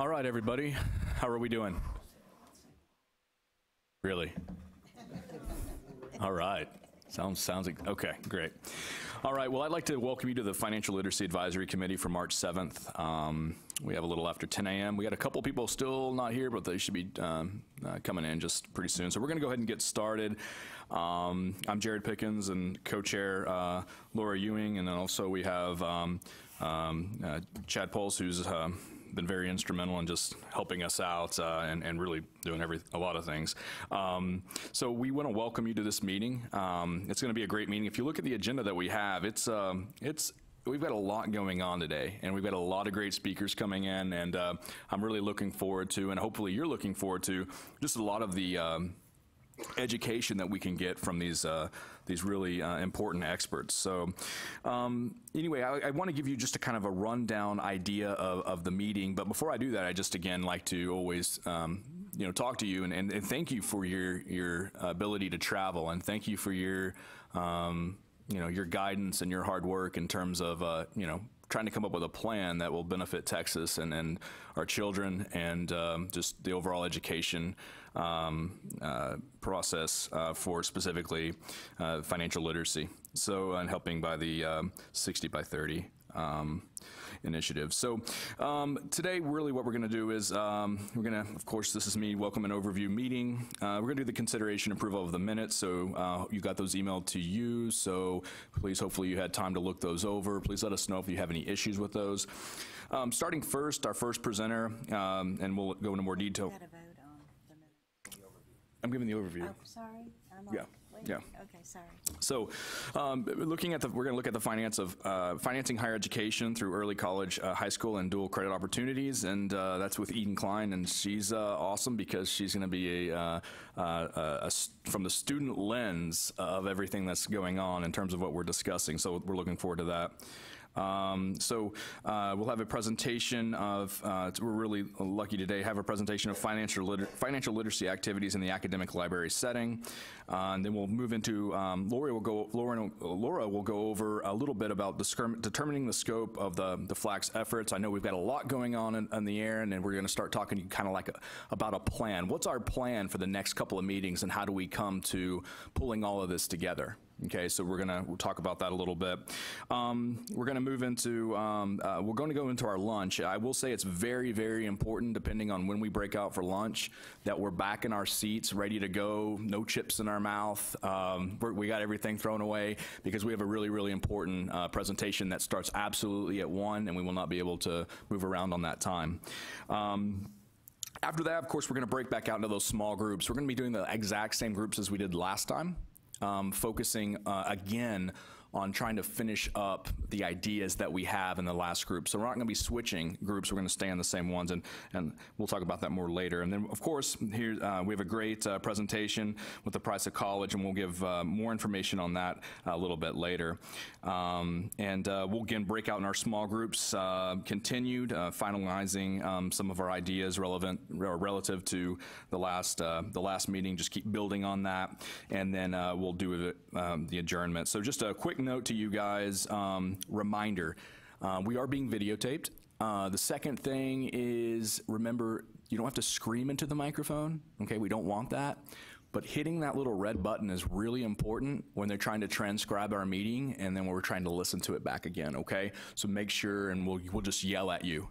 All right, everybody. How are we doing? Really? All right. Sounds like, okay, great. All right, well, I'd like to welcome you to the Financial Literacy Advisory Committee for March 7th. We have a little after 10 a.m. We got a couple people still not here, but they should be coming in just pretty soon. So we're gonna go ahead and get started. I'm Jared Pickens and co-chair Laura Ewing, and then also we have Chad Pulse, who's been very instrumental in just helping us out and really doing a lot of things. So we want to welcome you to this meeting. It's going to be a great meeting. If you look at the agenda that we have, we've got a lot going on today, and we've got a lot of great speakers coming in, and I'm really looking forward to, and hopefully you're looking forward to, just a lot of the education that we can get from these really important experts. So anyway, I want to give you just a kind of a rundown idea of the meeting, but before I do that, I just again like to always talk to you and thank you for your ability to travel, and thank you for your your guidance and your hard work in terms of trying to come up with a plan that will benefit Texas and our children and just the overall education process for specifically financial literacy. So, and helping by the 60 by 30 initiative. So today, really what we're going to do is we're going to, of course, this is me, welcome and overview meeting. We're going to do the consideration approval of the minutes. So you got those emailed to you. So please, hopefully you had time to look those over. Please let us know if you have any issues with those. Starting first, our first presenter, and we'll go into more detail. I'm giving the overview. Oh, sorry. Yeah. Yeah. Okay, sorry. So, we're going to look at the financing higher education through early college, high school, and dual credit opportunities, and that's with Eden Klein, and she's awesome because she's going to be from the student lens of everything that's going on in terms of what we're discussing. So we're looking forward to that. We'll have a presentation of, we're really lucky today, have a presentation of financial literacy activities in the academic library setting. And then we'll move into, Laura will go over a little bit about determining the scope of the FLAC's efforts. I know we've got a lot going on in the air, and then we're going to start talking to you kind of like about a plan. What's our plan for the next couple of meetings, and how do we come to pulling all of this together? Okay, so we'll talk about that a little bit. We're going to move into, we're going to go into our lunch. I will say it's very, very important, depending on when we break out for lunch, that we're back in our seats, ready to go, no chips in our mouth. We got everything thrown away because we have a really, really important presentation that starts absolutely at 1, and we will not be able to move around on that time. After that, of course, we're going to break back out into those small groups. We're going to be doing the exact same groups as we did last time. Focusing again on trying to finish up the ideas that we have in the last group. So we're not going to be switching groups. We're going to stay on the same ones, and we'll talk about that more later. And then, of course, here we have a great presentation with the price of college, and we'll give more information on that a little bit later. We'll again break out in our small groups, continued finalizing some of our ideas relative to the last meeting. Just keep building on that, and then we'll do the adjournment. So just a quick note to you guys, reminder, we are being videotaped. The second thing is, remember, you don't have to scream into the microphone, okay? We don't want that. But hitting that little red button is really important when they're trying to transcribe our meeting and then when we're trying to listen to it back again, okay? So make sure, and we'll just yell at you.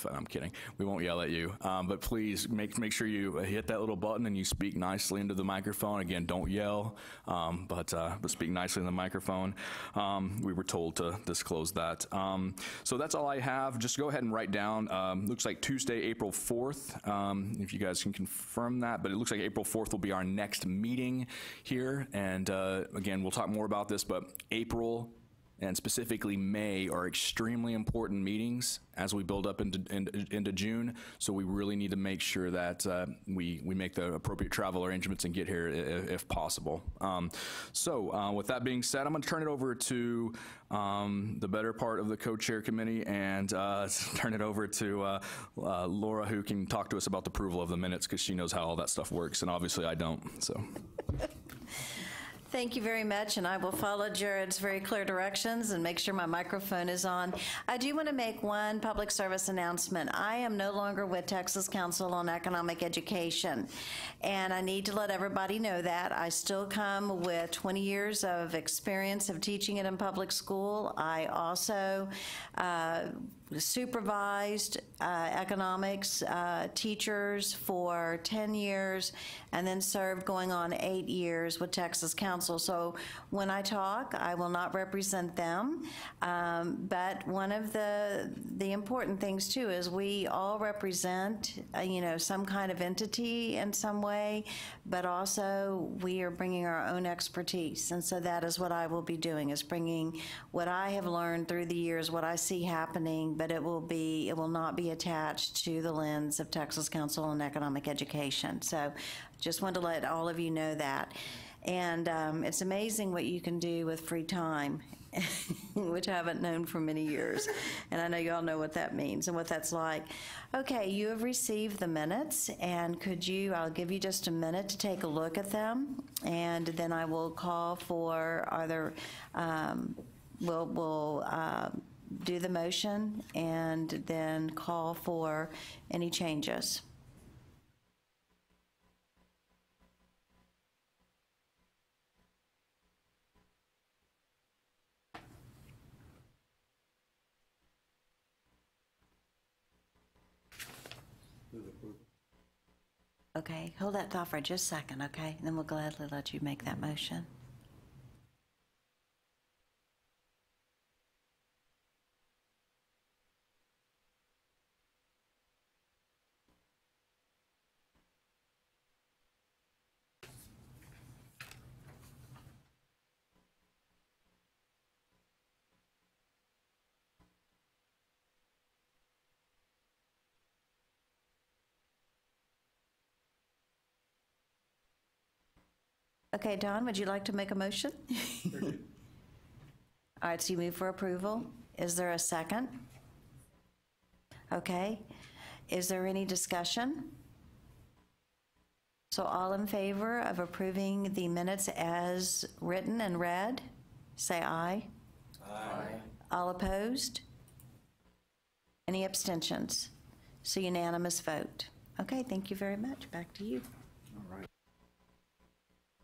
I'm kidding, we won't yell at you, but please make sure you hit that little button and you speak nicely into the microphone. Again, don't yell, but speak nicely in the microphone. We were told to disclose that. So that's all I have. Just go ahead and write down, looks like Tuesday, April 4th, if you guys can confirm that, but it looks like April 4th will be our next meeting here, and again, we'll talk more about this, but April and specifically May are extremely important meetings as we build up into June. So we really need to make sure that we make the appropriate travel arrangements and get here if possible. With that being said, I'm going to turn it over to the better part of the co-chair committee and turn it over to Laura, who can talk to us about the approval of the minutes because she knows how all that stuff works, and obviously I don't. So. Thank you very much, and I will follow Jared's very clear directions and make sure my microphone is on. I do want to make one public service announcement. I am no longer with Texas Council on Economic Education, and I need to let everybody know that. I still come with 20 years of experience of teaching it in public school. I also supervised economics teachers for 10 years and then served going on 8 years with Texas Council. So when I talk, I will not represent them, but one of the important things too is we all represent some kind of entity in some way, but also we are bringing our own expertise, and so that is what I will be doing, is bringing what I have learned through the years, what I see happening, but it will not be attached to the lens of Texas Council on Economic Education. So just wanted to let all of you know that. And it's amazing what you can do with free time, which I haven't known for many years. And I know you all know what that means and what that's like. Okay, you have received the minutes, and I'll give you just a minute to take a look at them, and then I will call for we'll do the motion and then call for any changes. Okay, hold that thought for just a second, okay? And then we'll gladly let you make that motion. Okay, Don, would you like to make a motion? All right, so you move for approval. Is there a second? Okay. Is there any discussion? So all in favor of approving the minutes as written and read, say aye. Aye. All opposed? Any abstentions? So unanimous vote. Okay, thank you very much. Back to you. All right.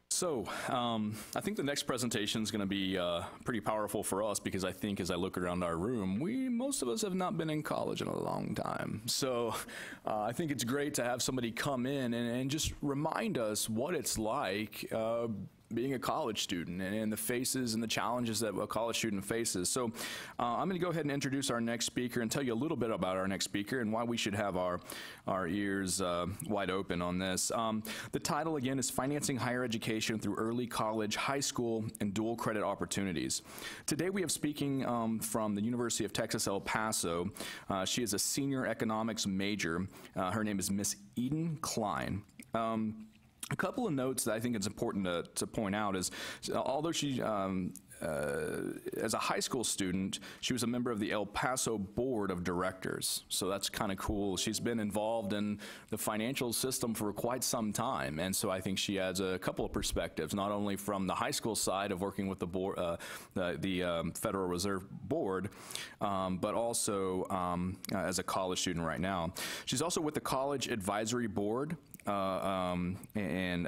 So I think the next presentation is going to be pretty powerful for us, because I think as I look around our room, most of us have not been in college in a long time. So I think it's great to have somebody come in and just remind us what it's like being a college student and the faces and the challenges that a college student faces. So I'm going to go ahead and introduce our next speaker and tell you a little bit about our next speaker and why we should have our ears wide open on this. The title again is Financing Higher Education Through Early College, High School, and Dual Credit Opportunities. Today we have speaking from the University of Texas, El Paso. She is a senior economics major. Her name is Miss Eden Klein. A couple of notes that I think it's important to point out is, although she, as a high school student, she was a member of the El Paso Board of Directors. So that's kind of cool. She's been involved in the financial system for quite some time. And so I think she adds a couple of perspectives, not only from the high school side of working with the board, the Federal Reserve Board, but also as a college student right now. She's also with the College Advisory Board, and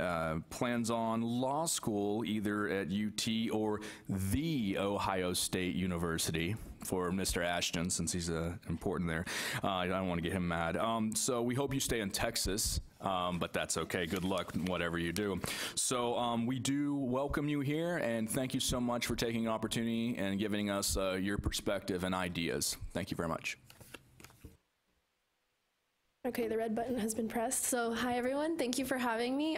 plans on law school either at UT or the Ohio State University for Mr. Ashton, since he's important there. I don't want to get him mad. So we hope you stay in Texas, but that's okay. Good luck, whatever you do. So we do welcome you here, and thank you so much for taking an opportunity and giving us your perspective and ideas. Thank you very much. Okay, the red button has been pressed. So hi everyone, thank you for having me.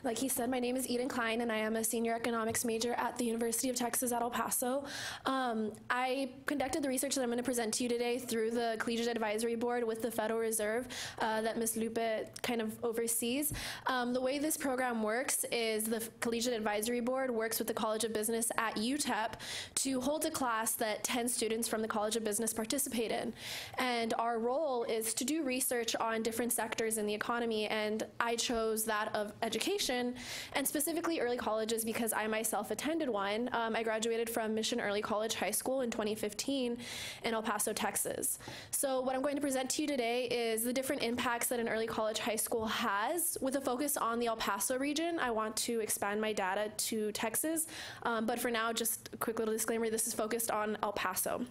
Like he said, my name is Eden Klein and I am a senior economics major at the University of Texas at El Paso. I conducted the research that I'm going to present to you today through the Collegiate Advisory Board with the Federal Reserve that Ms. Lupe kind of oversees. The way this program works is the Collegiate Advisory Board works with the College of Business at UTEP to hold a class that 10 students from the College of Business participate in. And our role is to do research research on different sectors in the economy, and I chose that of education, and specifically early colleges because I myself attended one. I graduated from Mission Early College High School in 2015 in El Paso, Texas. So what I'm going to present to you today is the different impacts that an early college high school has, with a focus on the El Paso region. I want to expand my data to Texas, but for now, just a quick little disclaimer, this is focused on El Paso.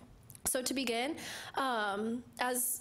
So to begin, and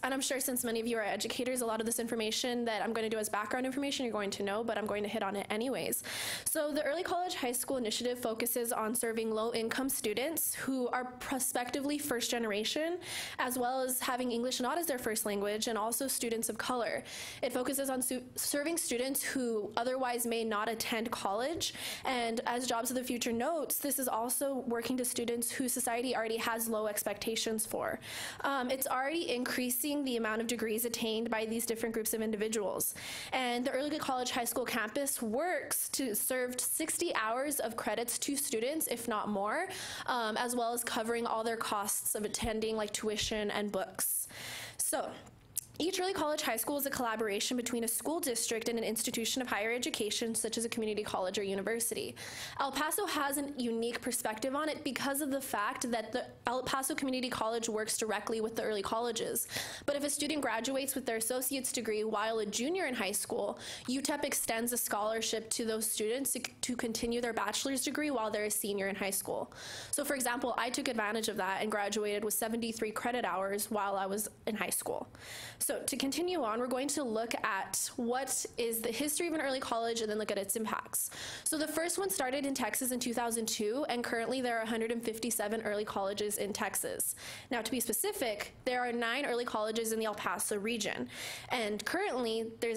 I'm sure since many of you are educators, a lot of this information that I'm going to do as background information you're going to know, but I'm going to hit on it anyways. So the Early College High School Initiative focuses on serving low-income students who are prospectively first generation, as well as having English not as their first language, and also students of color. It focuses on serving students who otherwise may not attend college, and as Jobs of the Future notes, this is also working to students whose society already has low expectations for. It's already increasing the amount of degrees attained by these different groups of individuals. And the Early College High School campus works to serve 60 hours of credits to students, if not more, as well as covering all their costs of attending, like tuition and books. So, each early college high school is a collaboration between a school district and an institution of higher education, such as a community college or university. El Paso has a unique perspective on it because of the fact that the El Paso Community College works directly with the early colleges. But if a student graduates with their associate's degree while a junior in high school, UTEP extends a scholarship to those students to continue their bachelor's degree while they're a senior in high school. So for example, I took advantage of that and graduated with 73 credit hours while I was in high school. So to continue on, we're going to look at what is the history of an early college and then look at its impacts. So the first one started in Texas in 2002, and currently there are 157 early colleges in Texas. Now to be specific, there are 9 early colleges in the El Paso region, and currently they're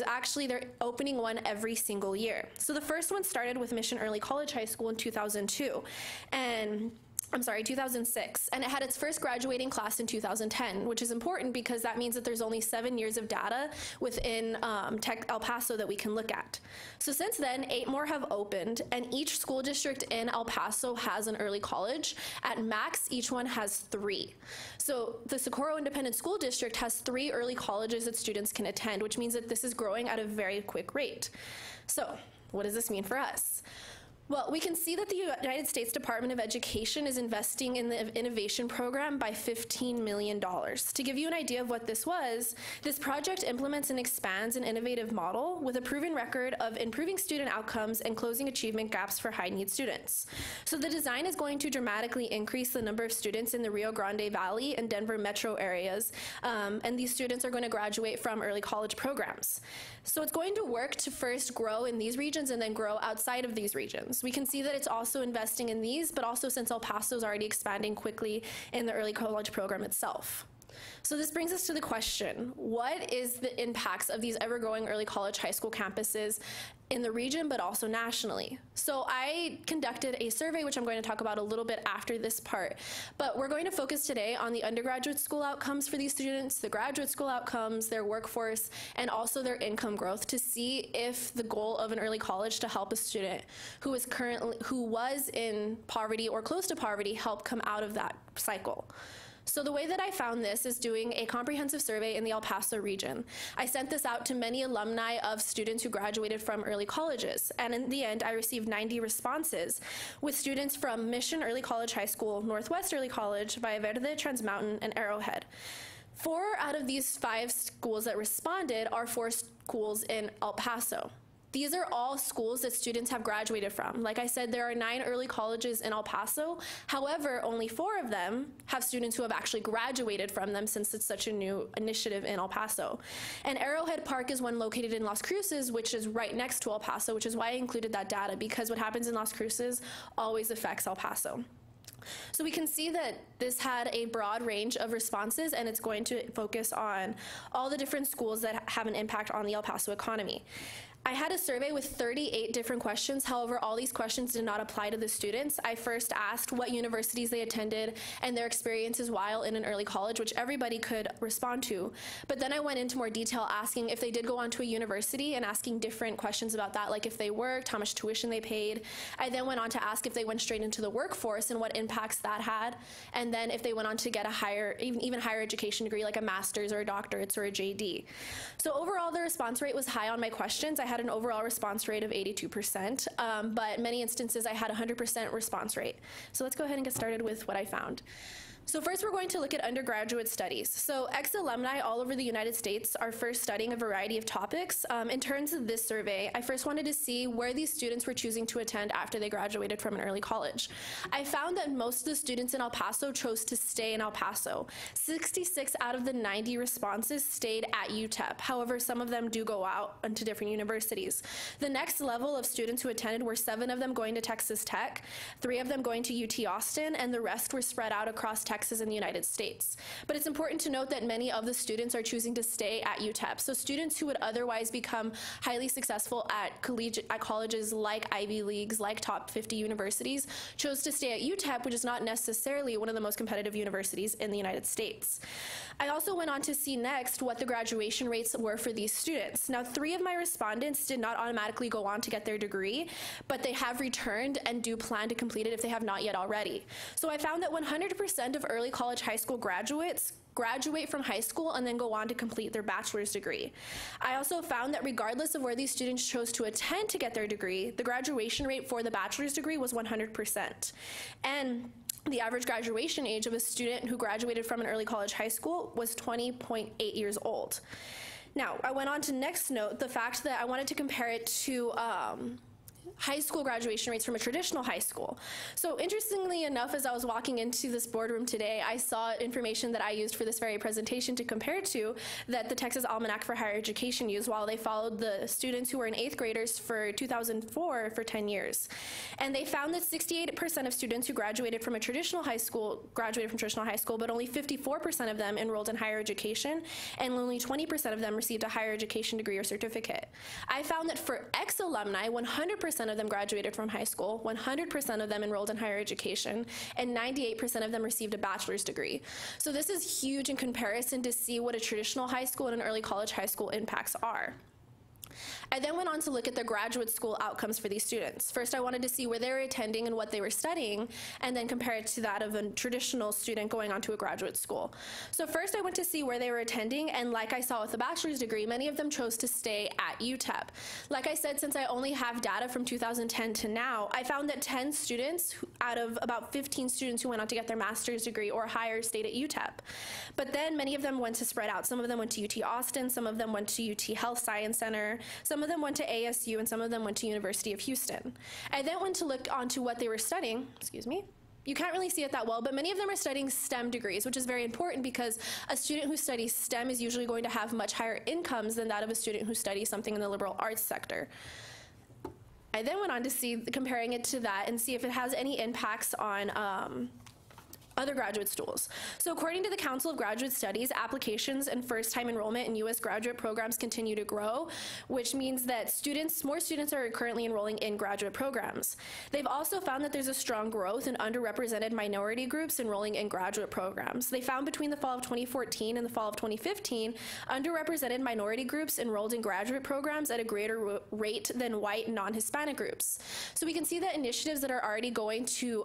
opening one every single year. So the first one started with Mission Early College High School in 2006, and it had its first graduating class in 2010, which is important because that means that there's only 7 years of data within El Paso that we can look at. So since then, 8 more have opened, and each school district in El Paso has an early college. At max, each one has 3. So the Socorro Independent School District has 3 early colleges that students can attend, which means that this is growing at a very quick rate. So what does this mean for us? Well, we can see that the United States Department of Education is investing in the innovation program by $15 million. To give you an idea of what this was, this project implements and expands an innovative model with a proven record of improving student outcomes and closing achievement gaps for high-need students. So the design is going to dramatically increase the number of students in the Rio Grande Valley and Denver metro areas, and these students are going to graduate from early college programs. So it's going to work to first grow in these regions and then grow outside of these regions. We can see that it's also investing in these, but also since El Paso is already expanding quickly in the early college program itself. So this brings us to the question, what is the impacts of these ever-growing early college high school campuses in the region, but also nationally? So I conducted a survey, which I'm going to talk about a little bit after this part, but we're going to focus today on the undergraduate school outcomes for these students, the graduate school outcomes, their workforce, and also their income growth to see if the goal of an early college to help a student who was in poverty or close to poverty help come out of that cycle. So the way that I found this is doing a comprehensive survey in the El Paso region. I sent this out to many alumni of students who graduated from early colleges, and in the end, I received 90 responses with students from Mission Early College High School, Northwest Early College, Valle Verde, Trans Mountain, and Arrowhead. 4 out of these 5 schools that responded are 4 schools in El Paso. These are all schools that students have graduated from. Like I said, there are 9 early colleges in El Paso. However, only 4 of them have students who have actually graduated from them since it's such a new initiative in El Paso. And Arrowhead Park is one located in Las Cruces, which is right next to El Paso, which is why I included that data, because what happens in Las Cruces always affects El Paso. So we can see that this had a broad range of responses, and it's going to focus on all the different schools that have an impact on the El Paso economy. I had a survey with 38 different questions. However, all these questions did not apply to the students. I first asked what universities they attended and their experiences while in an early college, which everybody could respond to. But then I went into more detail asking if they did go on to a university and asking different questions about that, like if they worked, how much tuition they paid. I then went on to ask if they went straight into the workforce and what impacts that had. And then if they went on to get a higher, even higher education degree, like a master's or a doctorate or a JD. So overall, the response rate was high on my questions. I had an overall response rate of 82%, but many instances I had 100% response rate. So let's go ahead and get started with what I found. So first we're going to look at undergraduate studies. So ex-alumni all over the United States are first studying a variety of topics. In terms of this survey, I first wanted to see where these students were choosing to attend after they graduated from an early college. I found that most of the students in El Paso chose to stay in El Paso. 66 out of the 90 responses stayed at UTEP. However, some of them do go out into different universities. The next level of students who attended were 7 of them going to Texas Tech, 3 of them going to UT Austin, and the rest were spread out across Texas and the United States. But it's important to note that many of the students are choosing to stay at UTEP. So students who would otherwise become highly successful at colleges like Ivy Leagues, like top 50 universities, chose to stay at UTEP, which is not necessarily one of the most competitive universities in the United States. I also went on to see next what the graduation rates were for these students. Now, 3 of my respondents did not automatically go on to get their degree, but they have returned and do plan to complete it if they have not yet already. So I found that 100% of early college high school graduates graduate from high school and then go on to complete their bachelor's degree. I also found that regardless of where these students chose to attend to get their degree, the graduation rate for the bachelor's degree was 100%. And the average graduation age of a student who graduated from an early college high school was 20.8 years old. Now, I went on to next note the fact that I wanted to compare it to high school graduation rates from a traditional high school. So interestingly enough, as I was walking into this boardroom today, I saw information that I used for this very presentation to compare to that the Texas Almanac for Higher Education used while they followed the students who were in 8th graders for 2004 for 10 years. And they found that 68% of students who graduated from a traditional high school graduated from traditional high school, but only 54% of them enrolled in higher education, and only 20% of them received a higher education degree or certificate. I found that for ex-alumni, 100% of them graduated from high school, 100% of them enrolled in higher education, and 98% of them received a bachelor's degree. So this is huge in comparison to see what a traditional high school and an early college high school impacts are. I then went on to look at the graduate school outcomes for these students. First, I wanted to see where they were attending and what they were studying, and then compare it to that of a traditional student going on to a graduate school. So first, I went to see where they were attending, and like I saw with the bachelor's degree, many of them chose to stay at UTEP. Like I said, since I only have data from 2010 to now, I found that 10 students out of about 15 students who went on to get their master's degree or higher stayed at UTEP. But then many of them went to spread out. Some of them went to UT Austin, some of them went to UT Health Science Center, some of them went to ASU, and some of them went to University of Houston. I then went to look onto what they were studying, excuse me. You can't really see it that well, but many of them are studying STEM degrees, which is very important because a student who studies STEM is usually going to have much higher incomes than that of a student who studies something in the liberal arts sector. I then went on to see, comparing it to that and see if it has any impacts on other graduate schools. So according to the Council of Graduate Studies, applications and first-time enrollment in U.S. graduate programs continue to grow, which means that more students are currently enrolling in graduate programs. They've also found that there's a strong growth in underrepresented minority groups enrolling in graduate programs. They found between the fall of 2014 and the fall of 2015, underrepresented minority groups enrolled in graduate programs at a greater rate than white non-Hispanic groups. So we can see that initiatives that are already going to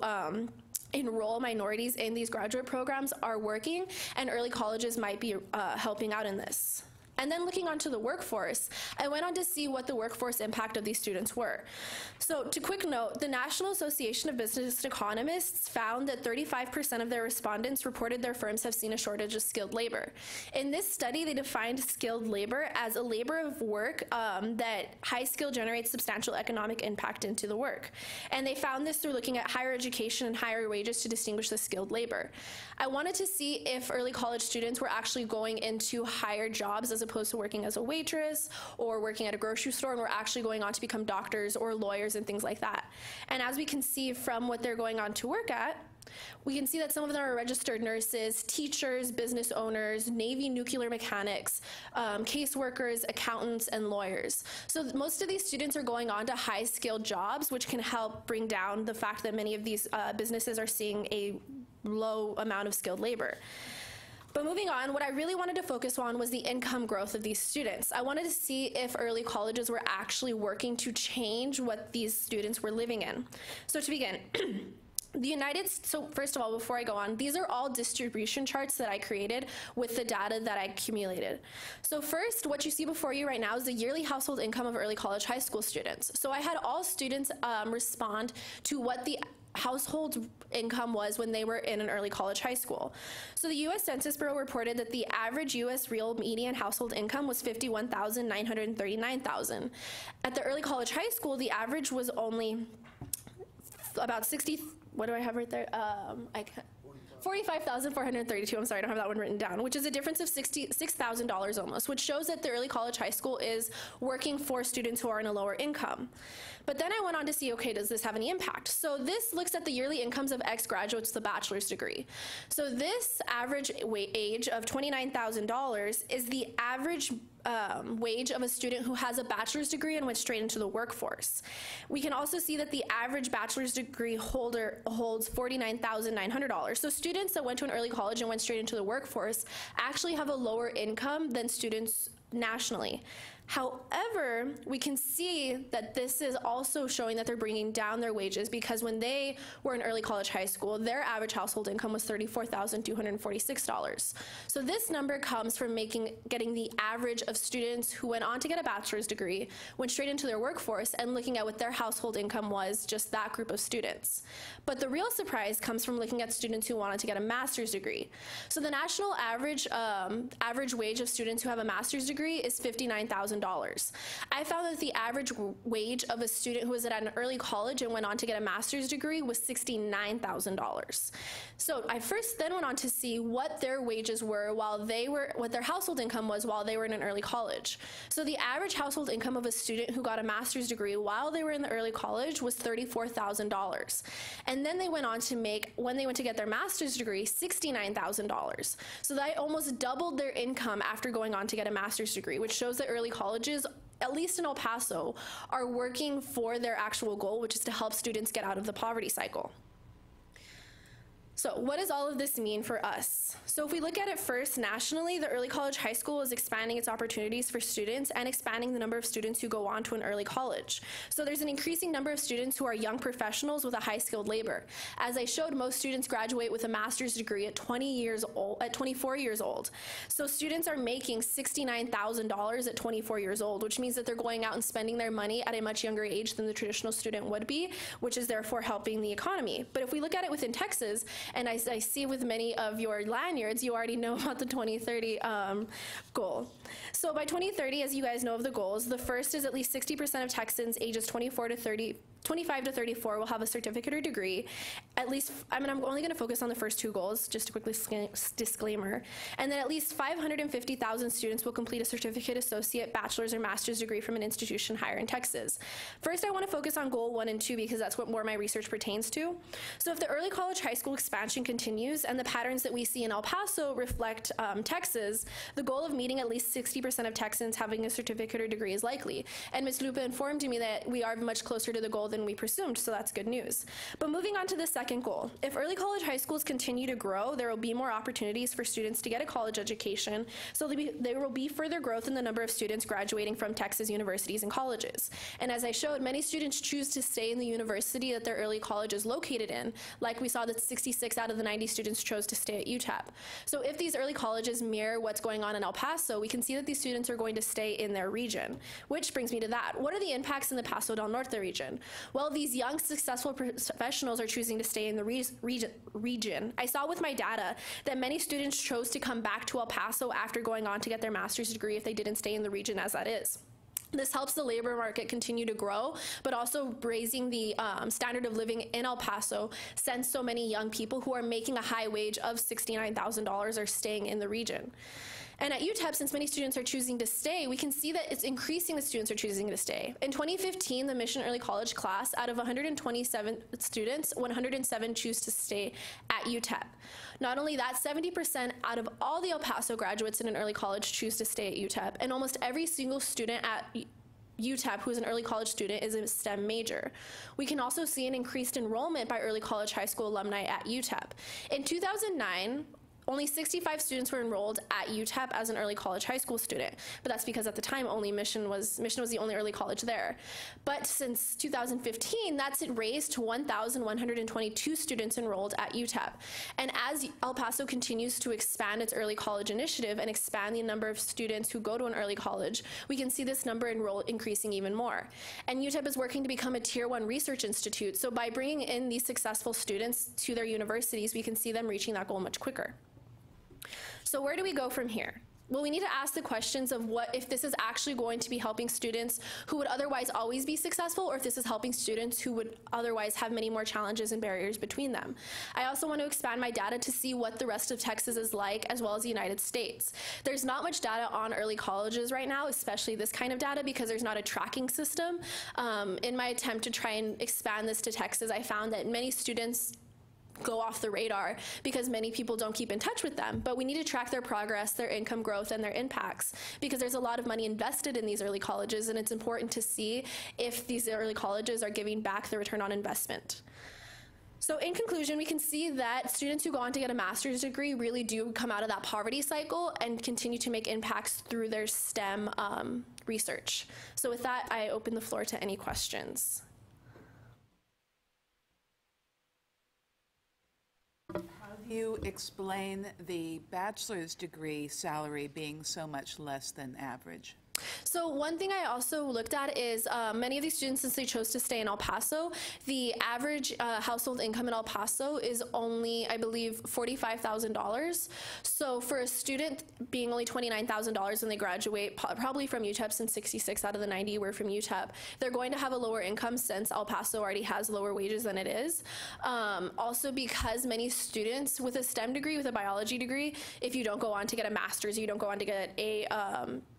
enroll minorities in these graduate programs are working, and early colleges might be helping out in this. And then looking onto the workforce, I went on to see what the workforce impact of these students were. So to quick note, the National Association of Business Economists found that 35% of their respondents reported their firms have seen a shortage of skilled labor. In this study, they defined skilled labor as a labor of work that high skill generates substantial economic impact into the work. And they found this through looking at higher education and higher wages to distinguish the skilled labor. I wanted to see if early college students were actually going into higher jobs as opposed to working as a waitress or working at a grocery store, and were actually going on to become doctors or lawyers and things like that. And as we can see from what they're going on to work at, We can see that some of them are registered nurses, teachers, business owners, Navy nuclear mechanics, caseworkers, accountants, and lawyers. So most of these students are going on to high-skilled jobs, which can help bring down the fact that many of these businesses are seeing a low amount of skilled labor. But moving on, what I really wanted to focus on was the income growth of these students. I wanted to see if early colleges were actually working to change what these students were living in. So to begin, so first of all, before I go on, these are all distribution charts that I created with the data that I accumulated. So first, what you see before you right now is the yearly household income of early college high school students. So I had all students respond to what the household income was when they were in an early college high school. So the U.S. Census Bureau reported that the average U.S. real median household income was $51,939. At the early college high school, the average was only about 60, what do I have right there? $45,432, I'm sorry, I don't have that one written down, which is a difference of $6,000 almost, which shows that the early college high school is working for students who are in a lower income. But then I went on to see, okay, does this have any impact? So this looks at the yearly incomes of ex-graduates with a bachelor's degree. So this average age of $29,000 is the average wage of a student who has a bachelor's degree and went straight into the workforce. We can also see that the average bachelor's degree holder holds $49,900. So students that went to an early college and went straight into the workforce actually have a lower income than students nationally. However, we can see that this is also showing that they're bringing down their wages, because when they were in early college high school, their average household income was $34,246. So this number comes from getting the average of students who went on to get a bachelor's degree, went straight into their workforce, and looking at what their household income was, just that group of students. But the real surprise comes from looking at students who wanted to get a master's degree. So the national average wage of students who have a master's degree is $59,000. I found that the average wage of a student who was at an early college and went on to get a master's degree was $69,000. So I first then went on to see what their wages were what their household income was while they were in an early college. So the average household income of a student who got a master's degree while they were in the early college was $34,000. And then they went on to make, when they went to get their master's degree, $69,000. So that almost doubled their income after going on to get a master's degree, which shows that early colleges, at least in El Paso, are working for their actual goal, which is to help students get out of the poverty cycle. So what does all of this mean for us? So if we look at it first nationally, the early college high school is expanding its opportunities for students and expanding the number of students who go on to an early college. So there's an increasing number of students who are young professionals with a high skilled labor. As I showed, most students graduate with a master's degree at 24 years old. So students are making $69,000 at 24 years old, which means that they're going out and spending their money at a much younger age than the traditional student would be, which is therefore helping the economy. But if we look at it within Texas, and I see with many of your lanyards, you already know about the 2030 goal. So by 2030, as you guys know of the goals, the first is at least 60% of Texans ages 25 to 34 will have a certificate or degree. At least, I'm only going to focus on the first two goals, just a quick disclaimer. And then at least 550,000 students will complete a certificate, associate, bachelor's, or master's degree from an institution higher in Texas. First, I want to focus on goal 1 and 2 because that's what more my research pertains to. So if the early college high school expansion continues and the patterns that we see in El Paso reflect Texas, the goal of meeting at least 60% of Texans having a certificate or degree is likely. And Ms. Lupa informed me that we are much closer to the goal than we presumed, so that's good news. But moving on to the second goal, if early college high schools continue to grow, there will be more opportunities for students to get a college education, so there will be further growth in the number of students graduating from Texas universities and colleges. And as I showed, many students choose to stay in the university that their early college is located in, like we saw that 66 out of the 90 students chose to stay at UTEP. So if these early colleges mirror what's going on in El Paso, we can see that these students are going to stay in their region, which brings me to that. What are the impacts in the Paso del Norte region? Well, these young, successful professionals are choosing to stay in the region. I saw with my data that many students chose to come back to El Paso after going on to get their master's degree if they didn't stay in the region as that is. This helps the labor market continue to grow, but also raising the standard of living in El Paso, since so many young people who are making a high wage of $69,000 are staying in the region. And at UTEP, since many students are choosing to stay, we can see that it's increasing the students are choosing to stay. In 2015, the Mission Early College class, out of 127 students, 107 choose to stay at UTEP. Not only that, 70% out of all the El Paso graduates in an early college choose to stay at UTEP, and almost every single student at UTEP who is an early college student is a STEM major. We can also see an increased enrollment by early college high school alumni at UTEP. In 2009, only 65 students were enrolled at UTEP as an early college high school student, but that's because at the time only Mission was the only early college there. But since 2015, that's raised to 1,122 students enrolled at UTEP. And as El Paso continues to expand its early college initiative and expand the number of students who go to an early college, we can see this number increasing even more. And UTEP is working to become a Tier 1 research institute, so by bringing in these successful students to their universities, we can see them reaching that goal much quicker. So where do we go from here? Well, we need to ask the questions of what if this is actually going to be helping students who would otherwise always be successful, or if this is helping students who would otherwise have many more challenges and barriers between them. I also want to expand my data to see what the rest of Texas is like, as well as the United States. There's not much data on early colleges right now, especially this kind of data, because there's not a tracking system. In my attempt to try and expand this to Texas, I found that many students go off the radar because many people don't keep in touch with them. But we need to track their progress, their income growth, and their impacts, because there's a lot of money invested in these early colleges, and it's important to see if these early colleges are giving back the return on investment. So in conclusion, we can see that students who go on to get a master's degree really do come out of that poverty cycle and continue to make impacts through their STEM research. So with that, I open the floor to any questions. You explain the bachelor's degree salary being so much less than average. So one thing I also looked at is many of these students, since they chose to stay in El Paso, the average household income in El Paso is only, I believe, $45,000. So for a student being only $29,000 when they graduate, probably from UTEP, since 66 out of the 90 were from UTEP, they're going to have a lower income since El Paso already has lower wages than it is. Also because many students with a STEM degree, with a biology degree, if you don't go on to get a master's, you don't go on to get a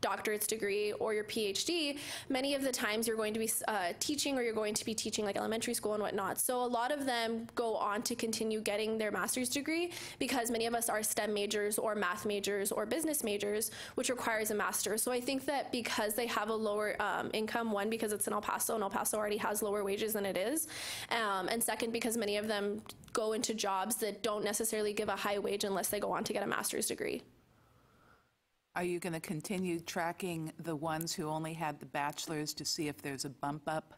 doctorate's degree or your PhD, many of the times you're going to be teaching, or you're going to be teaching like elementary school and whatnot. So a lot of them go on to continue getting their master's degree, because many of us are STEM majors or math majors or business majors, which requires a master's. So I think that because they have a lower income, one, because it's in El Paso, and El Paso already has lower wages than it is, and second, because many of them go into jobs that don't necessarily give a high wage unless they go on to get a master's degree. Are you going to continue tracking the ones who only had the bachelor's to see if there's a bump up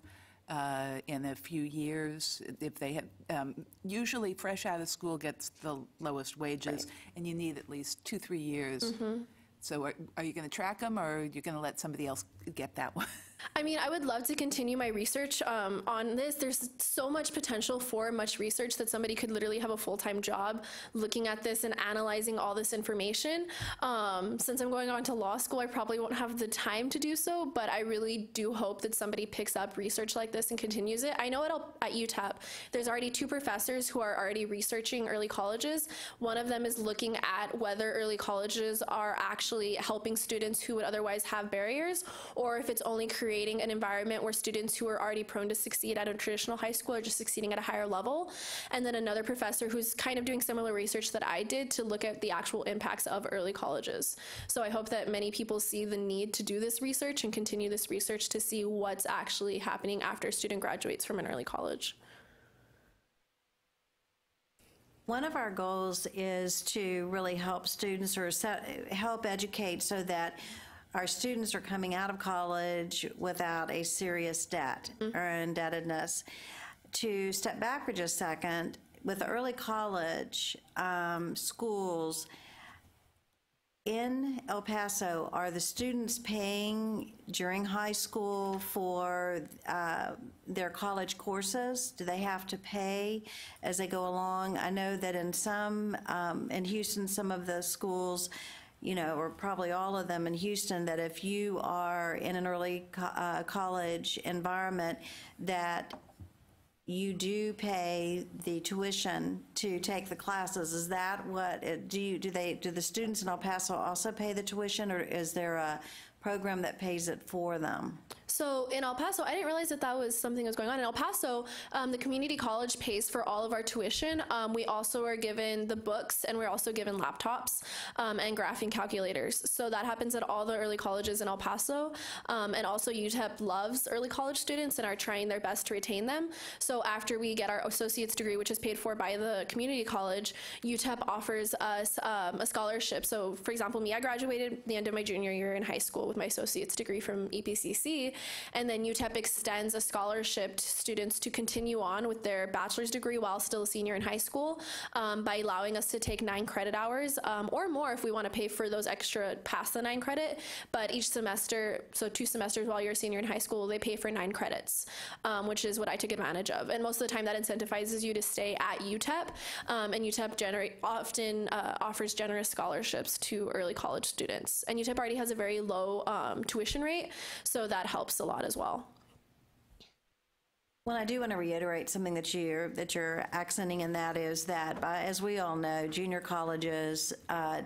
in a few years? If they have, usually fresh out of school gets the lowest wages, right, and you need at least 2-3 years. Mm-hmm. So are you going to track them, or are you going to let somebody else get that one? I mean, I would love to continue my research on this. There's so much potential for much research that somebody could literally have a full-time job looking at this and analyzing all this information. Since I'm going on to law school, I probably won't have the time to do so, but I really do hope that somebody picks up research like this and continues it. I know at UTEP, there's already 2 professors who are already researching early colleges. One of them is looking at whether early colleges are actually helping students who would otherwise have barriers, or if it's only creating an environment where students who are already prone to succeed at a traditional high school are just succeeding at a higher level. And then another professor who's kind of doing similar research that I did to look at the actual impacts of early colleges. So I hope that many people see the need to do this research and continue this research to see what's actually happening after a student graduates from an early college. One of our goals is to really help students, or help educate, so that our students are coming out of college without a serious debt or indebtedness. To step back for just a second, with the early college schools in El Paso, are the students paying during high school for their college courses? Do they have to pay as they go along? I know that in Houston, some of the schools, or probably all of them in Houston, that if you are in an early college environment, that you do pay the tuition to take the classes. Is that what, do the students in El Paso also pay the tuition, or is there a program that pays it for them? So in El Paso, I didn't realize that that was something that was going on. In El Paso, the community college pays for all of our tuition. We also are given the books, and we're also given laptops and graphing calculators. So that happens at all the early colleges in El Paso. And also UTEP loves early college students and are trying their best to retain them. So after we get our associate's degree, which is paid for by the community college, UTEP offers us a scholarship. So for example, me, I graduated at the end of my junior year in high school with my associate's degree from EPCC. And then UTEP extends a scholarship to students to continue on with their bachelor's degree while still a senior in high school by allowing us to take 9 credit hours or more if we want to pay for those extra past the 9 credit. But each semester, so 2 semesters while you're a senior in high school, they pay for 9 credits, which is what I took advantage of. And most of the time that incentivizes you to stay at UTEP. And UTEP often offers generous scholarships to early college students. And UTEP already has a very low tuition rate, so that helps a lot as well. Well, I do want to reiterate something that you're accenting, and that is that, as we all know, junior colleges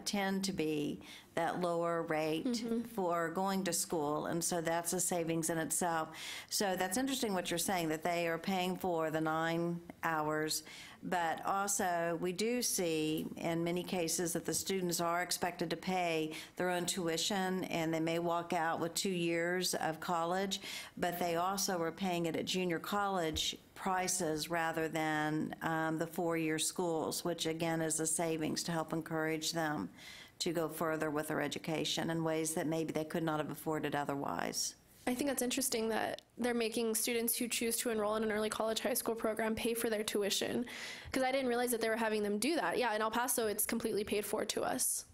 tend to be that lower rate for going to school, and so that's a savings in itself. So that's interesting what you're saying, that they are paying for the 9 hours, but also we do see in many cases that the students are expected to pay their own tuition, and they may walk out with 2 years of college, but they also are paying it at junior college prices rather than the 4-year schools, which again is a savings to help encourage them to go further with their education in ways that maybe they could not have afforded otherwise. I think that's interesting that they're making students who choose to enroll in an early college high school program pay for their tuition, because I didn't realize that they were having them do that. Yeah, in El Paso, it's completely paid for to us.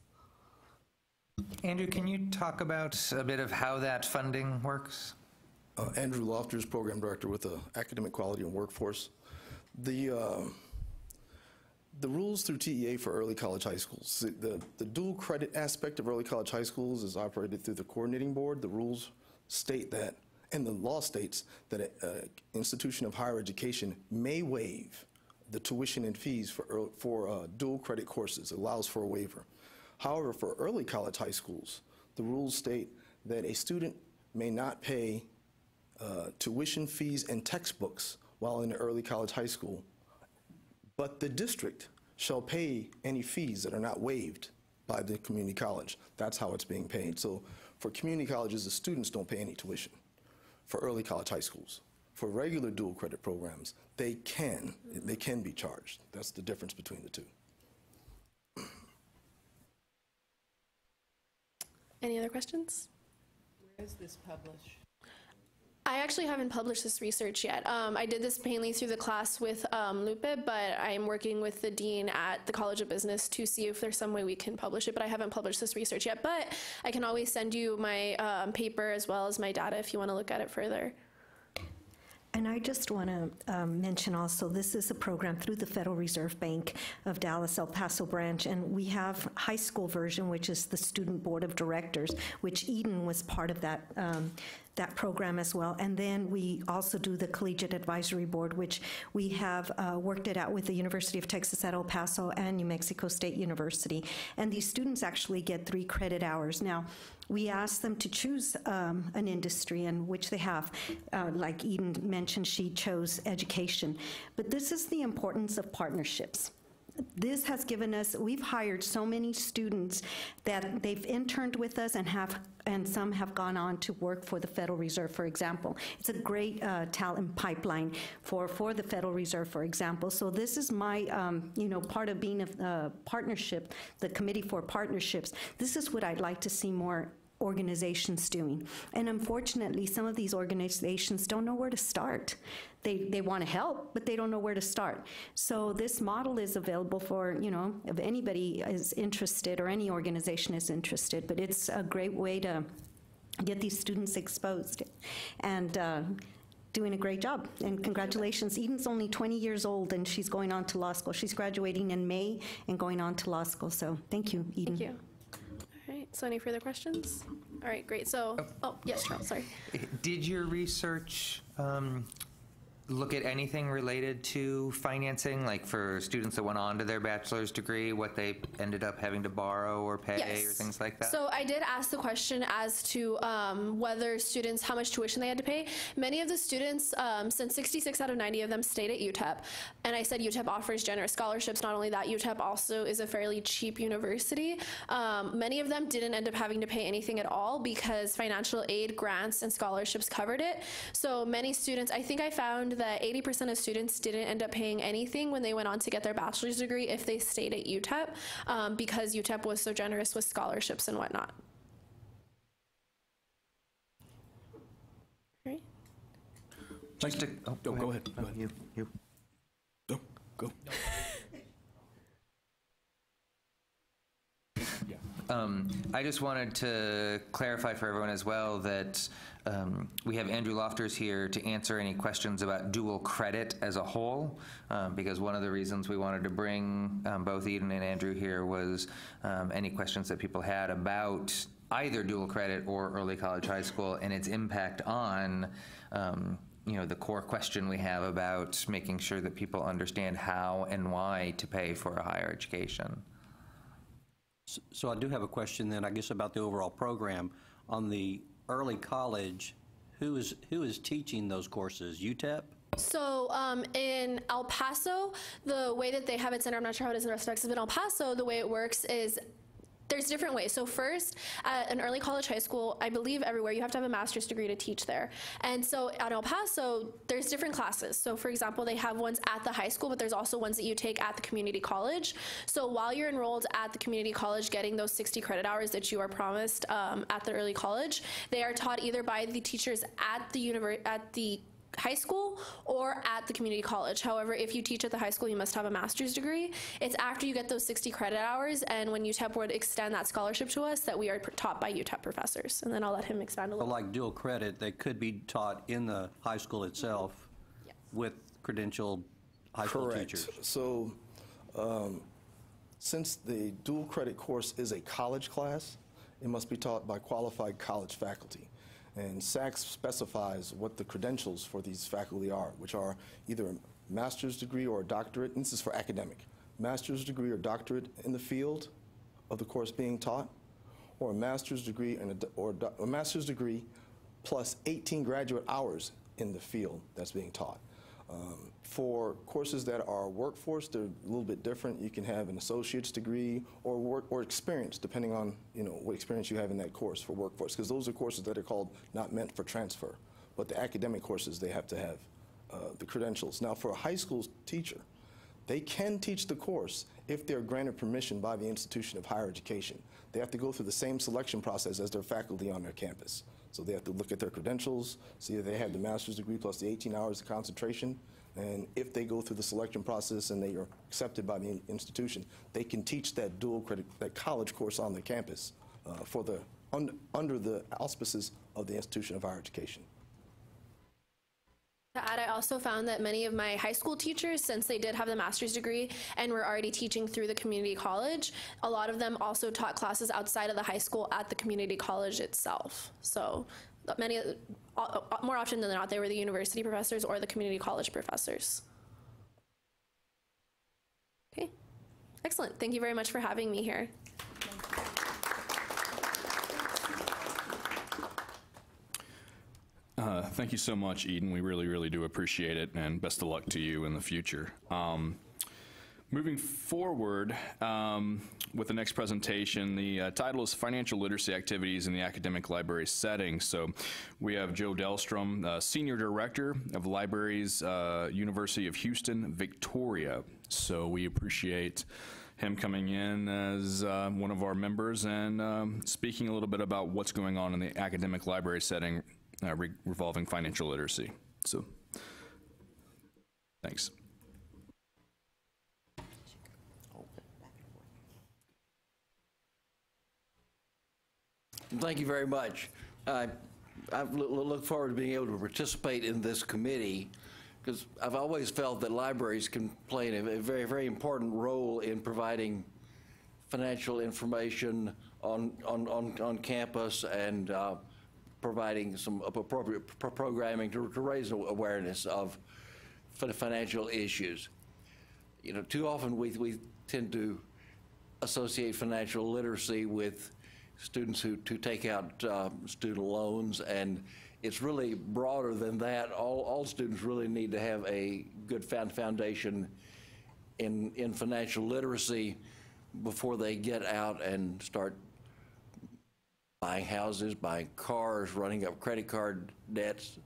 Andrew, can you talk about a bit of how that funding works? Andrew Lofters, Program Director with the Academic Quality and Workforce. The rules through TEA for early college high schools, the dual credit aspect of early college high schools is operated through the coordinating board. The rules state that, and the law states that an institution of higher education may waive the tuition and fees for dual credit courses. It allows for a waiver. However, for early college high schools, the rules state that a student may not pay tuition fees and textbooks while in the early college high school, but the district shall pay any fees that are not waived by the community college. That's how it's being paid. So for community colleges, the students don't pay any tuition. For early college high schools, for regular dual credit programs, they can be charged. That's the difference between the two. Any other questions? Where is this published? I actually haven't published this research yet. I did this mainly through the class with Lupe, but I'm working with the dean at the College of Business to see if there's some way we can publish it, but I haven't published this research yet. But I can always send you my paper as well as my data if you want to look at it further. And I just want to mention also, this is a program through the Federal Reserve Bank of Dallas, El Paso branch, and we have high school version, which is the Student Board of Directors, which Eden was part of that program as well. And then we also do the Collegiate Advisory Board, which we have worked it out with the University of Texas at El Paso and New Mexico State University. And these students actually get 3 credit hours. Now, we ask them to choose an industry, in which they have. Like Eden mentioned, she chose education. But this is the importance of partnerships. This has given us, we've hired so many students that they've interned with us and some have gone on to work for the Federal Reserve, for example. It's a great talent pipeline for the Federal Reserve, for example. So this is my, part of being a partnership, the Committee for Partnerships. This is what I'd like to see more organizations doing. And unfortunately, some of these organizations don't know where to start. They want to help, but they don't know where to start. So this model is available for, if anybody is interested or any organization is interested, but it's a great way to get these students exposed and doing a great job. And congratulations. Eden's only 20 years old and she's going on to law school. She's graduating in May and going on to law school. So thank you, Eden. Thank you. All right, so any further questions? All right, great. So, yes, Charles, sorry. Did your research look at anything related to financing, like for students that went on to their bachelor's degree, what they ended up having to borrow or pay Yes. or things like that? So I did ask the question as to whether students, how much tuition they had to pay. Many of the students, since 66 out of 90 of them stayed at UTEP, and I said UTEP offers generous scholarships. Not only that, UTEP also is a fairly cheap university. Many of them didn't end up having to pay anything at all because financial aid, grants, and scholarships covered it. So many students, I think I found that 80% of students didn't end up paying anything when they went on to get their bachelor's degree if they stayed at UTEP because UTEP was so generous with scholarships and whatnot. Right. Just to, Go ahead. Go ahead. You. No, go. I just wanted to clarify for everyone as well that we have Andrew Lofters here to answer any questions about dual credit as a whole, because one of the reasons we wanted to bring both Eden and Andrew here was any questions that people had about either dual credit or early college high school and its impact on the core question we have about making sure that people understand how and why to pay for a higher education. So I do have a question then, I guess, about the overall program. On the early college, who is teaching those courses? UTEP? So in El Paso, the way that they have it centered, I'm not sure how it is in the rest of Texas, but in El Paso, the way it works is there's different ways. So first, at an early college high school, I believe everywhere, you have to have a master's degree to teach there. And so at El Paso, there's different classes. So for example, they have ones at the high school, but there's also ones that you take at the community college. So while you're enrolled at the community college, getting those 60 credit hours that you are promised at the early college, they are taught either by the teachers at the high school or at the community college. However, if you teach at the high school, you must have a master's degree. It's after you get those 60 credit hours and when UTEP would extend that scholarship to us that we are taught by UTEP professors. And then I'll let him expand a But little. like dual credit, they could be taught in the high school itself with credentialed high school teachers. Correct. So since the dual credit course is a college class, it must be taught by qualified college faculty. And SACS specifies what the credentials for these faculty are, which are either a master's degree or a doctorate, and this is for academic, master's degree or doctorate in the field of the course being taught, or a master's degree a master's degree plus 18 graduate hours in the field that's being taught. For courses that are workforce, they're a little bit different. You can have an associate's degree or experience, depending on what experience you have in that course for workforce, because those are courses that are called not meant for transfer. But the academic courses, they have to have the credentials. Now, for a high school teacher, they can teach the course if they're granted permission by the institution of higher education. They have to go through the same selection process as their faculty on their campus. So they have to look at their credentials, see if they have the master's degree plus the 18 hours of concentration, and if they go through the selection process and they are accepted by the institution, they can teach that dual credit, that college course on the campus under the auspices of the institution of higher education. To add, I also found that many of my high school teachers, since they did have the master's degree and were already teaching through the community college, a lot of them also taught classes outside of the high school at the community college itself. So more often than not, they were the university professors or the community college professors. Okay, excellent. Thank you very much for having me here. Thank you so much, Eden. We really, really do appreciate it, and best of luck to you in the future. Moving forward with the next presentation, the title is Financial Literacy Activities in the Academic Library Setting. So we have Joe Delstrom, Senior Director of Libraries, University of Houston, Victoria. So we appreciate him coming in as one of our members and speaking a little bit about what's going on in the academic library setting revolving financial literacy. So, thanks. Thank you very much. I look forward to being able to participate in this committee because I've always felt that libraries can play a very, very important role in providing financial information on campus and providing some appropriate programming to raise awareness of financial issues. You know, too often we tend to associate financial literacy with students who take out student loans, and it's really broader than that. All students really need to have a good foundation in financial literacy before they get out and start buying houses, buying cars, running up credit card debts,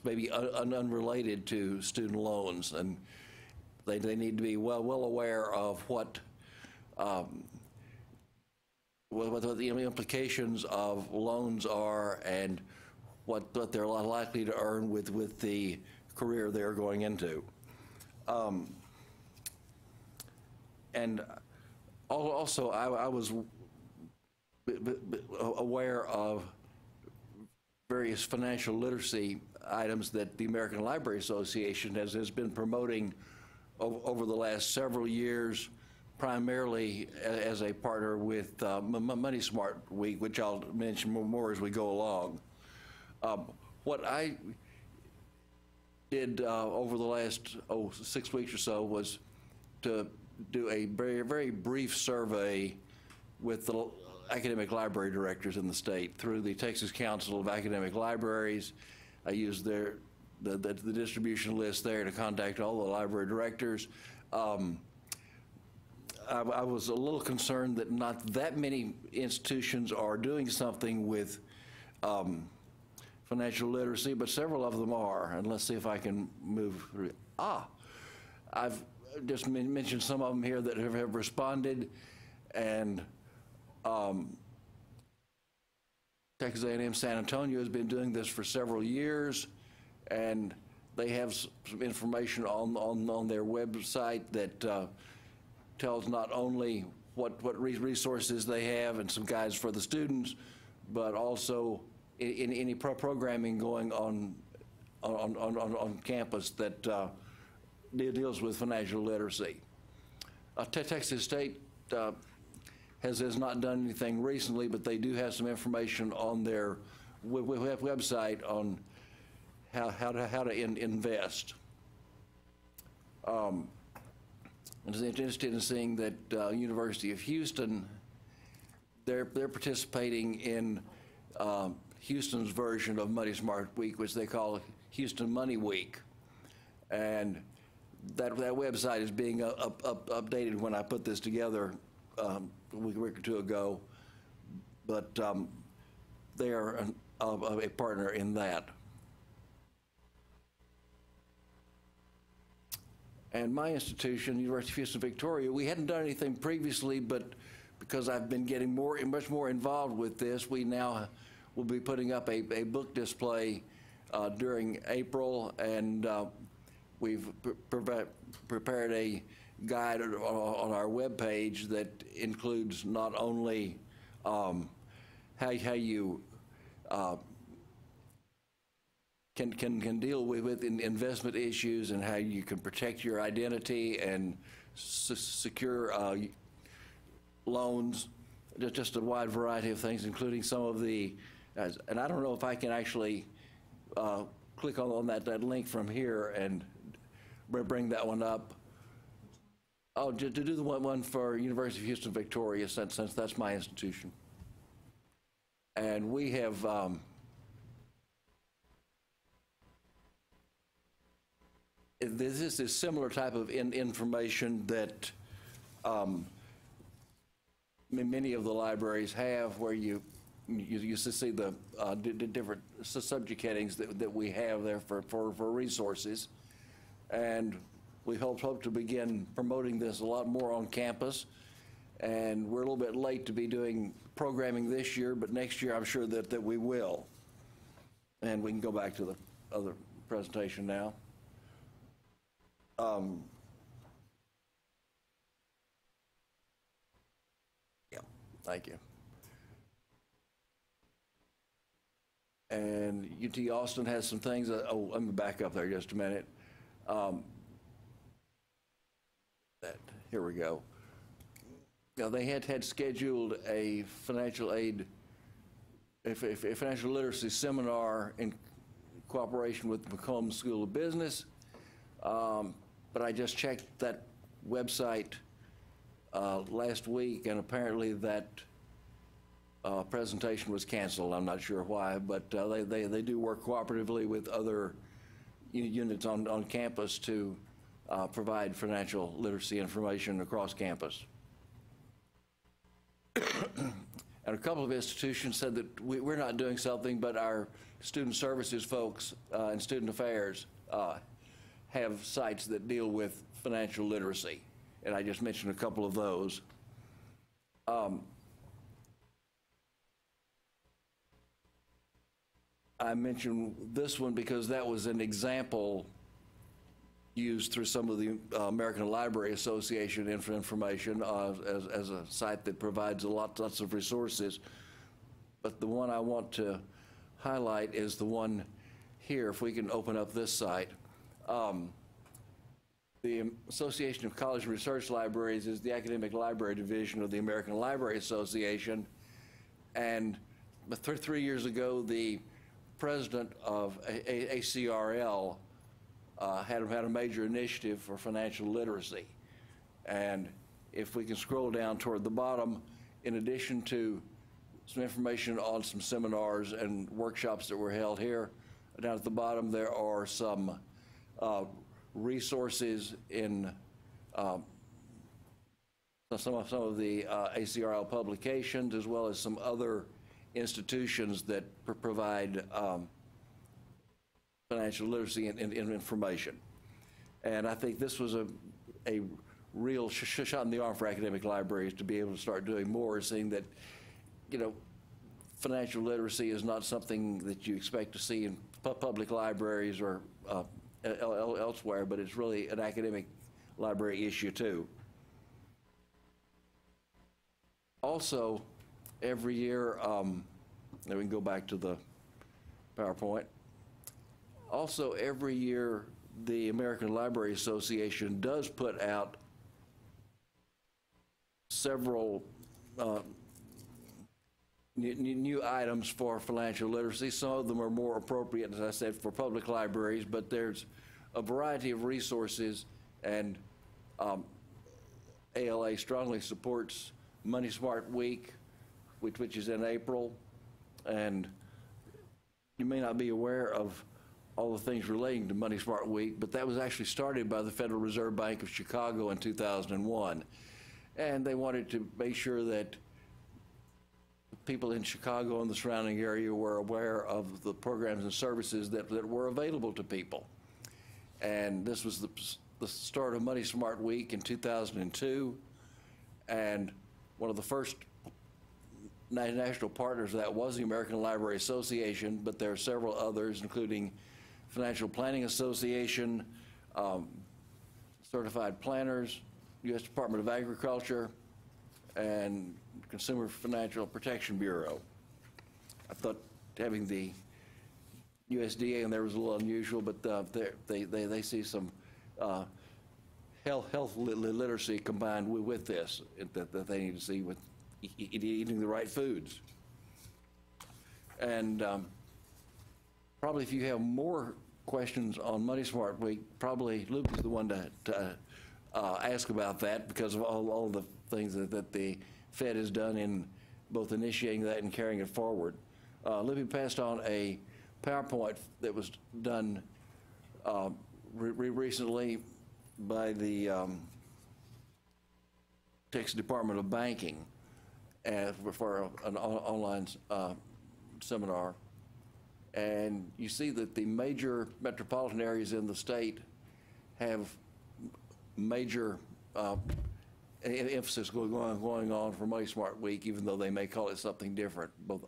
maybe unrelated to student loans. And they need to be well aware of what the implications of loans are and what they're likely to earn with the career they're going into. And also, I was aware of various financial literacy items that the American Library Association has been promoting over the last several years, primarily as a partner with Money Smart Week, which I'll mention more as we go along. What I did over the last 6 weeks or so was to do a very brief survey with the academic library directors in the state through the Texas Council of Academic Libraries. I used the distribution list there to contact all the library directors. I was a little concerned that not that many institutions are doing something with financial literacy, but several of them are. And let's see if I can move through. I've just mentioned some of them here that have responded, and Texas A&M San Antonio has been doing this for several years, and they have some information on their website that tells not only what resources they have and some guides for the students, but also in any programming going on campus that deals with financial literacy. Texas State has not done anything recently, but they do have some information on their website on how to invest. I'm interested in seeing that University of Houston, they're participating in Houston's version of Money Smart Week, which they call Houston Money Week. And that website is being updated when I put this together a week or two ago, but they are a partner in that. And my institution, University of Houston Victoria, we hadn't done anything previously, but because I've been getting much more involved with this, we now will be putting up a book display during April, and we've prepared a guide on our webpage that includes not only how you can deal with investment issues and how you can protect your identity and secure loans, just a wide variety of things, including some of the, and I don't know if I can actually click on that link from here and bring that one up. Oh, to do the one for University of Houston Victoria, since that's my institution. And we have this is a similar type of information that many of the libraries have, where you see the different subject headings that we have there for resources. And we hope to begin promoting this a lot more on campus. And we're a little bit late to be doing programming this year, but next year I'm sure that we will. And we can go back to the other presentation now. Yeah, thank you. And UT Austin has some things. Let me back up there just a minute. Here we go. Now, they had scheduled a financial aid, a financial literacy seminar in cooperation with Macomb School of Business But I just checked that website last week, and apparently that presentation was canceled. I'm not sure why, but they do work cooperatively with other units on campus to provide financial literacy information across campus. And a couple of institutions said that we're not doing something, but our student services folks and student affairs have sites that deal with financial literacy. And I just mentioned a couple of those. I mentioned this one because that was an example used through some of the American Library Association information as a site that provides lots of resources. But the one I want to highlight is the one here, if we can open up this site. The Association of College and Research Libraries is the academic library division of the American Library Association. And 3 years ago, the president of ACRL had a major initiative for financial literacy. And if we can scroll down toward the bottom, in addition to some information on some seminars and workshops that were held here, down at the bottom there are some resources in some of the ACRL publications, as well as some other institutions that provide financial literacy and information. And I think this was a real shot in the arm for academic libraries to be able to start doing more, seeing that, you know, financial literacy is not something that you expect to see in public libraries or elsewhere, but it's really an academic library issue too. Also, every year, then we can go back to the PowerPoint. Also, every year, the American Library Association does put out several new items for financial literacy. Some of them are more appropriate, as I said, for public libraries, but there's a variety of resources, and ALA strongly supports Money Smart Week, which is in April, and you may not be aware of all the things relating to Money Smart Week, but that was actually started by the Federal Reserve Bank of Chicago in 2001. And they wanted to make sure that people in Chicago and the surrounding area were aware of the programs and services that were available to people. And this was the start of Money Smart Week in 2002. And one of the first national partners of that was the American Library Association, but there are several others, including Financial Planning Association, Certified Planners, U.S. Department of Agriculture, and Consumer Financial Protection Bureau. I thought having the USDA in there was a little unusual, but they see some health literacy combined with this that they need to see with eating the right foods. And probably if you have more questions on Money Smart Week, probably Luke is the one to ask about that, because of all the things that the Fed has done in both initiating that and carrying it forward. Libby passed on a PowerPoint that was done recently by the Texas Department of Banking for an online seminar. And you see that the major metropolitan areas in the state have major emphasis going on for Money Smart Week, even though they may call it something different. Both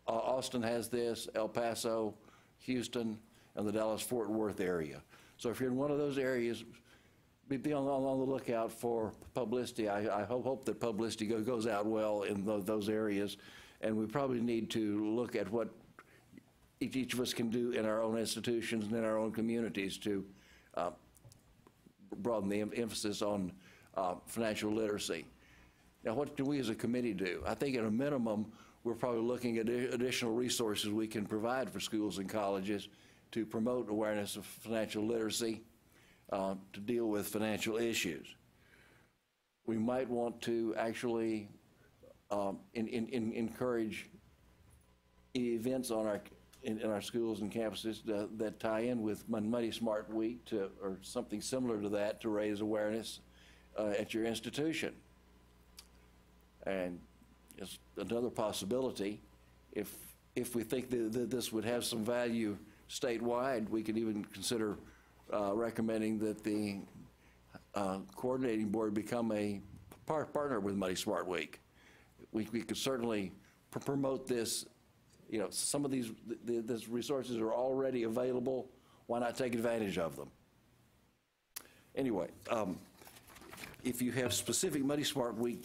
Austin has this, El Paso, Houston, and the Dallas-Fort Worth area. So if you're in one of those areas, be on the lookout for publicity. I hope that publicity goes out well in those areas, and we probably need to look at what each of us can do in our own institutions and in our own communities to broaden the emphasis on financial literacy. Now, what do we as a committee do? I think at a minimum, we're probably looking at additional resources we can provide for schools and colleges to promote awareness of financial literacy, to deal with financial issues. We might want to actually encourage events on in our schools and campuses that tie in with Money Smart Week or something similar to that to raise awareness at your institution. And it's another possibility, if we think that this would have some value statewide, we could even consider recommending that the coordinating board become a partner with Money Smart Week. We could certainly promote this. You know, some of these resources are already available. Why not take advantage of them? Anyway, if you have specific Money Smart Week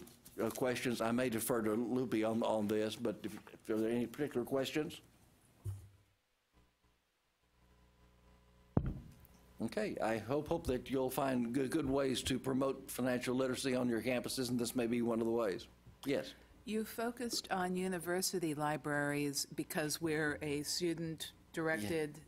questions, I may defer to Loopy on this, but if are there any particular questions? Okay, I hope that you'll find good ways to promote financial literacy on your campuses, and this may be one of the ways. Yes? You focused on university libraries because we're a student-directed,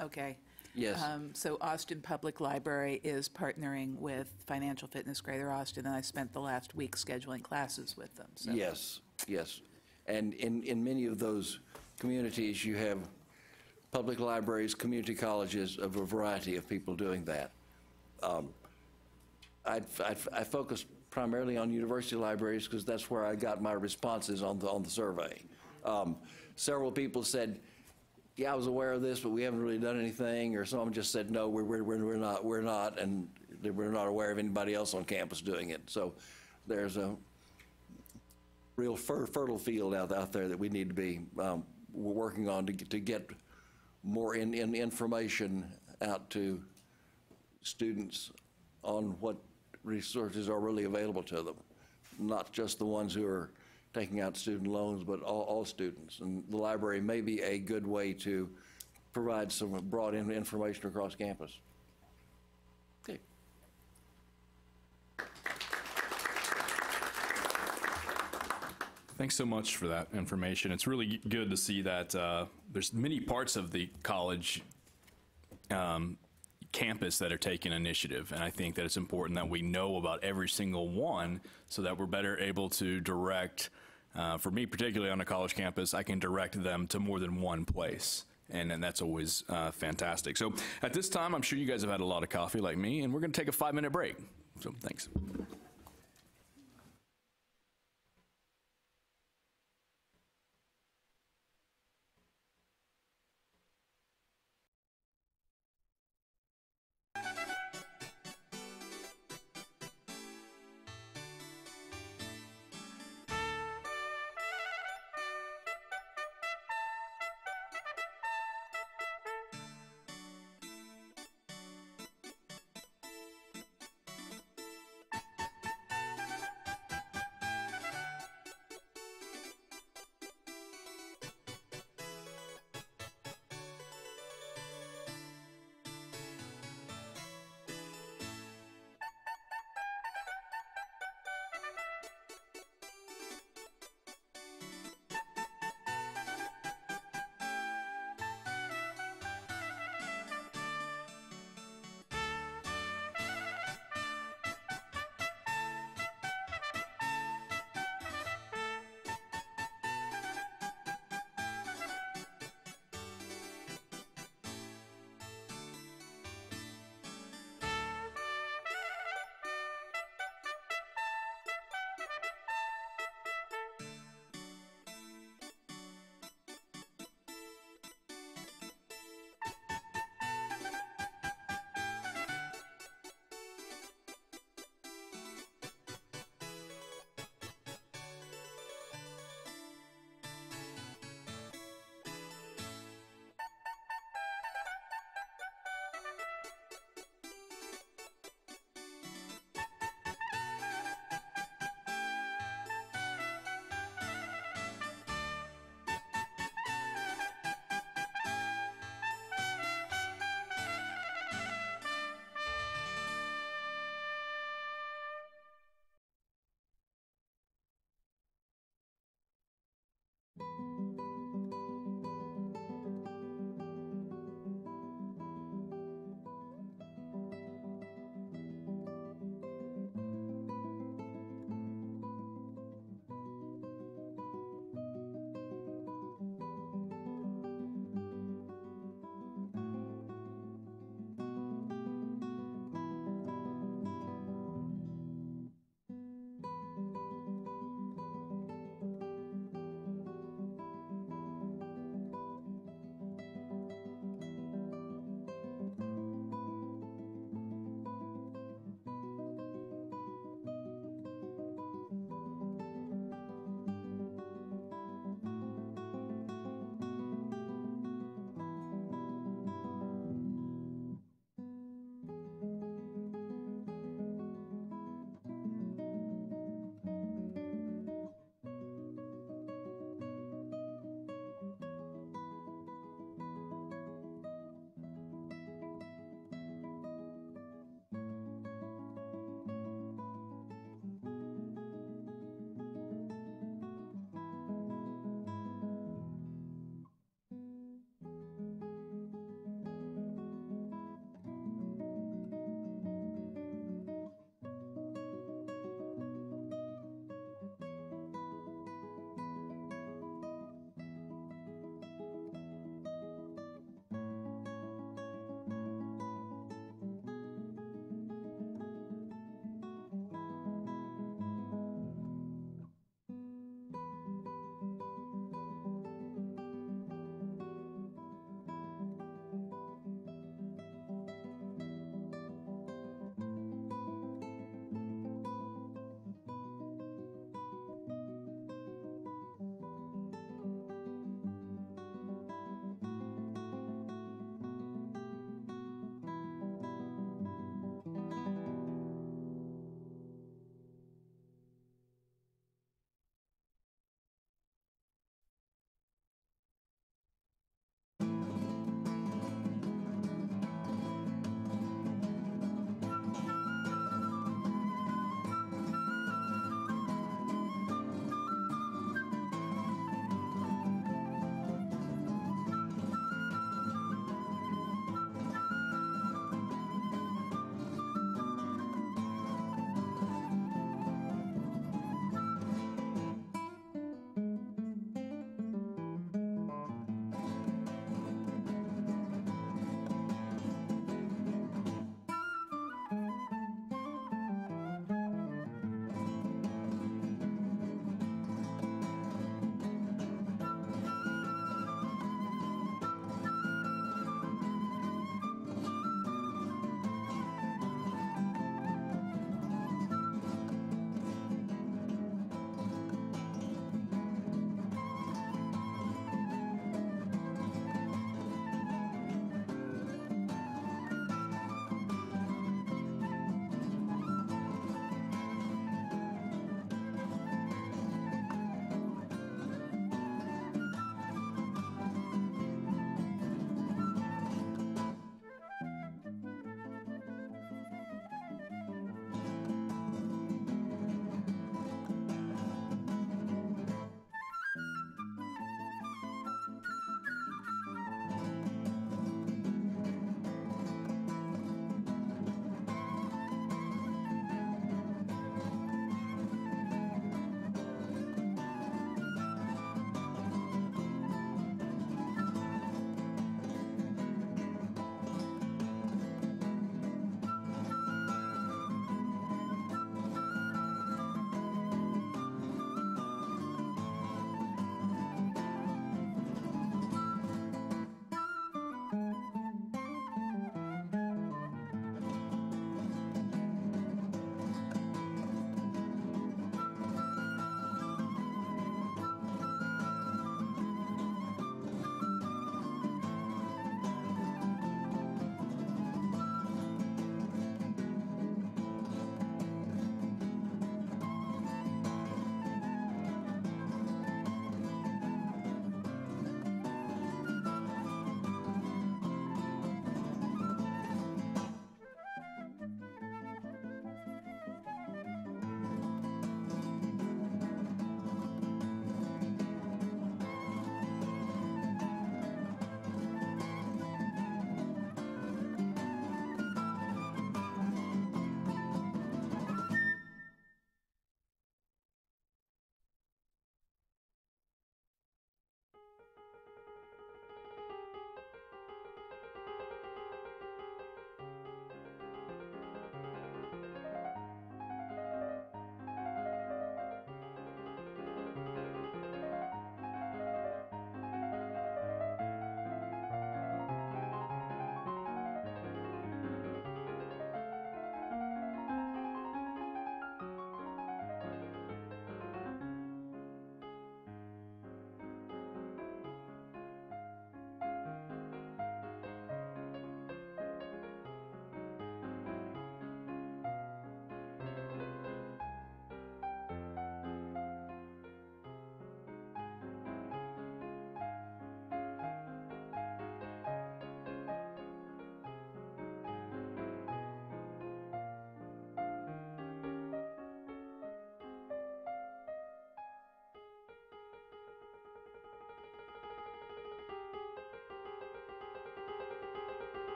okay. Yes. So Austin Public Library is partnering with Financial Fitness Greater Austin, and I spent the last week scheduling classes with them. So. Yes, yes. And in many of those communities, you have public libraries, community colleges, of a variety of people doing that. I focused primarily on university libraries because that's where I got my responses on the survey. Several people said, yeah, I was aware of this, but we haven't really done anything, or some just said, no, we're not, and we're not aware of anybody else on campus doing it. So there's a real fertile field out there that we need to be working on to get more information out to students on what resources are really available to them, not just the ones who are taking out student loans, but all students. And the library may be a good way to provide some broad information across campus. Okay. Thanks so much for that information. It's really good to see that there's many parts of the college campus that are taking initiative, and I think that it's important that we know about every single one so that we're better able to direct, for me particularly on a college campus, I can direct them to more than one place, and that's always fantastic. So at this time, I'm sure you guys have had a lot of coffee like me, and we're going to take a 5-minute break. So thanks.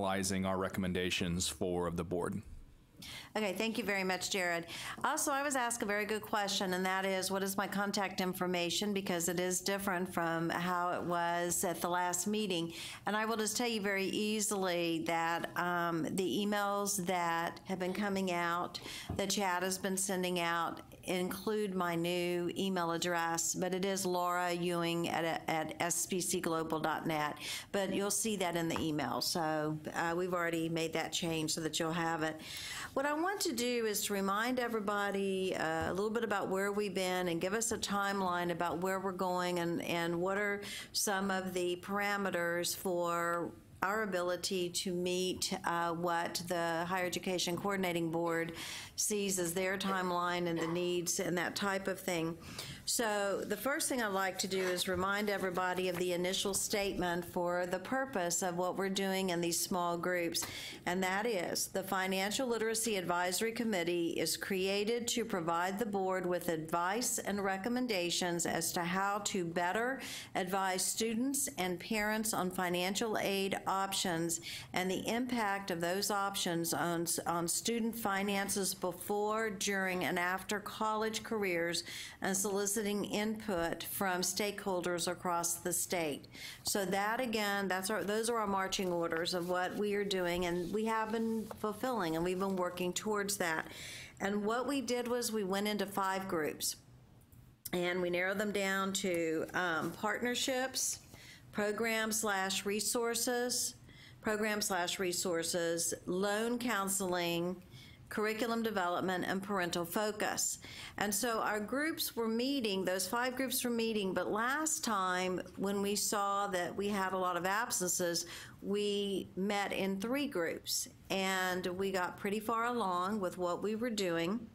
finalizing our recommendations for the board. Okay, thank you very much, Jared. Also, I was asked a very good question, and that is, what is my contact information? Because it is different from how it was at the last meeting. And I will just tell you very easily that the emails that have been coming out, that Chad has been sending out, include my new email address, but it is Laura Ewing at sbcglobal.net. But you'll see that in the email. So we've already made that change so that you'll have it. What I want to do is to remind everybody a little bit about where we've been and give us a timeline about where we're going and what are some of the parameters for our ability to meet what the Higher Education Coordinating Board sees as their timeline and the needs and that type of thing. So the first thing I'd like to do is remind everybody of the initial statement for the purpose of what we're doing in these small groups, and that is the Financial Literacy Advisory Committee is created to provide the board with advice and recommendations as to how to better advise students and parents on financial aid options and the impact of those options on student finances before, during, and after college careers, and soliciting input from stakeholders across the state. So that, again, those are our marching orders of what we are doing, and we have been fulfilling, and we've been working towards that. And what we did was we went into 5 groups, and we narrowed them down to partnerships, program/resources, loan counseling, curriculum development, and parental focus. And so our groups were meeting, those 5 groups were meeting, but last time when we saw that we had a lot of absences, we met in 3 groups, and we got pretty far along with what we were doing,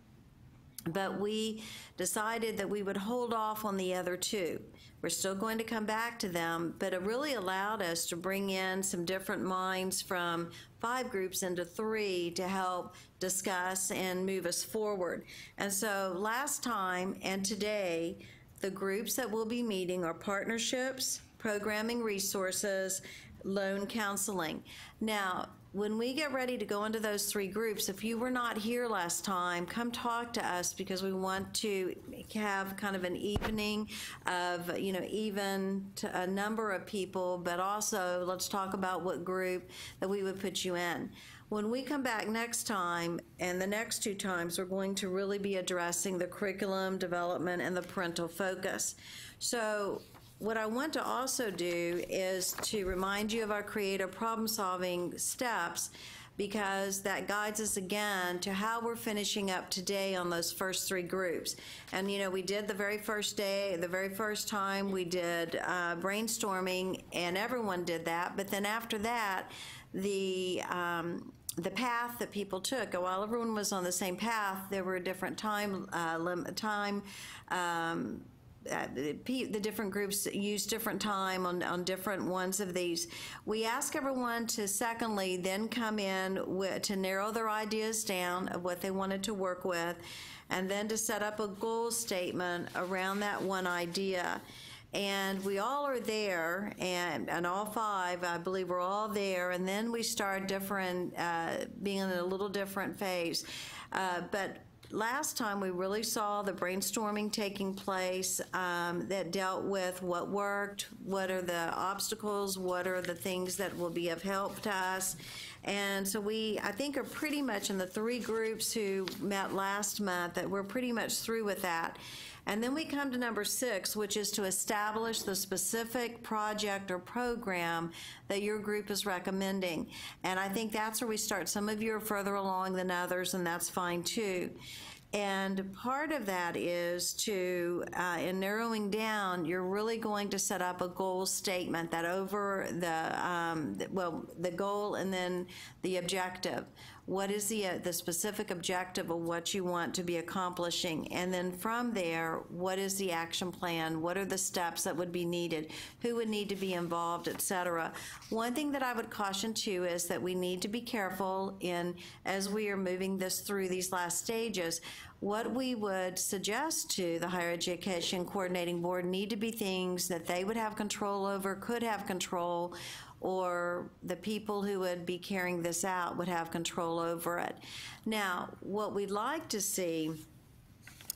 but we decided that we would hold off on the other 2. We're still going to come back to them, but it really allowed us to bring in some different minds from 5 groups into 3 to help discuss and move us forward. And so last time and today, the groups that will be meeting are partnerships, programming resources, loan counseling. Now, when we get ready to go into those 3 groups, if you were not here last time, come talk to us, because we want to have kind of an evening of, even to a number of people, but also let's talk about what group that we would put you in. When we come back next time, and the next 2 times, we're going to really be addressing the curriculum development and the parental focus. So what I want to also do is to remind you of our creative problem-solving steps, because that guides us again to how we're finishing up today on those first 3 groups. And we did the very first day, the very first time we did brainstorming, and everyone did that. But then after that, the path that people took, while everyone was on the same path, there were different the different groups use different time on different ones of these. We ask everyone to secondly then come in to narrow their ideas down of what they wanted to work with, and then to set up a goal statement around that one idea. And we all are there, and all 5, I believe, we're all there, and then we start being in a little different phase. But last time we really saw the brainstorming taking place that dealt with what worked, what are the obstacles, what are the things that will be of help to us. And so I think, are pretty much in the 3 groups who met last month, that we're pretty much through with that. And then we come to number 6, which is to establish the specific project or program that your group is recommending. And I think that's where we start. Some of you are further along than others, and that's fine too. And part of that is to, in narrowing down, you're really going to set up a goal statement that over the goal and then the objective. What is the specific objective of what you want to be accomplishing? And then from there, what is the action plan? What are the steps that would be needed? Who would need to be involved, et cetera? One thing that I would caution too is that we need to be careful as we are moving this through these last stages. What we would suggest to the Higher Education Coordinating Board need to be things that they would have control over, could have control or the people who would be carrying this out would have control over it. Now, what we'd like to see,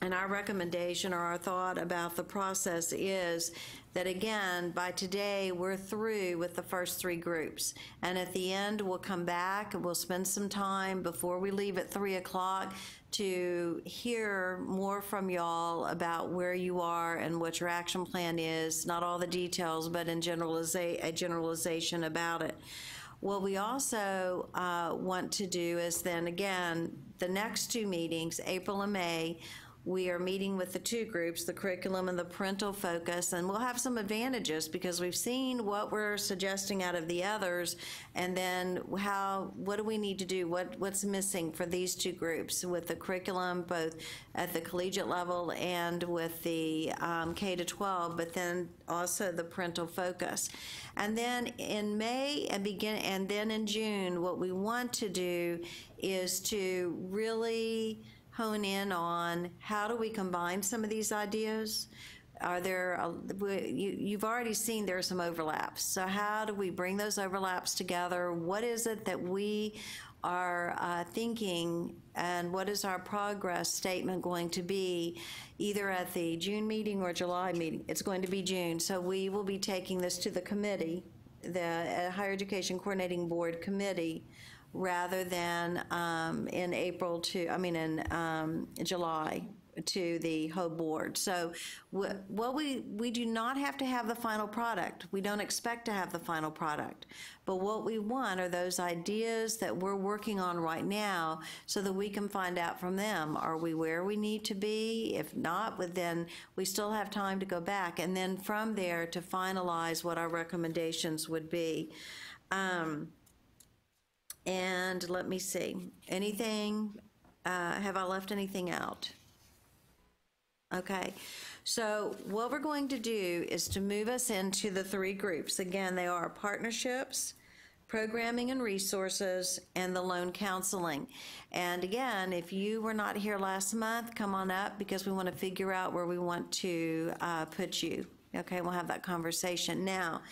and our recommendation or our thought about the process is that, again, by today, we're through with the first 3 groups. And at the end, we'll come back and we'll spend some time before we leave at 3 o'clock to hear more from y'all about where you are and what your action plan is. Not all the details, but in a generalization about it. What we also want to do is then, again, the next 2 meetings, April and May, we are meeting with the 2 groups, the curriculum and the parental focus, and we'll have some advantages because we've seen what we're suggesting out of the others, and then what do we need to do, what's missing for these 2 groups with the curriculum, both at the collegiate level and with the K-12, but then also the parental focus. And then in May and then in June, what we want to do is to really hone in on how do we combine some of these ideas. Are there, you've already seen there are some overlaps. So how do we bring those overlaps together? What is it that we are thinking, and what is our progress statement going to be, either at the June meeting or July meeting? It's going to be June. So we will be taking this to the committee, the Higher Education Coordinating Board Committee, rather than in July to the whole board. So we do not have to have the final product. We don't expect to have the final product. But what we want are those ideas that we're working on right now so that we can find out from them, are we where we need to be? If not, then we still have time to go back. And then from there to finalize what our recommendations would be. And let me see, anything, have I left anything out? Okay, so what we're going to do is to move us into the 3 groups. Again, they are partnerships, programming and resources, and the loan counseling. And again, if you were not here last month, come on up because we want to figure out where we want to put you. Okay, we'll have that conversation. Now,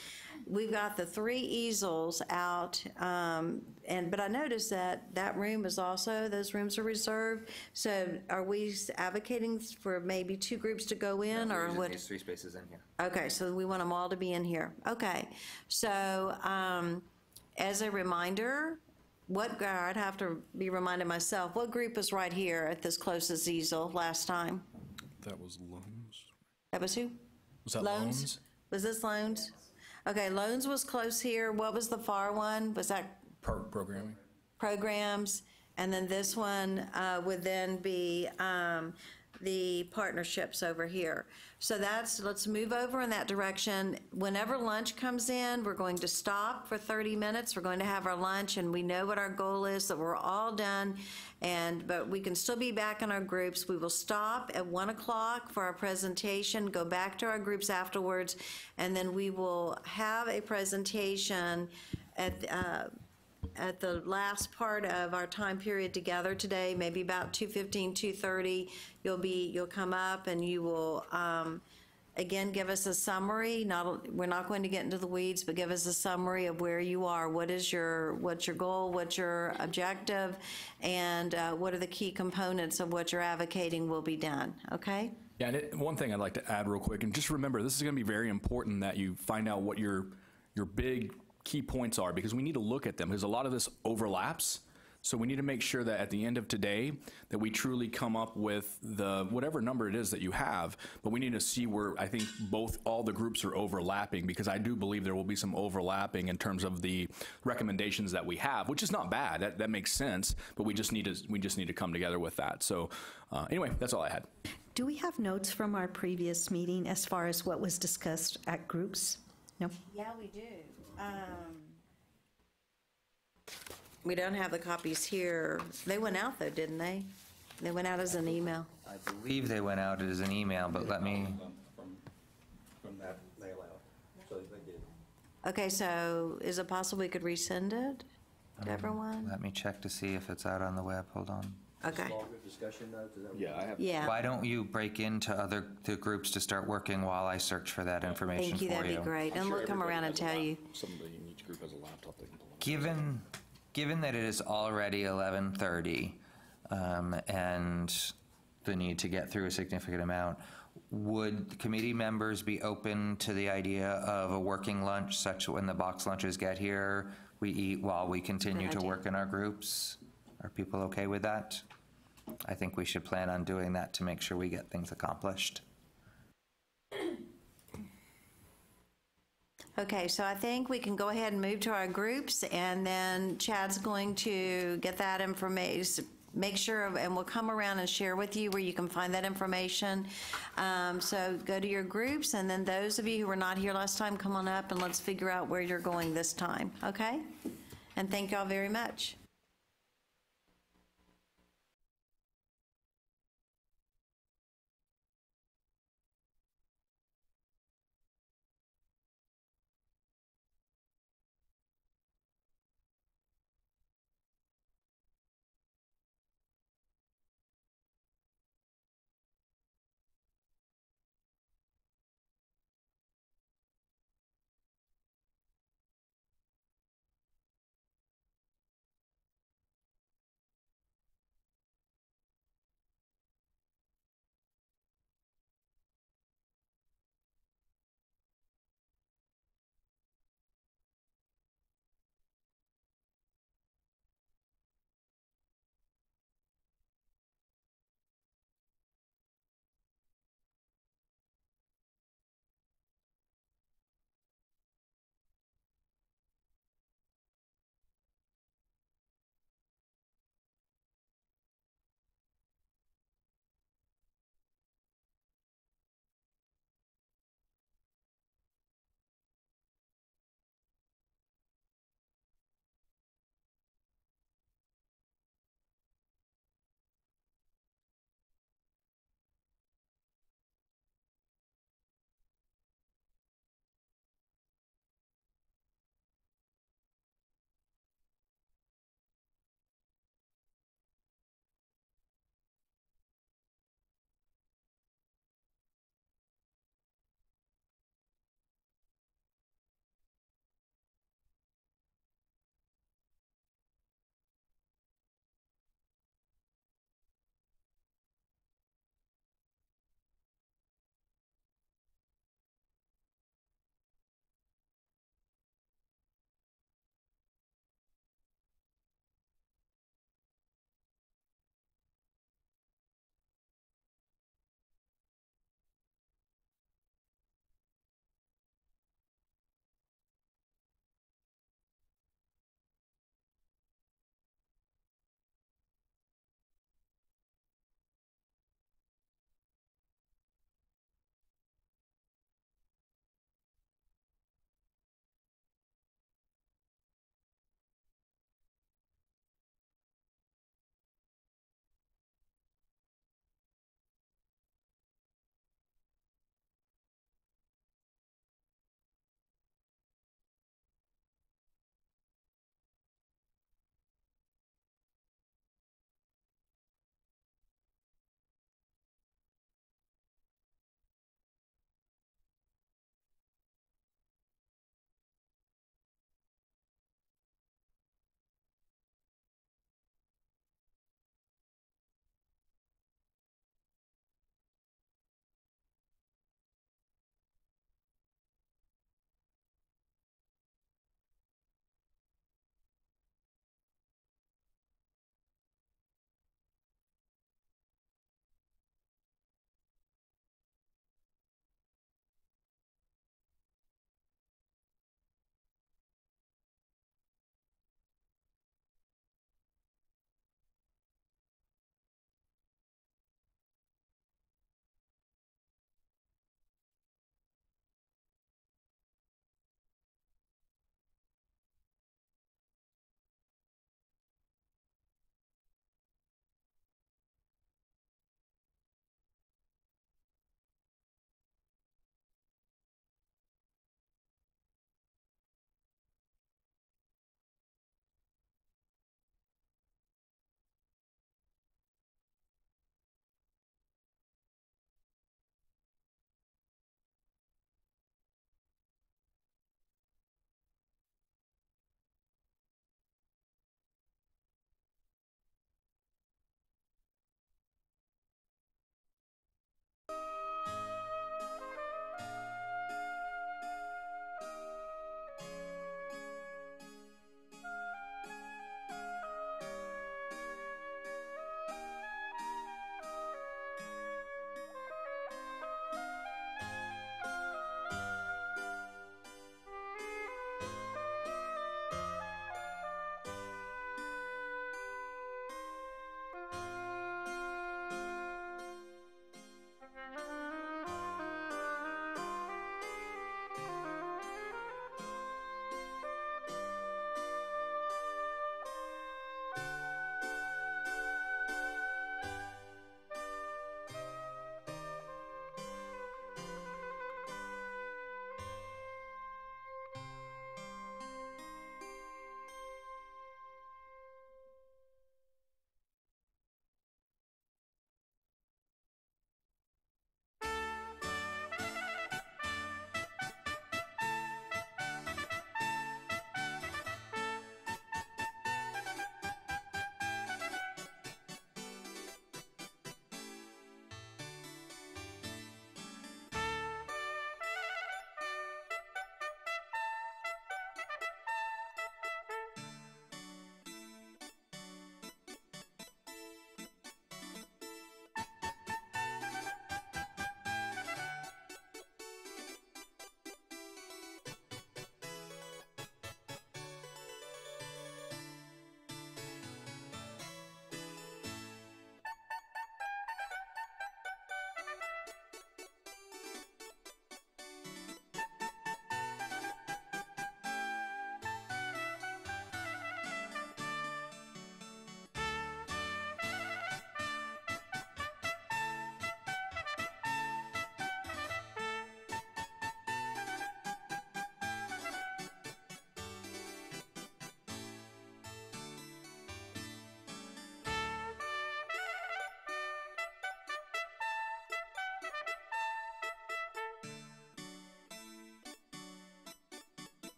we've got the 3 easels out, but I noticed that room is also, those rooms are reserved. So are we advocating for maybe 2 groups to go in, or what? There's 3 spaces in here. Okay, so we want them all to be in here. Okay, so as a reminder, I'd have to be reminded myself, what group was right here at this closest easel last time? That was loans. That was who? Was that loans? Was this loans? Okay, loans was close here. What was the far one? Was that Programming. programs? And then this one would then be the partnerships over here. So let's move over in that direction. Whenever lunch comes in, we're going to stop for 30 minutes. We're going to have our lunch, and we know what our goal is, that we're all done, but we can still be back in our groups. We will stop at 1 o'clock for our presentation, go back to our groups afterwards, and then we will have a presentation at the last part of our time period together today, maybe about 2:15, 2:30, you'll come up and you will, again, give us a summary. We're not going to get into the weeds, but give us a summary of where you are. What's your goal? What's your objective? And what are the key components of what you're advocating will be done, okay? Yeah, and one thing I'd like to add real quick, and just remember, this is going to be very important that you find out what your big key points are, because we need to look at them, because a lot of this overlaps. So we need to make sure that at the end of today that we truly come up with the whatever number it is that you have, but we need to see where I think all the groups are overlapping, because I do believe there will be some overlapping in terms of the recommendations that we have, which is not bad. That makes sense, but we just need to come together with that. So anyway, that's all I had. Do we have notes from our previous meeting as far as what was discussed at groups? No? Yeah, we do. We don't have the copies here. They went out though, didn't they? They went out as an email. I believe they went out as an email, but let me... From that layout, so they did. Okay, so is it possible we could resend it to everyone? Let me check to see if it's out on the web. Hold on. Okay. Longer discussion notes, is that what? Yeah, I have. Yeah. Why don't you break into the groups to start working while I search for that information for you? Thank you, that'd be great. And we'll come around and tell you. Some of the unique group has a laptop, they can pull it. Given that it is already 11:30 and the need to get through a significant amount, would committee members be open to the idea of a working lunch, such when the box lunches get here, we eat while we continue to work in our groups? Are people okay with that? I think we should plan on doing that to make sure we get things accomplished. Okay, so I think we can go ahead and move to our groups, and then Chad's going to get that information, make sure, and we'll come around and share with you where you can find that information. So go to your groups, and then those of you who were not here last time, come on up and let's figure out where you're going this time, okay? And thank y'all very much.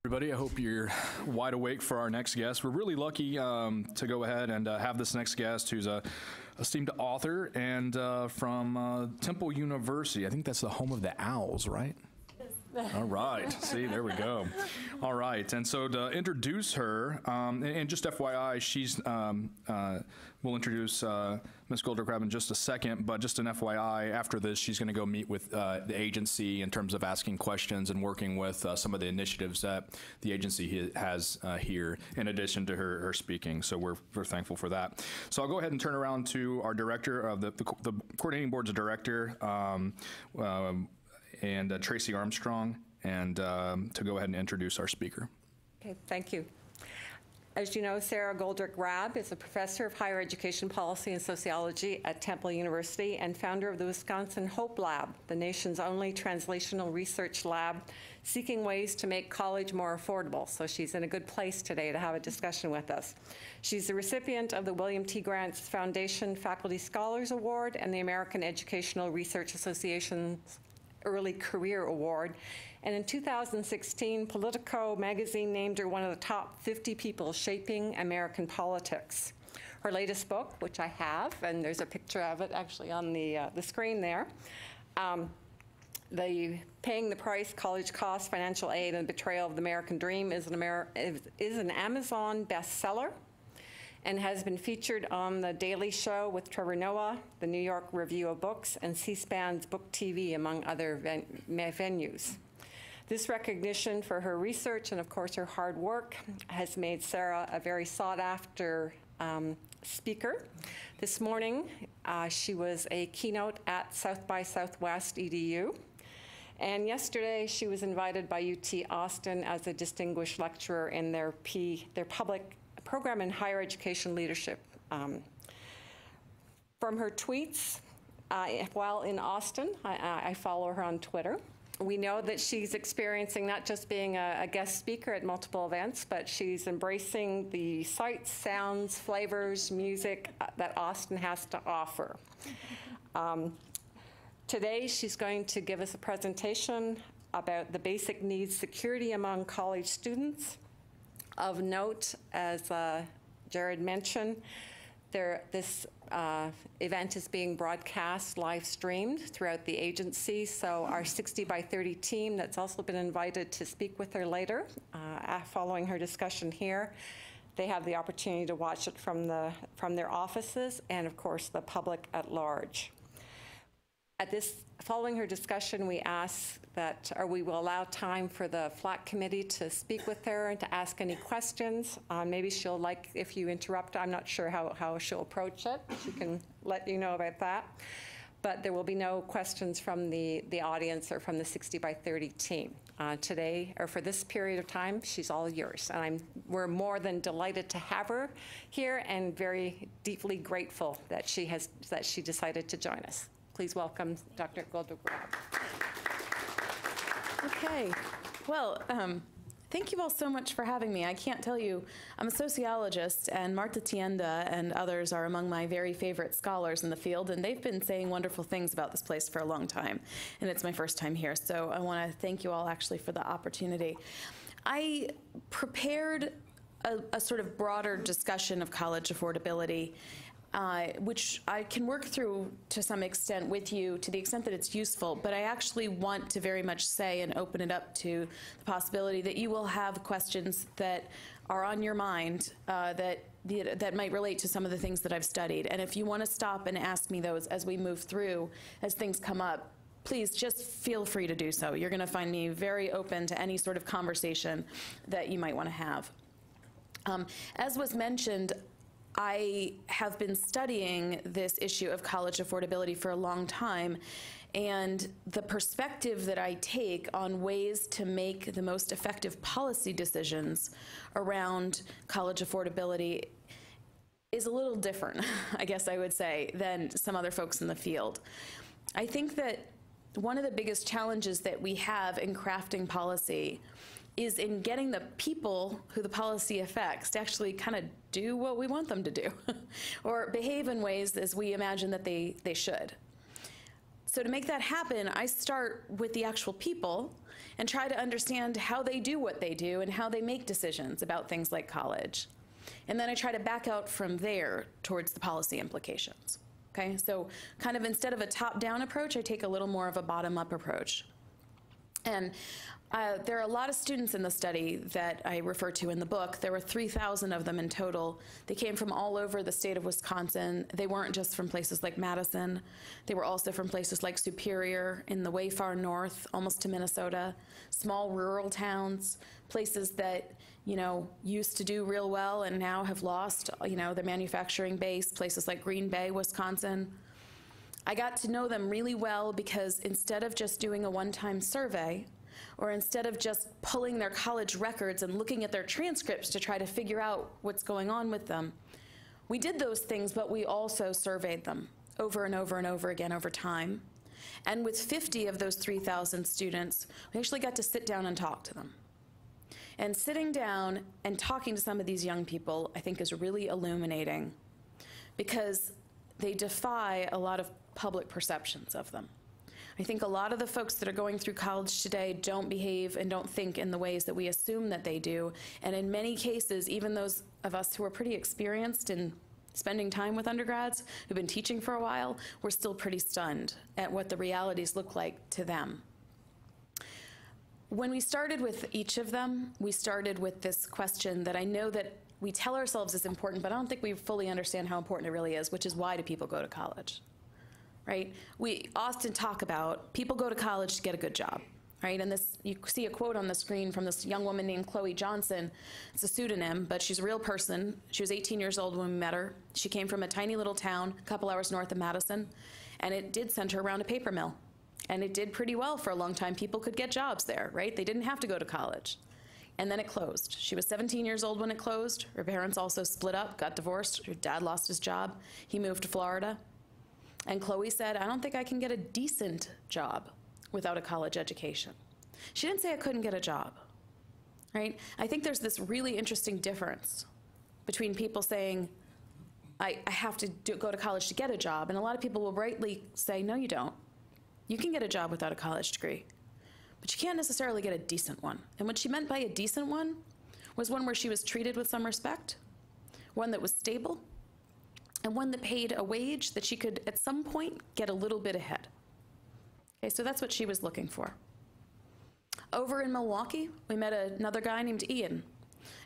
Everybody, I hope you're wide awake for our next guest. We're really lucky to go ahead and have this next guest, who's a esteemed author and from Temple University. I think that's the home of the Owls, right? All right. See, there we go. All right. And so to introduce her, and just FYI, she's, we'll introduce Ms. Golder-Crab in just a second, but just an FYI, after this, she's going to go meet with the agency in terms of asking questions and working with some of the initiatives that the agency has here, in addition to her speaking. So we're thankful for that. So I'll go ahead and turn around to our director of the coordinating board's director, and Tracy Armstrong, and to go ahead and introduce our speaker. Okay, thank you. As you know, Sarah Goldrick-Rab is a professor of higher education policy and sociology at Temple University and founder of the Wisconsin Hope Lab, the nation's only translational research lab seeking ways to make college more affordable. So she's in a good place today to have a discussion with us. She's the recipient of the William T. Grants Foundation Faculty Scholars Award and the American Educational Research Association's Early Career Award. And in 2016, Politico magazine named her one of the top 50 people shaping American politics. Her latest book, which I have, and there's a picture of it actually on the screen there, the Paying the Price, College Costs, Financial Aid, and Betrayal of the American Dream is an Amazon bestseller, and has been featured on The Daily Show with Trevor Noah, the New York Review of Books, and C-SPAN's Book TV, among other venues. This recognition for her research and, of course, her hard work has made Sarah a very sought-after speaker. This morning, she was a keynote at South by Southwest EDU. And yesterday, she was invited by UT Austin as a distinguished lecturer in their public program in higher education leadership. From her tweets while in Austin, I follow her on Twitter. We know that she's experiencing not just being a guest speaker at multiple events, but she's embracing the sights, sounds, flavors, music that Austin has to offer. Today, she's going to give us a presentation about the basic needs security among college students. Of note, as Jared mentioned, this event is being broadcast, live streamed throughout the agency. So our 60 by 30 team that's also been invited to speak with her later, following her discussion here, they have the opportunity to watch it from their offices and, of course, the public at large. Following her discussion, we ask that, or we will allow time for the FLAC committee to speak with her and to ask any questions. Maybe she'll like, if you interrupt, I'm not sure how she'll approach it. She can let you know about that. But there will be no questions from the audience or from the 60 by 30 team. Today, or for this period of time, she's all yours. And we're more than delighted to have her here and very deeply grateful that she decided to join us. Please welcome Dr. Goldrick-Rab. Okay. Well, thank you all so much for having me. I can't tell you, I'm a sociologist, and Marta Tienda and others are among my very favorite scholars in the field, and they've been saying wonderful things about this place for a long time, and it's my first time here, so I want to thank you all actually for the opportunity. I prepared a sort of broader discussion of college affordability, which I can work through to some extent with you to the extent that it's useful, but I actually want to very much say and open it up to the possibility that you will have questions that are on your mind that might relate to some of the things that I've studied. And if you want to stop and ask me those as we move through, as things come up, please just feel free to do so. You're going to find me very open to any sort of conversation that you might want to have. As was mentioned, I have been studying this issue of college affordability for a long time, and the perspective that I take on ways to make the most effective policy decisions around college affordability is a little different, I guess I would say, than some other folks in the field. I think that one of the biggest challenges that we have in crafting policy is in getting the people who the policy affects to actually kind of do what we want them to do or behave in ways as we imagine that they should. So to make that happen, I start with the actual people and try to understand how they do what they do and how they make decisions about things like college. And then I try to back out from there towards the policy implications. Okay, so kind of instead of a top-down approach, I take a little more of a bottom-up approach. And there are a lot of students in the study that I refer to in the book. There were 3,000 of them in total. They came from all over the state of Wisconsin. They weren't just from places like Madison. They were also from places like Superior in the way far north, almost to Minnesota, small rural towns, places that, you know, used to do real well and now have lost, you know, their manufacturing base, places like Green Bay, Wisconsin. I got to know them really well because instead of just doing a one-time survey, or instead of just pulling their college records and looking at their transcripts to try to figure out what's going on with them, we did those things, but we also surveyed them over and over and over again over time. And with 50 of those 3,000 students, we actually got to sit down and talk to them. And sitting down and talking to some of these young people, I think, is really illuminating because they defy a lot of public perceptions of them. I think a lot of the folks that are going through college today don't behave and don't think in the ways that we assume that they do. And in many cases, even those of us who are pretty experienced in spending time with undergrads, who've been teaching for a while, we're still pretty stunned at what the realities look like to them. When we started with each of them, we started with this question that I know that we tell ourselves is important, but I don't think we fully understand how important it really is, which is why do people go to college? Right? We often talk about people go to college to get a good job, right? And this, you see a quote on the screen from this young woman named Chloe Johnson. It's a pseudonym, but she's a real person. She was 18 years old when we met her. She came from a tiny little town a couple hours north of Madison, and it did send her around a paper mill. And it did pretty well for a long time. People could get jobs there, right? They didn't have to go to college. And then it closed. She was 17 years old when it closed. Her parents also split up, got divorced. Her dad lost his job. He moved to Florida. And Chloe said, I don't think I can get a decent job without a college education. She didn't say I couldn't get a job, right? I think there's this really interesting difference between people saying, I have to go to college to get a job, and a lot of people will rightly say, no, you don't. You can get a job without a college degree, but you can't necessarily get a decent one. And what she meant by a decent one was one where she was treated with some respect, one that was stable, and one that paid a wage that she could, at some point, get a little bit ahead. Okay, so that's what she was looking for. Over in Milwaukee, we met another guy named Ian.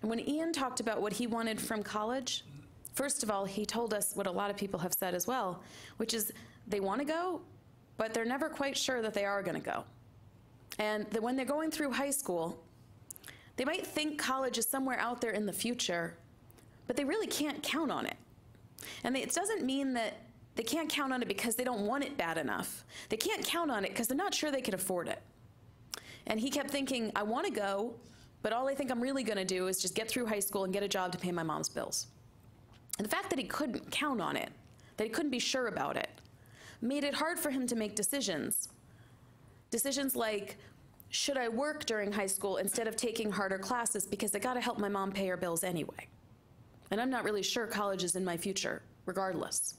And when Ian talked about what he wanted from college, first of all, he told us what a lot of people have said as well, which is they want to go, but they're never quite sure that they are going to go. And that when they're going through high school, they might think college is somewhere out there in the future, but they really can't count on it. And it doesn't mean that they can't count on it because they don't want it bad enough. They can't count on it because they're not sure they can afford it. And he kept thinking, I want to go, but all I think I'm really going to do is just get through high school and get a job to pay my mom's bills. And the fact that he couldn't count on it, that he couldn't be sure about it, made it hard for him to make decisions. Decisions like, should I work during high school instead of taking harder classes because I got to help my mom pay her bills anyway? And I'm not really sure college is in my future, regardless,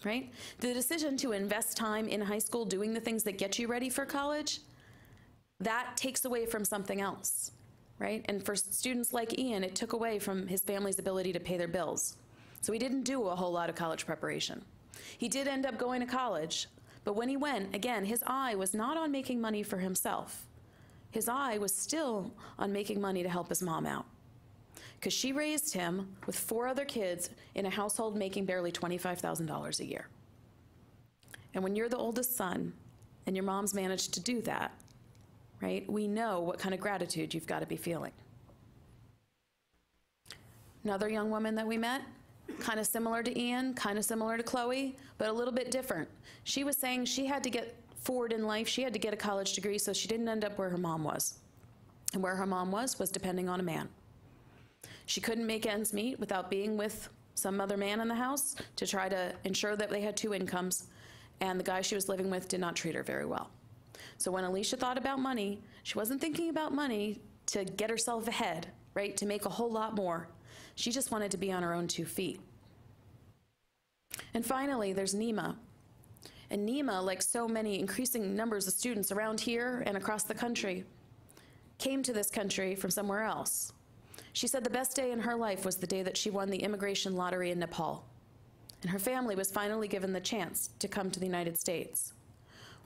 right? The decision to invest time in high school doing the things that get you ready for college, that takes away from something else, right? And for students like Ian, it took away from his family's ability to pay their bills. So he didn't do a whole lot of college preparation. He did end up going to college, but when he went, again, his eye was not on making money for himself. His eye was still on making money to help his mom out, because she raised him with 4 other kids in a household making barely $25,000 a year. And when you're the oldest son and your mom's managed to do that, right, we know what kind of gratitude you've got to be feeling. Another young woman that we met, kind of similar to Ian, kind of similar to Chloe, but a little bit different. She was saying she had to get forward in life. She had to get a college degree so she didn't end up where her mom was. And where her mom was depending on a man. She couldn't make ends meet without being with some other man in the house to try to ensure that they had 2 incomes, and the guy she was living with did not treat her very well. So when Alicia thought about money, she wasn't thinking about money to get herself ahead, right, to make a whole lot more. She just wanted to be on her own 2 feet. And finally, there's Nima. And Nima, like so many increasing numbers of students around here and across the country, came to this country from somewhere else. She said the best day in her life was the day that she won the immigration lottery in Nepal. And her family was finally given the chance to come to the United States.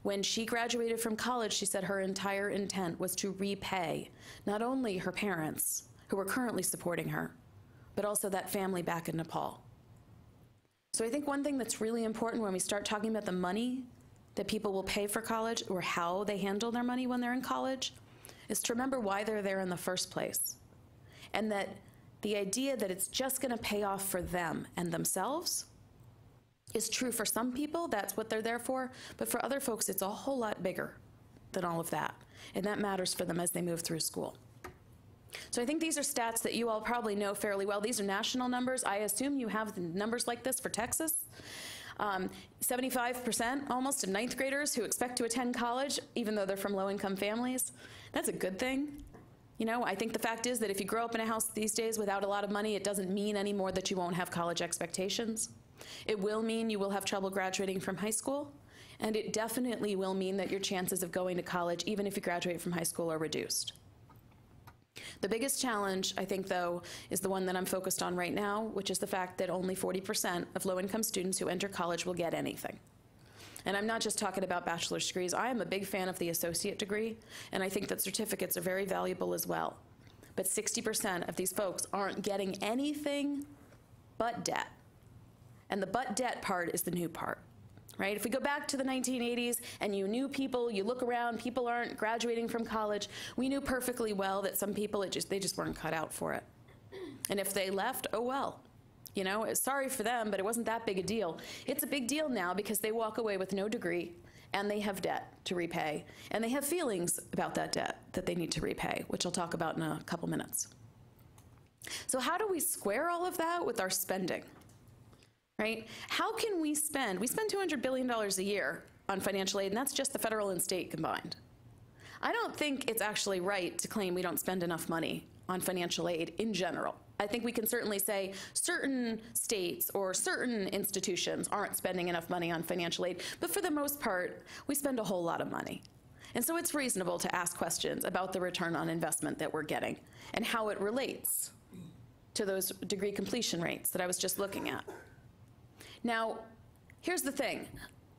When she graduated from college, she said her entire intent was to repay not only her parents, who are currently supporting her, but also that family back in Nepal. So I think one thing that's really important when we start talking about the money that people will pay for college or how they handle their money when they're in college is to remember why they're there in the first place. And that the idea that it's just going to pay off for them and themselves is true for some people, that's what they're there for, but for other folks it's a whole lot bigger than all of that. And that matters for them as they move through school. So I think these are stats that you all probably know fairly well. These are national numbers. I assume you have numbers like this for Texas. 75% almost of ninth graders who expect to attend college, even though they're from low-income families. That's a good thing. You know, I think the fact is that if you grow up in a house these days without a lot of money, it doesn't mean anymore that you won't have college expectations. It will mean you will have trouble graduating from high school, and it definitely will mean that your chances of going to college, even if you graduate from high school, are reduced. The biggest challenge, I think, though, is the one that I'm focused on right now, which is the fact that only 40% of low-income students who enter college will get anything. And I'm not just talking about bachelor's degrees. I am a big fan of the associate degree, and I think that certificates are very valuable as well. But 60% of these folks aren't getting anything but debt. And the but debt part is the new part. Right? If we go back to the 1980s and you knew people, you look around, people aren't graduating from college, we knew perfectly well that some people, they just weren't cut out for it. And if they left, oh well. You know, sorry for them, but it wasn't that big a deal. It's a big deal now because they walk away with no degree and they have debt to repay. And they have feelings about that debt that they need to repay, which I'll talk about in a couple minutes. So how do we square all of that with our spending? Right? How can we spend $200 billion a year on financial aid, and that's just the federal and state combined. I don't think it's actually right to claim we don't spend enough money on financial aid in general. I think we can certainly say certain states or certain institutions aren't spending enough money on financial aid, but for the most part, we spend a whole lot of money. And so it's reasonable to ask questions about the return on investment that we're getting and how it relates to those degree completion rates that I was just looking at. Now, here's the thing.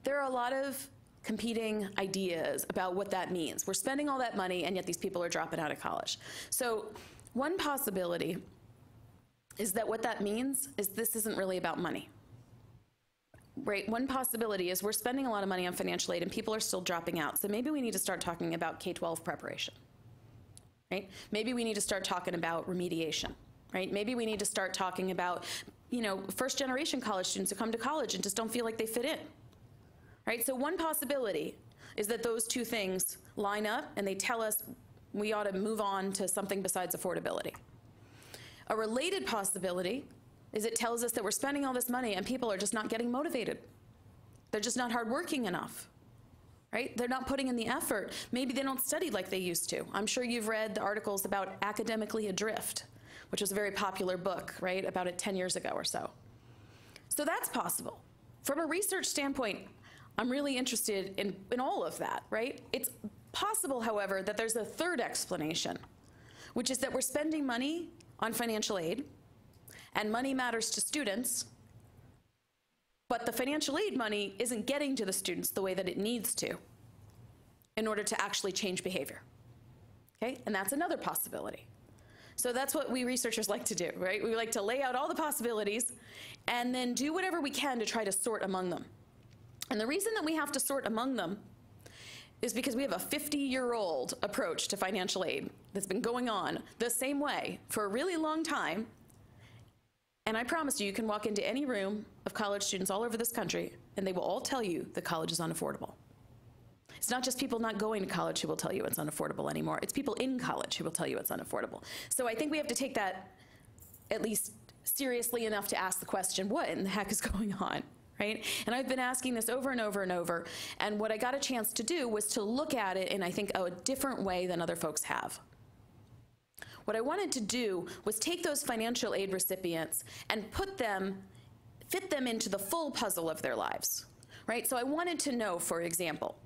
There are a lot of competing ideas about what that means. We're spending all that money, and yet these people are dropping out of college. So one possibility is that what that means is this isn't really about money. Right? One possibility is we're spending a lot of money on financial aid, and people are still dropping out. So maybe we need to start talking about K-12 preparation. Right? Maybe we need to start talking about remediation. Right? Maybe we need to start talking about, you know, first-generation college students who come to college and just don't feel like they fit in. Right? So one possibility is that those two things line up and they tell us we ought to move on to something besides affordability. A related possibility is it tells us that we're spending all this money and people are just not getting motivated. They're just not hardworking enough. Right? They're not putting in the effort. Maybe they don't study like they used to. I'm sure you've read the articles about Academically Adrift, which was a very popular book, right, about it 10 years ago or so. So that's possible. From a research standpoint, I'm really interested in all of that, right? It's possible, however, that there's a third explanation, which is that we're spending money on financial aid, and money matters to students, but the financial aid money isn't getting to the students the way that it needs to in order to actually change behavior, okay? And that's another possibility. So that's what we researchers like to do, right? We like to lay out all the possibilities and then do whatever we can to try to sort among them. And the reason that we have to sort among them is because we have a 50-year-old approach to financial aid that's been going on the same way for a really long time. And I promise you, you can walk into any room of college students all over this country, and they will all tell you that college is unaffordable. It's not just people not going to college who will tell you it's unaffordable anymore. It's people in college who will tell you it's unaffordable. So I think we have to take that at least seriously enough to ask the question, what in the heck is going on, right? And I've been asking this over and over and over, and what I got a chance to do was to look at it in, I think, a different way than other folks have. What I wanted to do was take those financial aid recipients and fit them into the full puzzle of their lives. right? So I wanted to know, for example,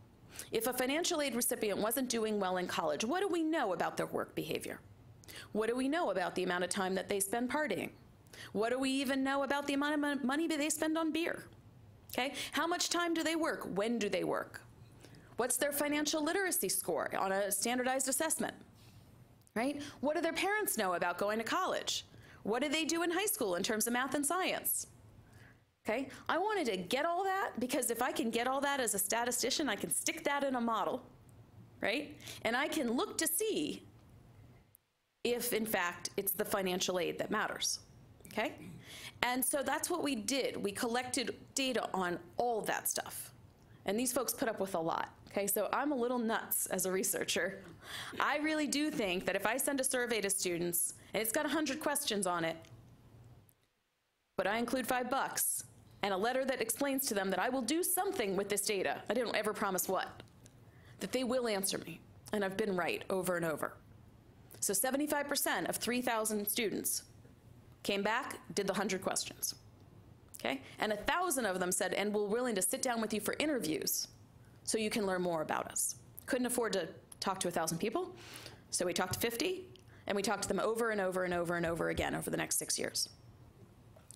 if a financial aid recipient wasn't doing well in college, what do we know about their work behavior? What do we know about the amount of time that they spend partying? What do we even know about the amount of money that they spend on beer? Okay, how much time do they work? When do they work? What's their financial literacy score on a standardized assessment? Right? What do their parents know about going to college? What do they do in high school in terms of math and science? Okay, I wanted to get all that because if I can get all that as a statistician, I can stick that in a model, right? And I can look to see if, in fact, it's the financial aid that matters, okay? And so that's what we did. We collected data on all that stuff. And these folks put up with a lot, okay? So I'm a little nuts as a researcher. I really do think that if I send a survey to students, and it's got 100 questions on it, but I include $5 and a letter that explains to them that I will do something with this data, I didn't ever promise what, that they will answer me. And I've been right over and over. So 75% of 3,000 students came back, did the 100 questions, okay? And 1,000 of them said, and we're willing to sit down with you for interviews so you can learn more about us. Couldn't afford to talk to 1,000 people, so we talked to 50, and we talked to them over and over and over and over again over the next 6 years,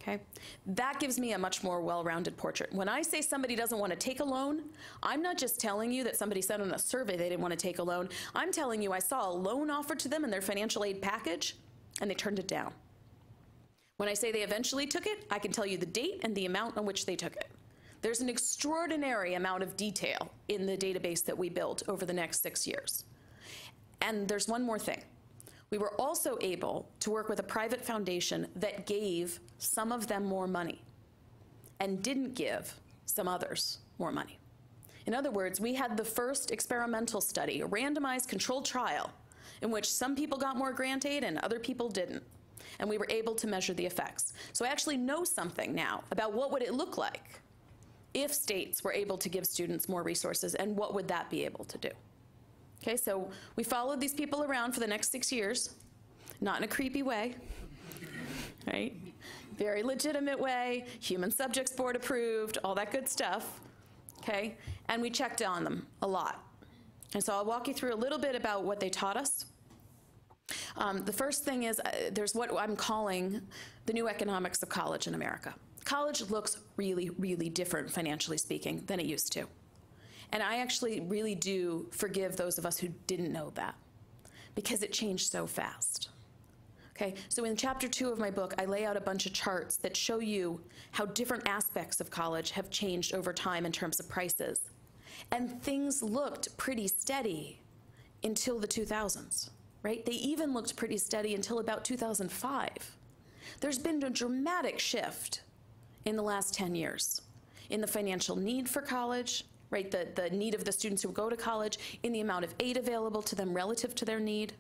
okay? That gives me a much more well-rounded portrait. When I say somebody doesn't want to take a loan, I'm not just telling you that somebody said on a survey they didn't want to take a loan. I'm telling you I saw a loan offered to them in their financial aid package, and they turned it down. When I say they eventually took it, I can tell you the date and the amount on which they took it. There's an extraordinary amount of detail in the database that we built over the next 6 years. And there's one more thing. We were also able to work with a private foundation that gave some of them more money and didn't give some others more money. In other words, we had the first experimental study, a randomized controlled trial, in which some people got more grant aid and other people didn't. And we were able to measure the effects. So I actually know something now about what would it look like if states were able to give students more resources, and what would that be able to do? Okay, so we followed these people around for the next 6 years, not in a creepy way, right? Very legitimate way, human subjects board approved, all that good stuff, okay? And we checked on them a lot. And so I'll walk you through a little bit about what they taught us. The first thing is there's what I'm calling the new economics of college in America. College looks really, really different, financially speaking, than it used to. And I actually really do forgive those of us who didn't know that, because it changed so fast. Okay, so in chapter 2 of my book, I lay out a bunch of charts that show you how different aspects of college have changed over time in terms of prices. And things looked pretty steady until the 2000s. Right? They even looked pretty steady until about 2005. There's been a dramatic shift in the last 10 years in the financial need for college, right? The need of the students who go to college, in the amount of aid available to them relative to their need,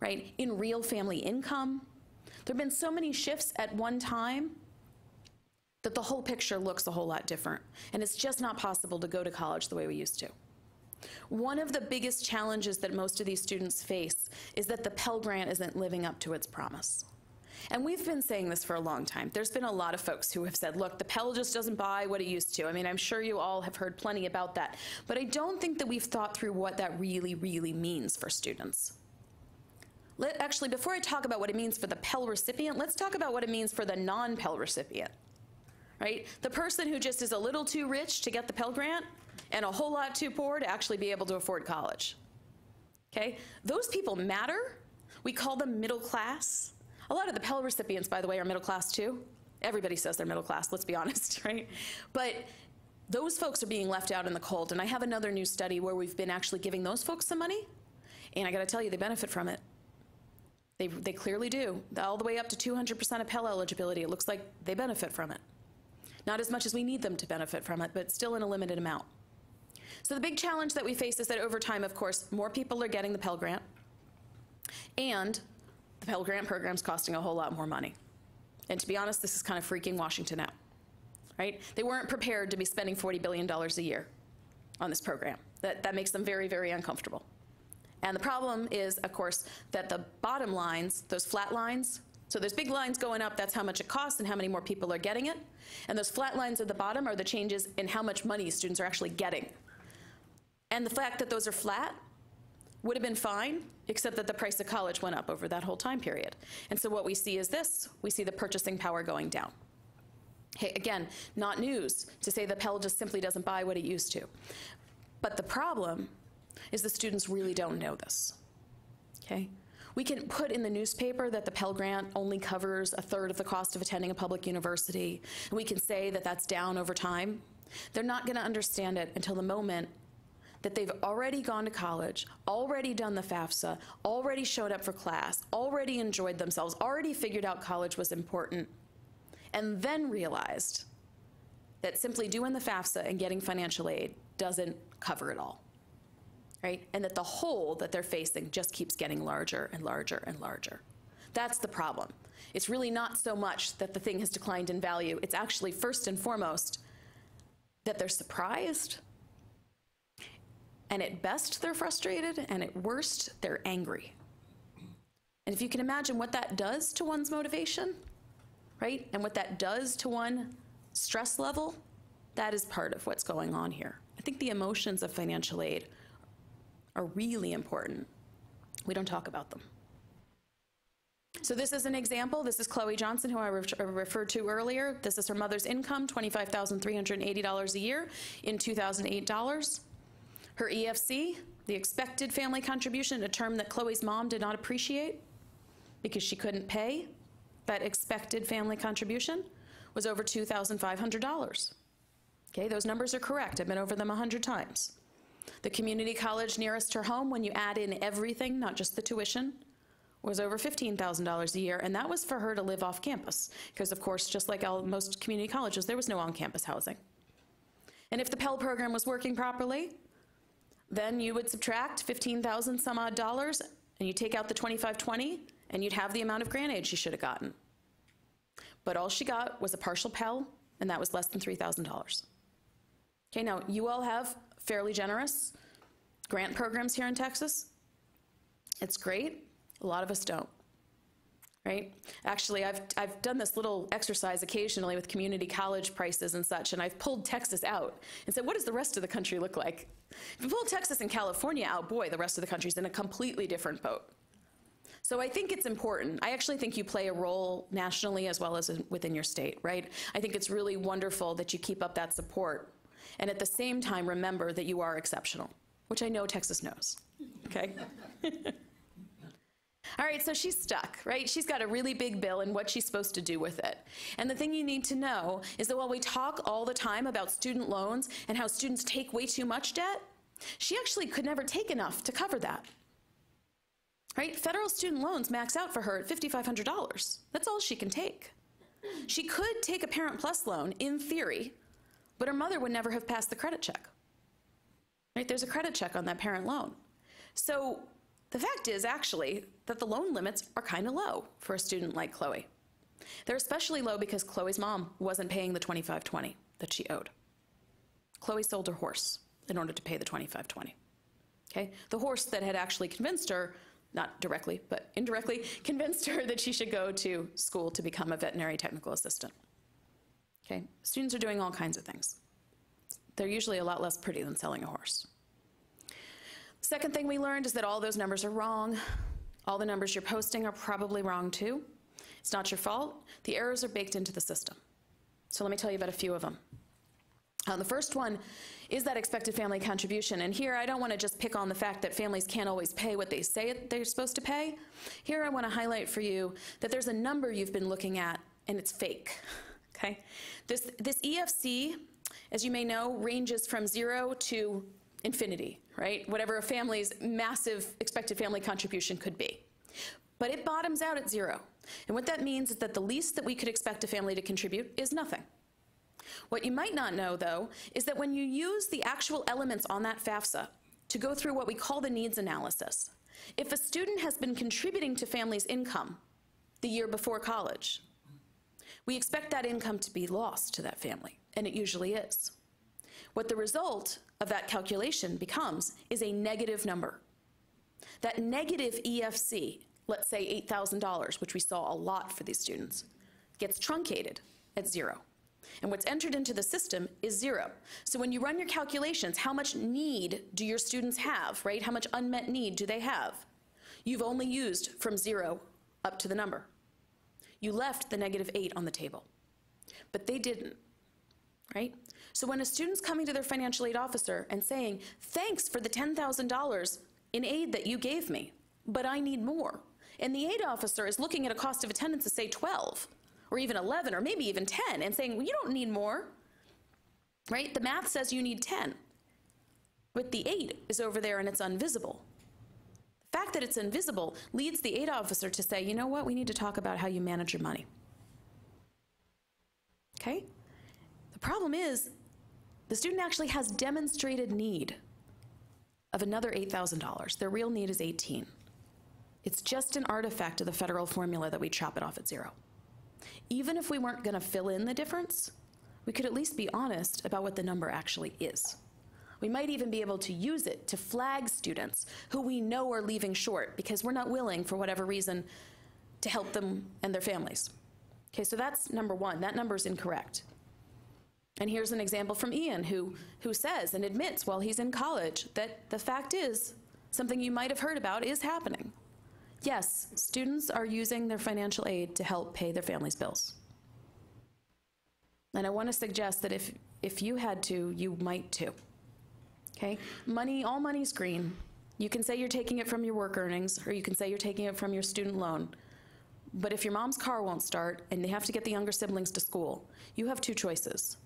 right? In real family income. There have been so many shifts at one time that the whole picture looks a whole lot different. And it's just not possible to go to college the way we used to. One of the biggest challenges that most of these students face is that the Pell Grant isn't living up to its promise. And we've been saying this for a long time. There's been a lot of folks who have said, look, the Pell just doesn't buy what it used to. I mean, I'm sure you all have heard plenty about that. But I don't think that we've thought through what that really, really means for students. Actually, before I talk about what it means for the Pell recipient, let's talk about what it means for the non-Pell recipient, right? The person who just is a little too rich to get the Pell Grant and a whole lot too poor to actually be able to afford college, okay? Those people matter. We call them middle class. A lot of the Pell recipients, by the way, are middle class too. Everybody says they're middle class, let's be honest, right? But those folks are being left out in the cold, and I have another new study where we've been actually giving those folks some money, and I gotta tell you, they benefit from it. They clearly do. All the way up to 200% of Pell eligibility, it looks like they benefit from it. Not as much as we need them to benefit from it, but still in a limited amount. So the big challenge that we face is that over time, of course, more people are getting the Pell Grant, and the Pell Grant program's costing a whole lot more money. And to be honest, this is kind of freaking Washington out, right? They weren't prepared to be spending $40 billion a year on this program. That makes them very, very uncomfortable. And the problem is, of course, that the bottom lines, those flat lines, So there's big lines going up, that's how much it costs and how many more people are getting it. And those flat lines at the bottom are the changes in how much money students are actually getting. And the fact that those are flat would have been fine, except that the price of college went up over that whole time period. And so what we see is this, we see the purchasing power going down. Hey, again, not news to say the Pell just simply doesn't buy what it used to. But the problem is the students really don't know this, okay? We can put in the newspaper that the Pell Grant only covers a third of the cost of attending a public university, and we can say that that's down over time. They're not gonna understand it until the moment that they've already gone to college, already done the FAFSA, already showed up for class, already enjoyed themselves, already figured out college was important, and then realized that simply doing the FAFSA and getting financial aid doesn't cover it all. Right? And that the hole that they're facing just keeps getting larger and larger and larger. That's the problem. It's really not so much that the thing has declined in value. It's actually, first and foremost, that they're surprised, and at best they're frustrated, and at worst they're angry. And if you can imagine what that does to one's motivation, right? And what that does to one's stress level, that is part of what's going on here. I think the emotions of financial aid are really important. We don't talk about them. So this is an example. This is Chloe Johnson, who I referred to earlier. This is her mother's income, $25,380 a year in 2008 dollars. Her EFC, the expected family contribution, a term that Chloe's mom did not appreciate because she couldn't pay that expected family contribution, was over $2,500. Okay, those numbers are correct. I've been over them 100 times. The community college nearest her home, when you add in everything, not just the tuition, was over $15,000 a year, and that was for her to live off campus, because of course, just like most community colleges, there was no on-campus housing. And if the Pell program was working properly, then you would subtract 15,000 some odd dollars, and you take out the 2520, and you'd have the amount of grant aid she should have gotten. But all she got was a partial Pell, and that was less than $3,000. Okay, now you all have fairly generous grant programs here in Texas. It's great. A lot of us don't, right? Actually, I've done this little exercise occasionally with community college prices and such, and I've pulled Texas out and said, what does the rest of the country look like? If you pull Texas and California out, boy, the rest of the country's in a completely different boat. So I think it's important. I actually think you play a role nationally as well as within your state, right? I think it's really wonderful that you keep up that support. And at the same time, remember that you are exceptional, which I know Texas knows, okay? All right, so she's stuck, right? She's got a really big bill and what she's supposed to do with it. And the thing you need to know is that while we talk all the time about student loans and how students take way too much debt, she actually could never take enough to cover that, right? Federal student loans max out for her at $5,500. That's all she can take. She could take a Parent Plus loan, in theory, but her mother would never have passed the credit check, right? There's a credit check on that parent loan. So the fact is actually that the loan limits are kind of low for a student like Chloe. They're especially low because Chloe's mom wasn't paying the $2520 that she owed. Chloe sold her horse in order to pay the $2520, okay? The horse that had actually convinced her, not directly, but indirectly, convinced her that she should go to school to become a veterinary technical assistant. Okay, students are doing all kinds of things. They're usually a lot less pretty than selling a horse. Second thing we learned is that all those numbers are wrong. All the numbers you're posting are probably wrong too. It's not your fault. The errors are baked into the system. So let me tell you about a few of them. The first one is that expected family contribution. And here I don't want to just pick on the fact that families can't always pay what they say they're supposed to pay. Here I want to highlight for you that there's a number you've been looking at and it's fake. Okay? This EFC, as you may know, ranges from 0 to infinity, right? Whatever a family's massive expected family contribution could be. But it bottoms out at 0. And what that means is that the least that we could expect a family to contribute is nothing. What you might not know, though, is that when you use the actual elements on that FAFSA to go through what we call the needs analysis, if a student has been contributing to family's income the year before college, we expect that income to be lost to that family, and it usually is. What the result of that calculation becomes is a negative number. That negative EFC let's say $8,000, which we saw a lot for these students, gets truncated at 0. And what's entered into the system is 0. So when you run your calculations, how much need do your students have, right? How much unmet need do they have? You've only used from 0 up to the number. You left the -8 on the table, but they didn't, right? So when a student's coming to their financial aid officer and saying, thanks for the $10,000 in aid that you gave me, but I need more, and the aid officer is looking at a cost of attendance to say 12, or even 11, or maybe even 10, and saying, well, you don't need more, right? The math says you need 10, but the aid is over there and it's invisible. The fact that it's invisible leads the aid officer to say, you know what, we need to talk about how you manage your money. Okay? The problem is, the student actually has demonstrated need of another $8,000. Their real need is 18. It's just an artifact of the federal formula that we chop it off at 0. Even if we weren't going to fill in the difference, we could at least be honest about what the number actually is. We might even be able to use it to flag students who we know are leaving short because we're not willing, for whatever reason, to help them and their families. Okay, so that's number one. That number is incorrect. And here's an example from Ian, who says and admits while he's in college that the fact is, something you might have heard about is happening. Yes, students are using their financial aid to help pay their families' bills. And I want to suggest that if you had to, you might too. Okay? Money, all money's green. You can say you're taking it from your work earnings, or you can say you're taking it from your student loan. But if your mom's car won't start and they have to get the younger siblings to school, you have two choices.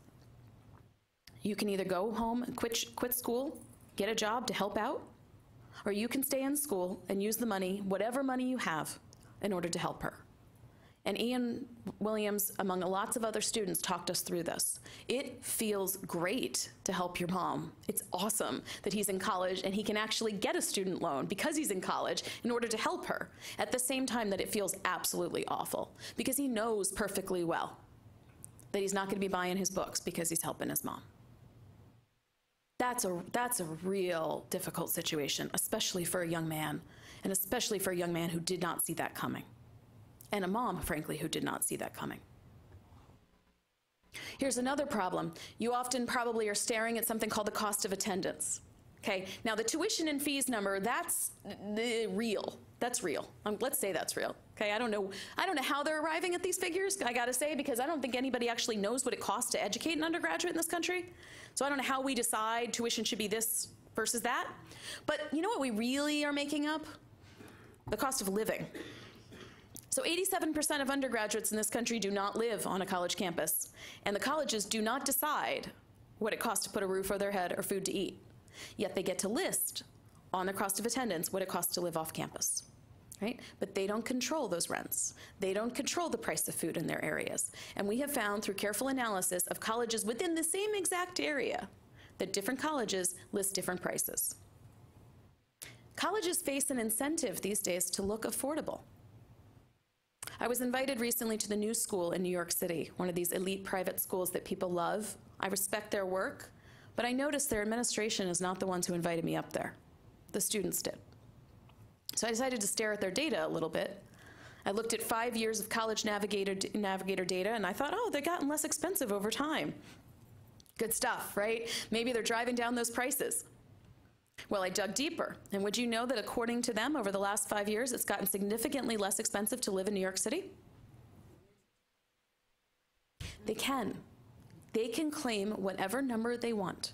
You can either go home and quit school, get a job to help out, or you can stay in school and use the money, whatever money you have, in order to help her. And Ian Williams, among lots of other students, talked us through this. It feels great to help your mom. It's awesome that he's in college and he can actually get a student loan because he's in college in order to help her, at the same time that it feels absolutely awful, because he knows perfectly well that he's not going to be buying his books because he's helping his mom. That's a real difficult situation, especially for a young man, and especially for a young man who did not see that coming. And a mom, frankly, who did not see that coming. Here's another problem. You often probably are staring at something called the cost of attendance. Okay, now the tuition and fees number, that's real. That's real. Let's say that's real. Okay, I don't know how they're arriving at these figures, I gotta say, because I don't think anybody actually knows what it costs to educate an undergraduate in this country. So I don't know how we decide tuition should be this versus that. But you know what we really are making up? The cost of living. So 87% of undergraduates in this country do not live on a college campus, and the colleges do not decide what it costs to put a roof over their head or food to eat. Yet they get to list on their cost of attendance what it costs to live off campus, right? But they don't control those rents. They don't control the price of food in their areas. And we have found through careful analysis of colleges within the same exact area that different colleges list different prices. Colleges face an incentive these days to look affordable. I was invited recently to the New School in New York City, one of these elite private schools that people love. I respect their work, but I noticed their administration is not the ones who invited me up there. The students did. So I decided to stare at their data a little bit. I looked at 5 years of College Navigator data, and I thought, oh, they've gotten less expensive over time. Good stuff, right? Maybe they're driving down those prices. Well, I dug deeper, and would you know that according to them, over the last 5 years, it's gotten significantly less expensive to live in New York City? They can. They can claim whatever number they want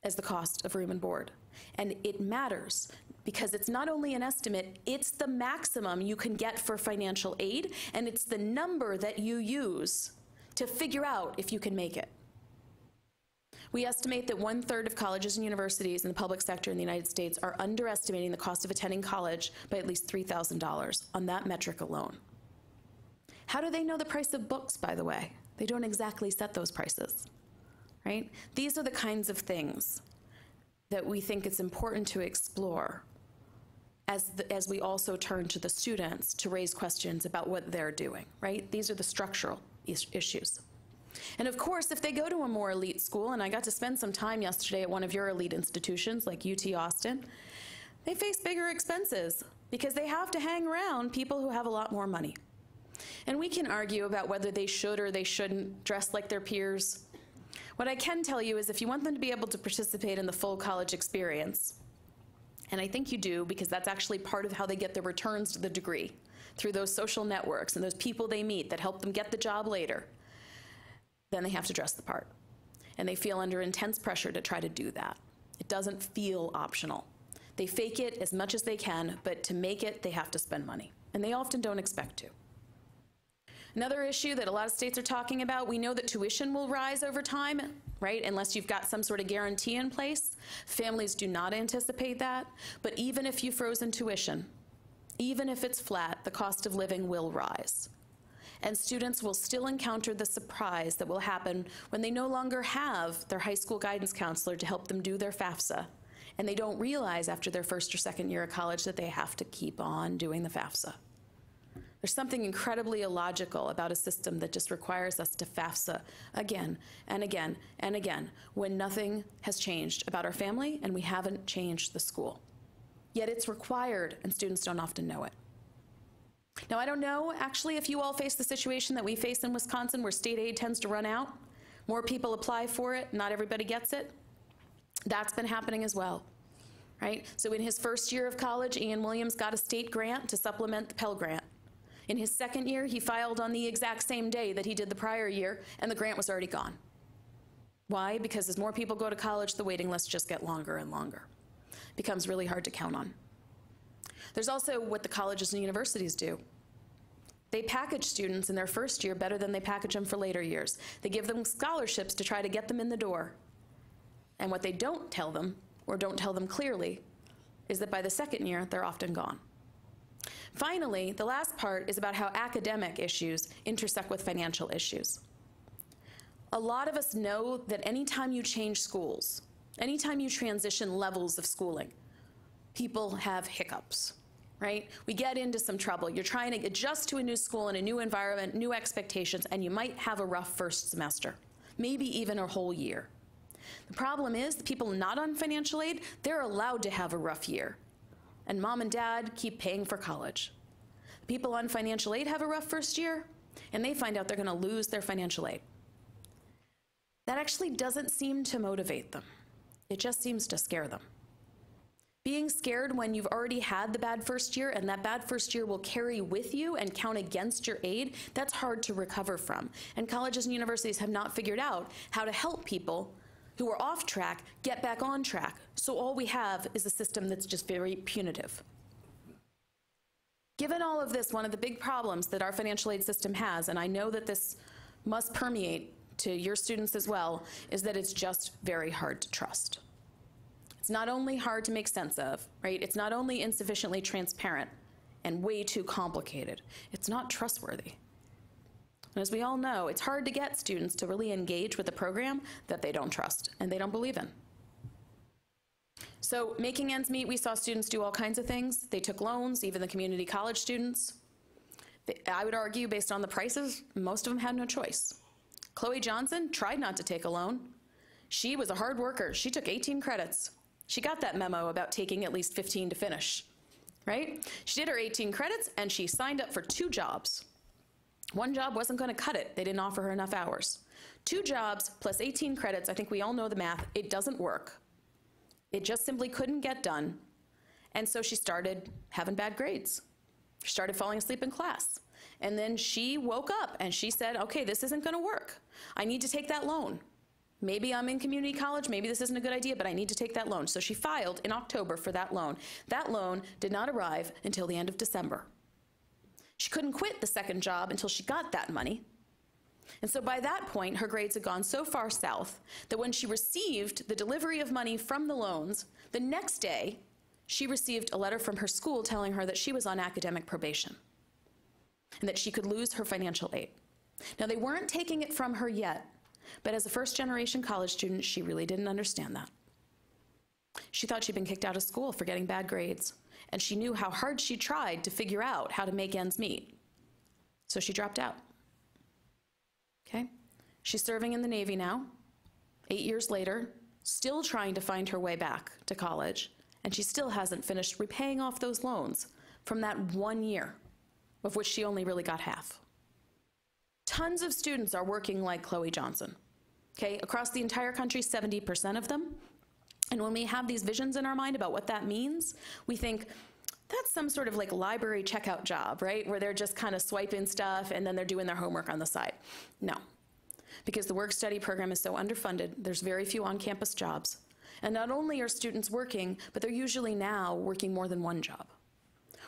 as the cost of room and board. And it matters, because it's not only an estimate, it's the maximum you can get for financial aid, and it's the number that you use to figure out if you can make it. We estimate that 1/3 of colleges and universities in the public sector in the United States are underestimating the cost of attending college by at least $3,000 on that metric alone. How do they know the price of books, by the way? They don't exactly set those prices, right? These are the kinds of things that we think it's important to explore as we also turn to the students to raise questions about what they're doing, right? These are the structural issues. And of course, if they go to a more elite school, and I got to spend some time yesterday at one of your elite institutions like UT Austin, they face bigger expenses because they have to hang around people who have a lot more money. And we can argue about whether they should or they shouldn't dress like their peers. What I can tell you is if you want them to be able to participate in the full college experience, and I think you do because that's actually part of how they get their returns to the degree, through those social networks and those people they meet that help them get the job later, then they have to dress the part. And they feel under intense pressure to try to do that. It doesn't feel optional. They fake it as much as they can, but to make it, they have to spend money. And they often don't expect to. Another issue that a lot of states are talking about, we know that tuition will rise over time, right? Unless you've got some sort of guarantee in place. Families do not anticipate that. But even if you froze in tuition, even if it's flat, the cost of living will rise. And students will still encounter the surprise that will happen when they no longer have their high school guidance counselor to help them do their FAFSA. And they don't realize after their first or second year of college that they have to keep on doing the FAFSA. There's something incredibly illogical about a system that just requires us to FAFSA again and again and again when nothing has changed about our family and we haven't changed the school. Yet it's required and students don't often know it. Now, I don't know actually if you all face the situation that we face in Wisconsin where state aid tends to run out. More people apply for it, not everybody gets it. That's been happening as well, right? So in his first year of college, Ian Williams got a state grant to supplement the Pell Grant. In his second year, he filed on the exact same day that he did the prior year, and the grant was already gone. Why? Because as more people go to college, the waiting lists just get longer and longer. It becomes really hard to count on. There's also what the colleges and universities do. They package students in their first year better than they package them for later years. They give them scholarships to try to get them in the door. And what they don't tell them, or don't tell them clearly, is that by the second year, they're often gone. Finally, the last part is about how academic issues intersect with financial issues. A lot of us know that anytime you change schools, anytime you transition levels of schooling, people have hiccups, right? We get into some trouble. You're trying to adjust to a new school and a new environment, new expectations, and you might have a rough first semester, maybe even a whole year. The problem is the people not on financial aid, they're allowed to have a rough year. And mom and dad keep paying for college. People on financial aid have a rough first year, and they find out they're going to lose their financial aid. That actually doesn't seem to motivate them. It just seems to scare them. Being scared when you've already had the bad first year, and that bad first year will carry with you and count against your aid, that's hard to recover from. And colleges and universities have not figured out how to help people who are off track get back on track. So all we have is a system that's just very punitive. Given all of this, one of the big problems that our financial aid system has, and I know that this must permeate to your students as well, is that it's just very hard to trust. It's not only hard to make sense of, right? It's not only insufficiently transparent and way too complicated, it's not trustworthy. And as we all know, it's hard to get students to really engage with a program that they don't trust and they don't believe in. So making ends meet, we saw students do all kinds of things. They took loans, even the community college students. I would argue, based on the prices, most of them had no choice. Chloe Johnson tried not to take a loan. She was a hard worker. She took 18 credits. She got that memo about taking at least 15 to finish, right? She did her 18 credits and she signed up for 2 jobs. One job wasn't going to cut it. They didn't offer her enough hours. 2 jobs plus 18 credits, I think we all know the math, it doesn't work. It just simply couldn't get done. And so she started having bad grades. She started falling asleep in class. And then she woke up and she said, okay, this isn't going to work. I need to take that loan. Maybe I'm in community college, maybe this isn't a good idea, but I need to take that loan. So she filed in October for that loan. That loan did not arrive until the end of December. She couldn't quit the second job until she got that money. And so by that point, her grades had gone so far south that when she received the delivery of money from the loans, the next day, she received a letter from her school telling her that she was on academic probation and that she could lose her financial aid. Now, they weren't taking it from her yet, but as a first-generation college student, she really didn't understand that. She thought she'd been kicked out of school for getting bad grades, and she knew how hard she tried to figure out how to make ends meet. So she dropped out. Okay? She's serving in the Navy now, 8 years later, still trying to find her way back to college, and she still hasn't finished repaying off those loans from that 1 year, of which she only really got half. Tons of students are working like Chloe Johnson. Okay, across the entire country, 70% of them. And when we have these visions in our mind about what that means, we think, that's some sort of like library checkout job, right? Where they're just kind of swiping stuff and then they're doing their homework on the side. No, because the work-study program is so underfunded, there's very few on-campus jobs. And not only are students working, but they're usually now working more than one job.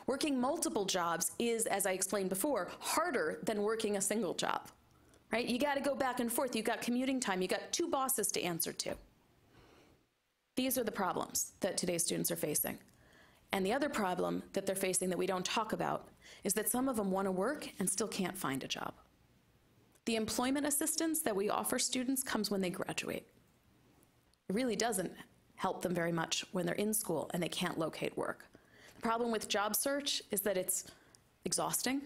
Working multiple jobs is, as I explained before, harder than working a single job, right? You got to go back and forth. You've got commuting time. You've got 2 bosses to answer to. These are the problems that today's students are facing. And the other problem that they're facing that we don't talk about is that some of them want to work and still can't find a job. The employment assistance that we offer students comes when they graduate. It really doesn't help them very much when they're in school and they can't locate work. The problem with job search is that it's exhausting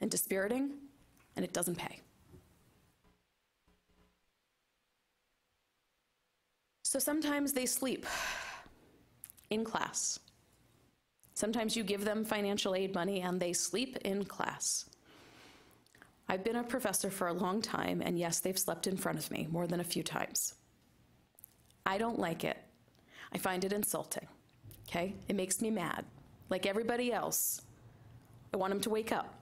and dispiriting, and it doesn't pay. So sometimes they sleep in class. Sometimes you give them financial aid money and they sleep in class. I've been a professor for a long time, and yes, they've slept in front of me more than a few times. I don't like it. I find it insulting. Okay? It makes me mad. Like everybody else, I want them to wake up.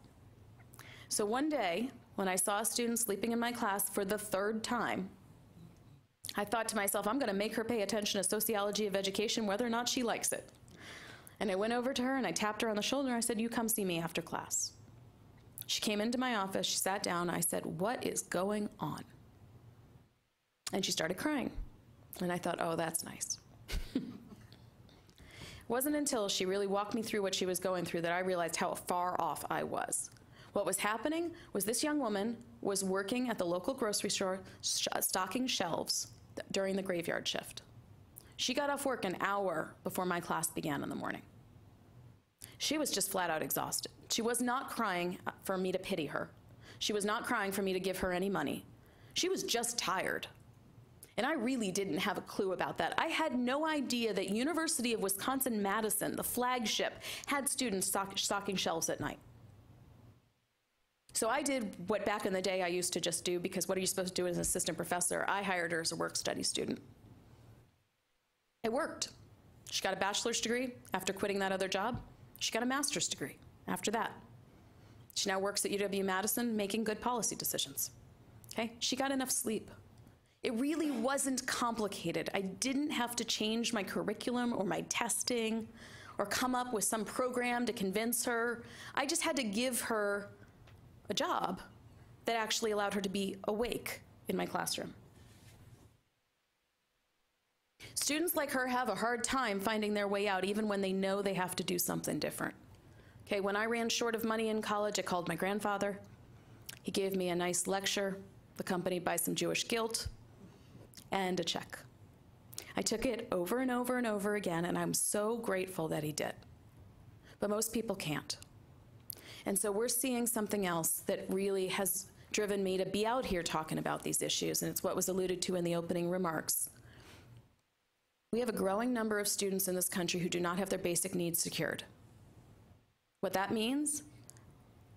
So one day, when I saw a student sleeping in my class for the 3rd time, I thought to myself, I'm going to make her pay attention to sociology of education whether or not she likes it. And I went over to her and I tapped her on the shoulder and I said, you come see me after class. She came into my office, she sat down, I said, what is going on? And she started crying. And I thought, oh, that's nice. It wasn't until she really walked me through what she was going through that I realized how far off I was. What was happening was this young woman was working at the local grocery store, stocking shelves during the graveyard shift. She got off work an hour before my class began in the morning. She was just flat out exhausted. She was not crying for me to pity her. She was not crying for me to give her any money. She was just tired. And I really didn't have a clue about that. I had no idea that University of Wisconsin-Madison, the flagship, had students stocking shelves at night. So I did what back in the day I used to just do, because what are you supposed to do as an assistant professor? I hired her as a work-study student. It worked. She got a bachelor's degree after quitting that other job. She got a master's degree after that. She now works at UW-Madison making good policy decisions. Okay? She got enough sleep. It really wasn't complicated. I didn't have to change my curriculum or my testing or come up with some program to convince her. I just had to give her a job that actually allowed her to be awake in my classroom. Students like her have a hard time finding their way out even when they know they have to do something different. Okay, when I ran short of money in college, I called my grandfather. He gave me a nice lecture accompanied by some Jewish guilt and a check. I took it over and over and over again, and I'm so grateful that he did. But most people can't. And so we're seeing something else that really has driven me to be out here talking about these issues, and it's what was alluded to in the opening remarks. We have a growing number of students in this country who do not have their basic needs secured. What that means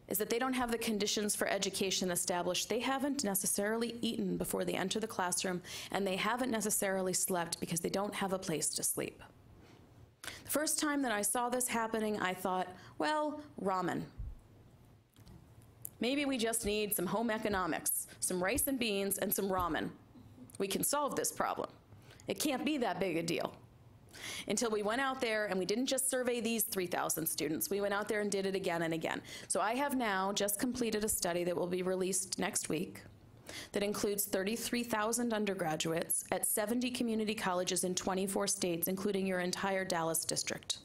is that they don't have the conditions for education established. They haven't necessarily eaten before they enter the classroom, and they haven't necessarily slept because they don't have a place to sleep. The first time that I saw this happening, I thought, well, ramen. Maybe we just need some home economics, some rice and beans, and some ramen. We can solve this problem. It can't be that big a deal. Until we went out there and we didn't just survey these 3,000 students. We went out there and did it again and again. So I have now just completed a study that will be released next week that includes 33,000 undergraduates at 70 community colleges in 24 states, including your entire Dallas district.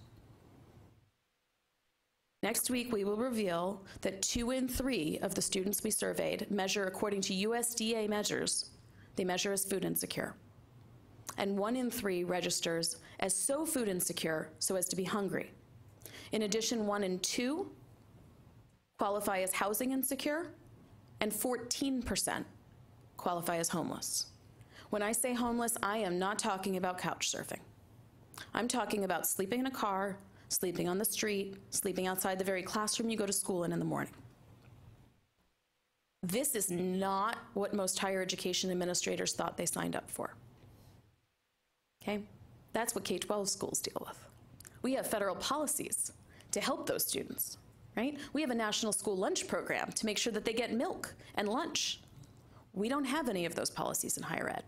Next week, we will reveal that 2 in 3 of the students we surveyed measure according to USDA measures. They measure as food insecure. And 1 in 3 registers as so food insecure so as to be hungry. In addition, 1 in 2 qualify as housing insecure, and 14% qualify as homeless. When I say homeless, I am not talking about couch surfing. I'm talking about sleeping in a car, sleeping on the street, sleeping outside the very classroom you go to school in the morning. This is not what most higher education administrators thought they signed up for. Okay? That's what K-12 schools deal with. We have federal policies to help those students, right? We have a national school lunch program to make sure that they get milk and lunch. We don't have any of those policies in higher ed.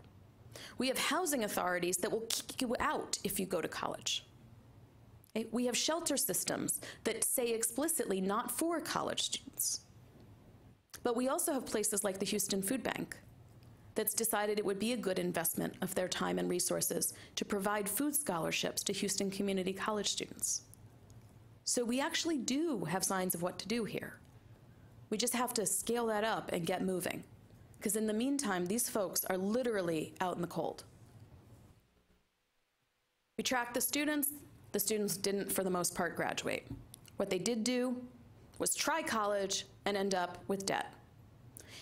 We have housing authorities that will kick you out if you go to college. Okay? We have shelter systems that say explicitly not for college students. But we also have places like the Houston Food Bank that's decided it would be a good investment of their time and resources to provide food scholarships to Houston Community College students. So we actually do have signs of what to do here. We just have to scale that up and get moving. Because in the meantime, these folks are literally out in the cold. We tracked the students didn't, for the most part, graduate. What they did do was try college and end up with debt.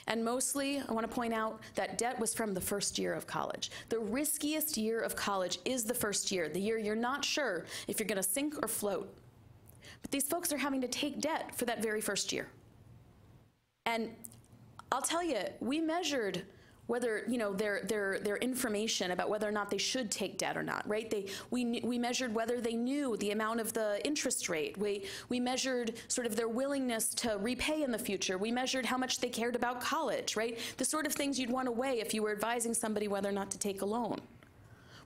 And mostly, I want to point out that debt was from the first year of college. The riskiest year of college is the first year, the year you're not sure if you're going to sink or float. But these folks are having to take debt for that very first year. And I'll tell you, we measured whether, their information about whether or not they should take debt or not, right? We measured whether they knew the amount of the interest rate. We measured sort of their willingness to repay in the future. We measured how much they cared about college, right? The sort of things you'd want to weigh if you were advising somebody whether or not to take a loan.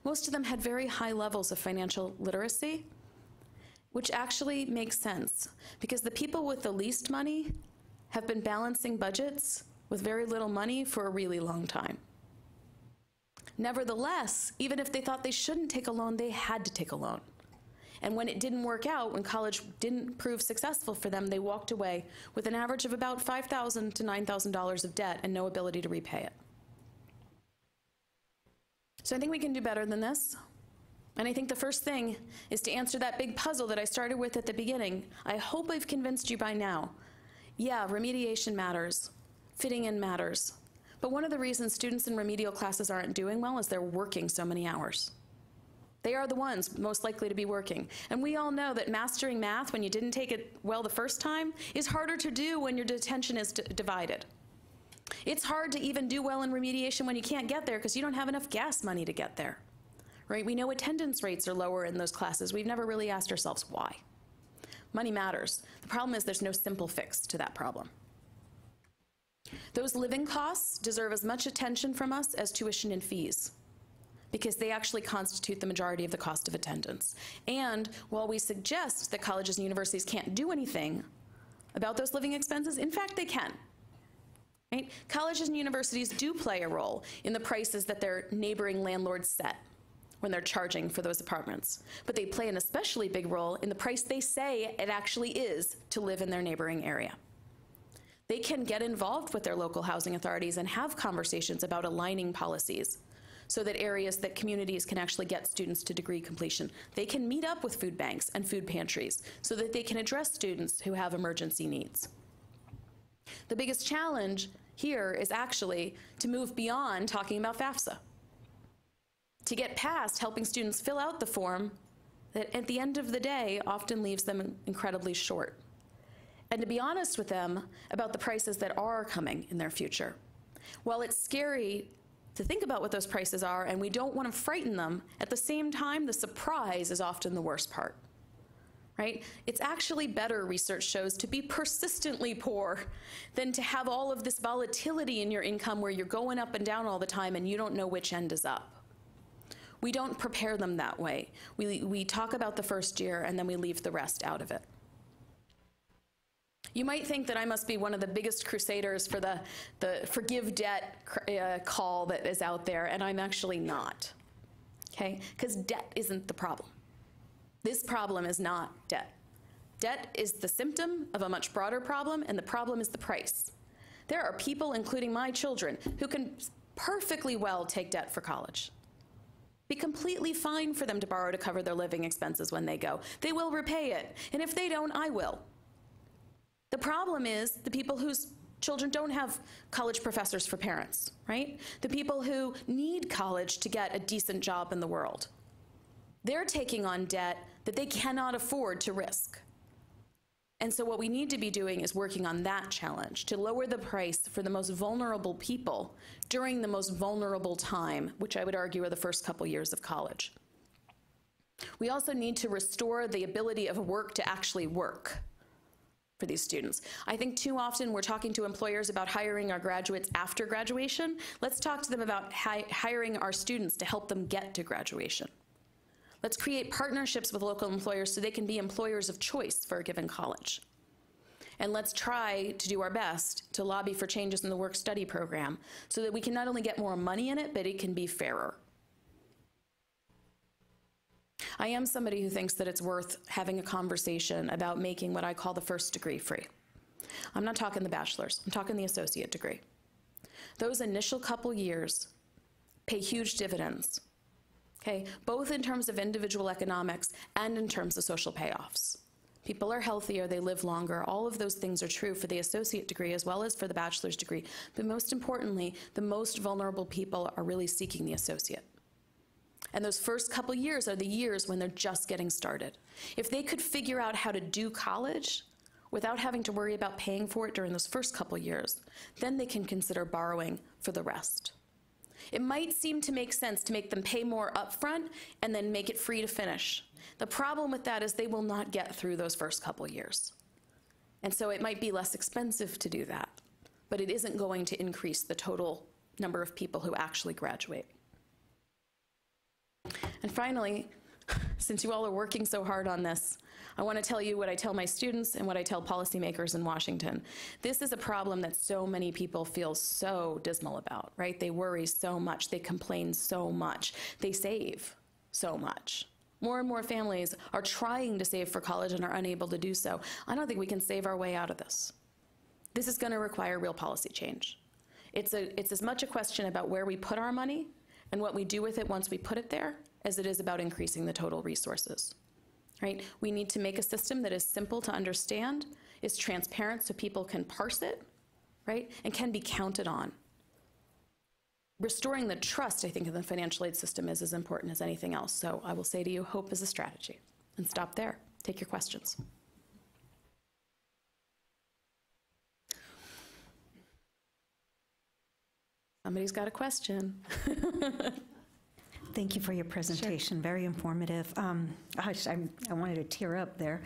Most of them had very high levels of financial literacy, which actually makes sense because the people with the least money have been balancing budgets with very little money for a really long time. Nevertheless, even if they thought they shouldn't take a loan, they had to take a loan. And when it didn't work out, when college didn't prove successful for them, they walked away with an average of about $5,000 to $9,000 of debt and no ability to repay it. So I think we can do better than this. And I think the first thing is to answer that big puzzle that I started with at the beginning. I hope I've convinced you by now. Yeah, remediation matters. Fitting in matters. But one of the reasons students in remedial classes aren't doing well is they're working so many hours. They are the ones most likely to be working. And we all know that mastering math when you didn't take it well the first time is harder to do when your attention is divided. It's hard to even do well in remediation when you can't get there because you don't have enough gas money to get there. Right? We know attendance rates are lower in those classes. We've never really asked ourselves why. Money matters. The problem is there's no simple fix to that problem. Those living costs deserve as much attention from us as tuition and fees because they actually constitute the majority of the cost of attendance. And while we suggest that colleges and universities can't do anything about those living expenses, in fact, they can. Right? Colleges and universities do play a role in the prices that their neighboring landlords set when they're charging for those apartments. But they play an especially big role in the price they say it actually is to live in their neighboring area. They can get involved with their local housing authorities and have conversations about aligning policies so that areas that communities can actually get students to degree completion. They can meet up with food banks and food pantries so that they can address students who have emergency needs. The biggest challenge here is actually to move beyond talking about FAFSA, to get past helping students fill out the form that at the end of the day often leaves them incredibly short. And to be honest with them about the prices that are coming in their future. While it's scary to think about what those prices are and we don't want to frighten them, at the same time, the surprise is often the worst part, right? It's actually better, research shows, to be persistently poor than to have all of this volatility in your income where you're going up and down all the time and you don't know which end is up. We don't prepare them that way. We talk about the first year and then we leave the rest out of it. You might think that I must be one of the biggest crusaders for the forgive debt call that is out there, and I'm actually not, okay? Because debt isn't the problem. This problem is not debt. Debt is the symptom of a much broader problem, and the problem is the price. There are people, including my children, who can perfectly well take debt for college. Be completely fine for them to borrow to cover their living expenses when they go. They will repay it, and if they don't, I will. The problem is the people whose children don't have college professors for parents, right? The people who need college to get a decent job in the world. They're taking on debt that they cannot afford to risk. And so what we need to be doing is working on that challenge, to lower the price for the most vulnerable people during the most vulnerable time, which I would argue are the first couple years of college. We also need to restore the ability of work to actually work for these students. I think too often we're talking to employers about hiring our graduates after graduation. Let's talk to them about hiring our students to help them get to graduation. Let's create partnerships with local employers so they can be employers of choice for a given college. And let's try to do our best to lobby for changes in the work-study program so that we can not only get more money in it, but it can be fairer. I am somebody who thinks that it's worth having a conversation about making what I call the first degree free. I'm not talking the bachelor's, I'm talking the associate degree. Those initial couple years pay huge dividends, okay, both in terms of individual economics and in terms of social payoffs. People are healthier, they live longer. All of those things are true for the associate degree as well as for the bachelor's degree. But most importantly, the most vulnerable people are really seeking the associate. And those first couple years are the years when they're just getting started. If they could figure out how to do college without having to worry about paying for it during those first couple years, then they can consider borrowing for the rest. It might seem to make sense to make them pay more upfront and then make it free to finish. The problem with that is they will not get through those first couple years. And so it might be less expensive to do that, but it isn't going to increase the total number of people who actually graduate. And finally, since you all are working so hard on this, I want to tell you what I tell my students and what I tell policymakers in Washington. This is a problem that so many people feel so dismal about, right? They worry so much, they complain so much, they save so much. More and more families are trying to save for college and are unable to do so. I don't think we can save our way out of this. This is going to require real policy change. It's as much a question about where we put our money and what we do with it once we put it there as it is about increasing the total resources, right? We need to make a system that is simple to understand, is transparent so people can parse it, right, and can be counted on. Restoring the trust, I think, in the financial aid system is as important as anything else. So I will say to you, hope is a strategy. And stop there. Take your questions. Somebody's got a question. Thank you for your presentation. Sure. Very informative. I wanted to tear up there,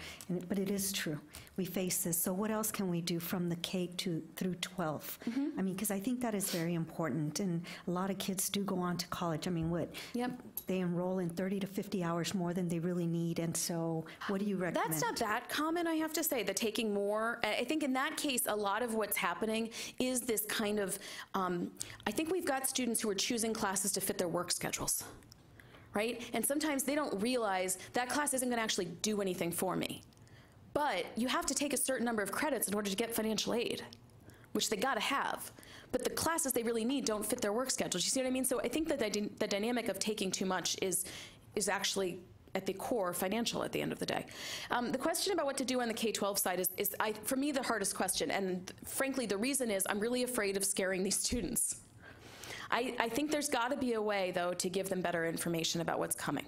but it is true. We face this. So what else can we do from the K through 12? Mm-hmm. I mean, because I think that is very important. And a lot of kids do go on to college. I mean, Yep. They enroll in 30 to 50 hours more than they really need. And so what do you recommend? That's not that common, I have to say, the taking more. I think in that case, a lot of what's happening is this kind of, I think we've got students who are choosing classes to fit their work schedules, right? And sometimes they don't realize that class isn't going to actually do anything for me. But you have to take a certain number of credits in order to get financial aid, which they got to have. But the classes they really need don't fit their work schedules. You see what I mean? So I think that the dynamic of taking too much is actually at the core financial at the end of the day. The question about what to do on the K-12 side is for me, the hardest question. And frankly, the reason is I'm really afraid of scaring these students. I think there's got to be a way, though, to give them better information about what's coming.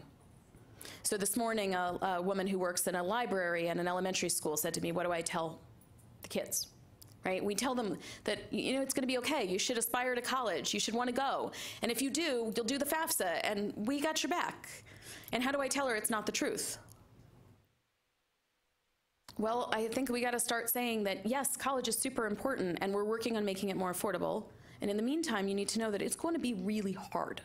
So this morning, a woman who works in a library in an elementary school said to me, what do I tell the kids? Right? We tell them that, you know, it's going to be okay. You should aspire to college. You should want to go. And if you do, you'll do the FAFSA, and we got your back. And how do I tell her it's not the truth? Well, I think we got to start saying that, yes, college is super important, and we're working on making it more affordable. And in the meantime, you need to know that it's going to be really hard,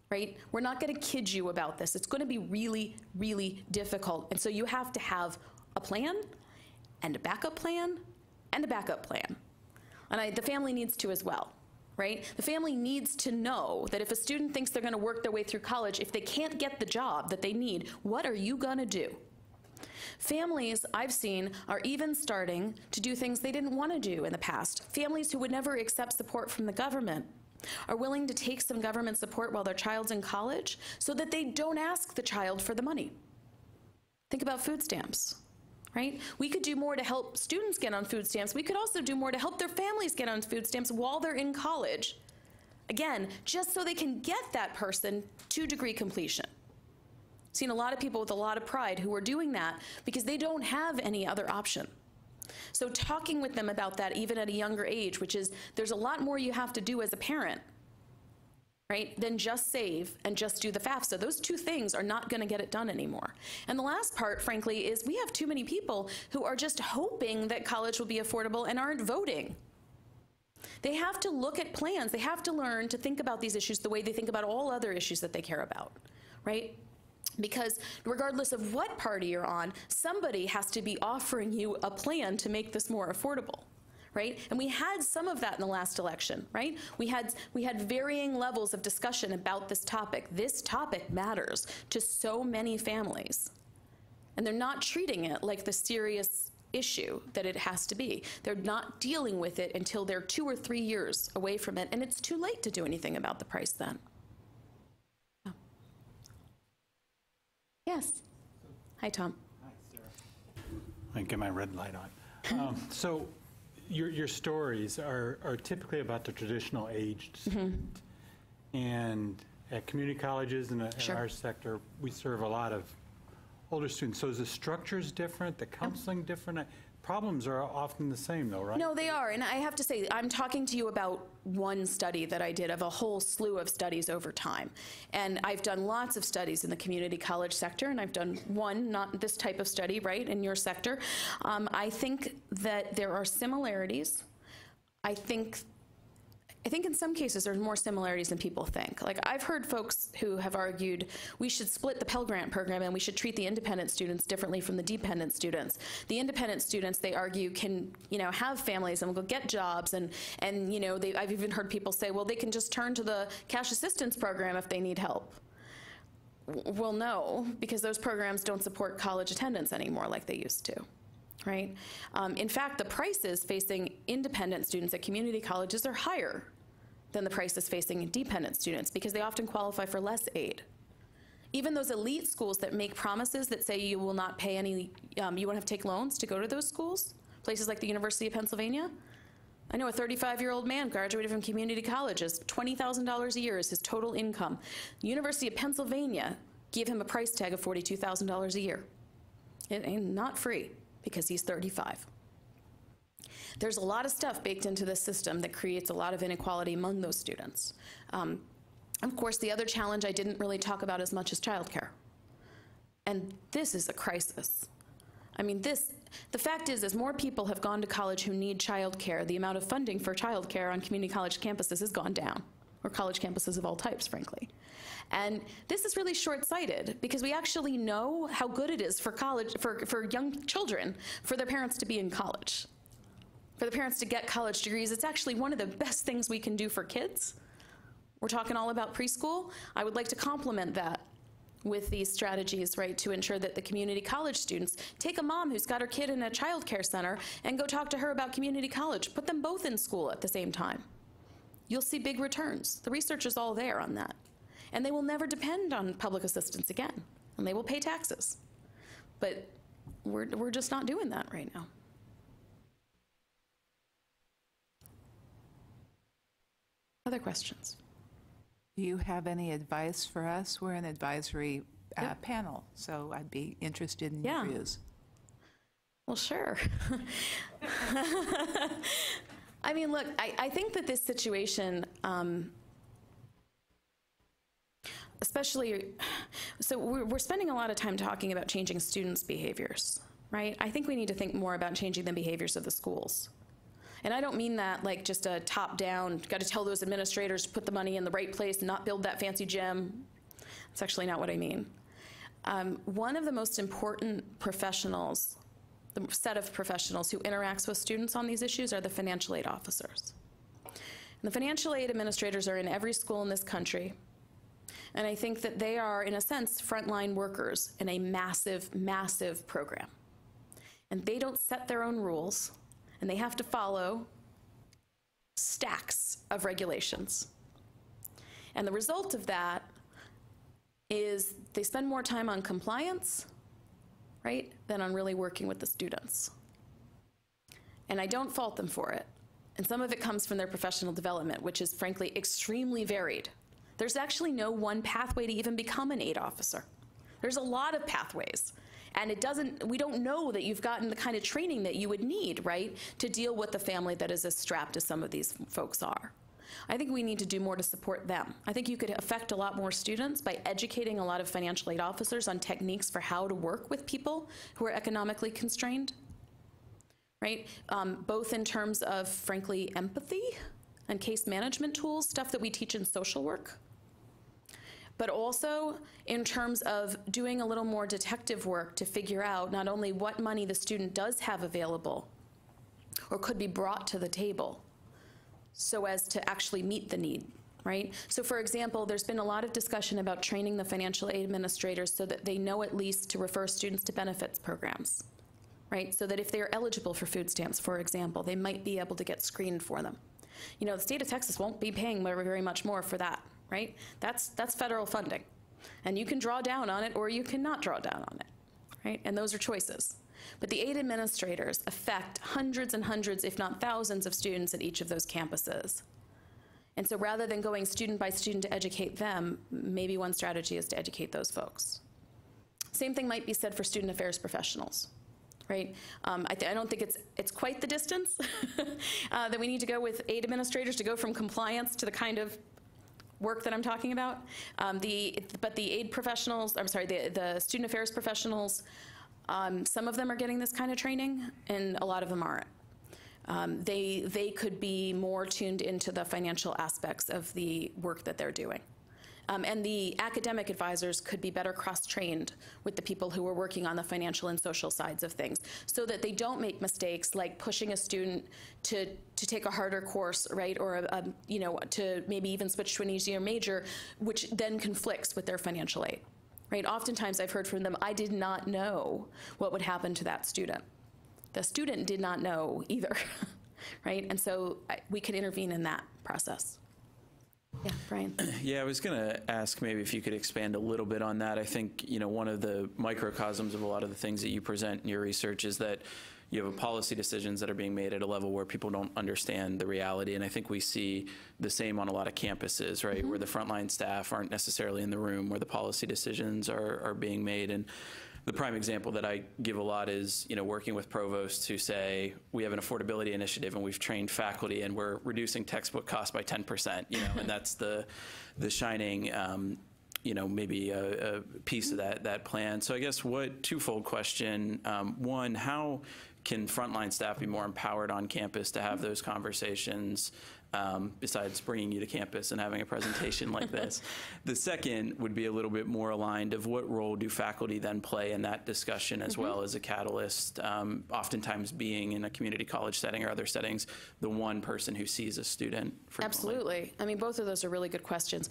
right? We're not going to kid you about this. It's going to be really, really difficult. And so you have to have a plan and a backup plan and a backup plan. And the family needs to as well, right? The family needs to know that if a student thinks they're going to work their way through college, if they can't get the job that they need, what are you going to do? Families, I've seen, are even starting to do things they didn't want to do in the past. Families who would never accept support from the government are willing to take some government support while their child's in college so that they don't ask the child for the money. Think about food stamps, right? We could do more to help students get on food stamps. We could also do more to help their families get on food stamps while they're in college. Again, just so they can get that person to degree completion. Seen a lot of people with a lot of pride who are doing that because they don't have any other option. So talking with them about that even at a younger age, which is there's a lot more you have to do as a parent, right, than just save and just do the FAFSA. Those two things are not going to get it done anymore. And the last part, frankly, is we have too many people who are just hoping that college will be affordable and aren't voting. They have to look at plans. They have to learn to think about these issues the way they think about all other issues that they care about, right? Because regardless of what party you're on, somebody has to be offering you a plan to make this more affordable, right? And we had some of that in the last election, right? We had varying levels of discussion about this topic. This topic matters to so many families. And they're not treating it like the serious issue that it has to be. They're not dealing with it until they're 2 or 3 years away from it, and it's too late to do anything about the price then. Yeah. Yes. Hi, Tom. Hi, Sarah. I get my red light on. So your stories are typically about the traditional aged student. And at community colleges and in our sector, we serve a lot of older students. So is the structures different, the counseling different? Problems are often the same though, right? No, they are. And I have to say, I'm talking to you about one study that I did of a whole slew of studies over time. And I've done lots of studies in the community college sector, and I've done one, not this type of study, right, in your sector. I think that there are similarities. I think in some cases there's more similarities than people think. Like, I've heard folks who have argued we should split the Pell Grant program and we should treat the independent students differently from the dependent students. The independent students, they argue, can, have families and will go get jobs, and I've even heard people say, well, they can just turn to the cash assistance program if they need help. Well, no, because those programs don't support college attendance anymore like they used to. Right? In fact, the prices facing independent students at community colleges are higher than the prices facing dependent students because they often qualify for less aid. Even those elite schools that make promises that say you will not pay any, you won't have to take loans to go to those schools, places like the University of Pennsylvania. I know a 35-year-old man graduated from community colleges, $20,000 a year is his total income. The University of Pennsylvania gave him a price tag of $42,000 a year. It ain't not free, because he's 35. There's a lot of stuff baked into this system that creates a lot of inequality among those students. Of course, the other challenge I didn't really talk about as much is childcare. And this is a crisis. I mean, the fact is, as more people have gone to college who need childcare, the amount of funding for childcare on community college campuses has gone down, or college campuses of all types, frankly. And this is really short-sighted because we actually know how good it is for college, for young children, for their parents to be in college, for the parents to get college degrees. It's actually one of the best things we can do for kids. We're talking all about preschool. I would like to complement that with these strategies, right, to ensure that the community college students take a mom who's got her kid in a child care center and go talk to her about community college. Put them both in school at the same time. You'll see big returns. The research is all there on that. And they will never depend on public assistance again, and they will pay taxes. But we're just not doing that right now. Other questions? Do you have any advice for us? We're an advisory panel, so I'd be interested in your views. Well, sure. I mean, look, I think that this situation, especially, so we're spending a lot of time talking about changing students' behaviors, right? I think we need to think more about changing the behaviors of the schools. And I don't mean that like just a top-down, got to tell those administrators to put the money in the right place and not build that fancy gym. That's actually not what I mean. One of the most important professionals, the set of professionals who interacts with students on these issues are the financial aid officers. And the financial aid administrators are in every school in this country. And I think that they are, in a sense, frontline workers in a massive, massive program. And they don't set their own rules, and they have to follow stacks of regulations. And the result of that is they spend more time on compliance, right, than on really working with the students. And I don't fault them for it. And some of it comes from their professional development, which is frankly extremely varied. There's actually no one pathway to even become an aid officer. There's a lot of pathways. And we don't know that you've gotten the kind of training that you would need, right, to deal with the family that is as strapped as some of these folks are. I think we need to do more to support them. I think you could affect a lot more students by educating a lot of financial aid officers on techniques for how to work with people who are economically constrained, right? Both in terms of, frankly, empathy and case management tools, stuff that we teach in social work, but also in terms of doing a little more detective work to figure out not only what money the student does have available or could be brought to the table so as to actually meet the need, right? So for example, there's been a lot of discussion about training the financial aid administrators so that they know at least to refer students to benefits programs, right? So that if they are eligible for food stamps, for example, they might be able to get screened for them. You know, the state of Texas won't be paying very much more for that, right? That's federal funding. And you can draw down on it or you cannot draw down on it, right? And those are choices. But the aid administrators affect hundreds and hundreds, if not thousands, of students at each of those campuses. And so rather than going student by student to educate them, maybe one strategy is to educate those folks. Same thing might be said for student affairs professionals, right? I don't think it's quite the distance that we need to go with aid administrators to go from compliance to the kind of work that I'm talking about. But the aid professionals, I'm sorry, the student affairs professionals, some of them are getting this kind of training, and a lot of them aren't. They could be more tuned into the financial aspects of the work that they're doing. And the academic advisors could be better cross-trained with the people who are working on the financial and social sides of things so that they don't make mistakes like pushing a student to take a harder course, right, or you know, to maybe even switch to an easier major, which then conflicts with their financial aid. Right? Oftentimes I've heard from them, I did not know what would happen to that student. The student did not know either, right? And so we could intervene in that process. Yeah, Brian. Yeah, I was going to ask maybe if you could expand a little bit on that. I think, you know, one of the microcosms of a lot of the things that you present in your research is that you have policy decisions that are being made at a level where people don't understand the reality. And I think we see the same on a lot of campuses, right, mm-hmm. where the frontline staff aren't necessarily in the room where the policy decisions are being made. And the prime example that I give a lot is, you know, working with provosts who say, we have an affordability initiative and we've trained faculty and we're reducing textbook costs by 10%, you know, and that's the shining, you know, maybe a piece of that plan. So I guess twofold question. One, how can frontline staff be more empowered on campus to have those conversations besides bringing you to campus and having a presentation like this? The second would be a little bit more aligned of what role do faculty then play in that discussion as well as a catalyst, oftentimes being in a community college setting or other settings, the one person who sees a student frequently. Absolutely. I mean, both of those are really good questions.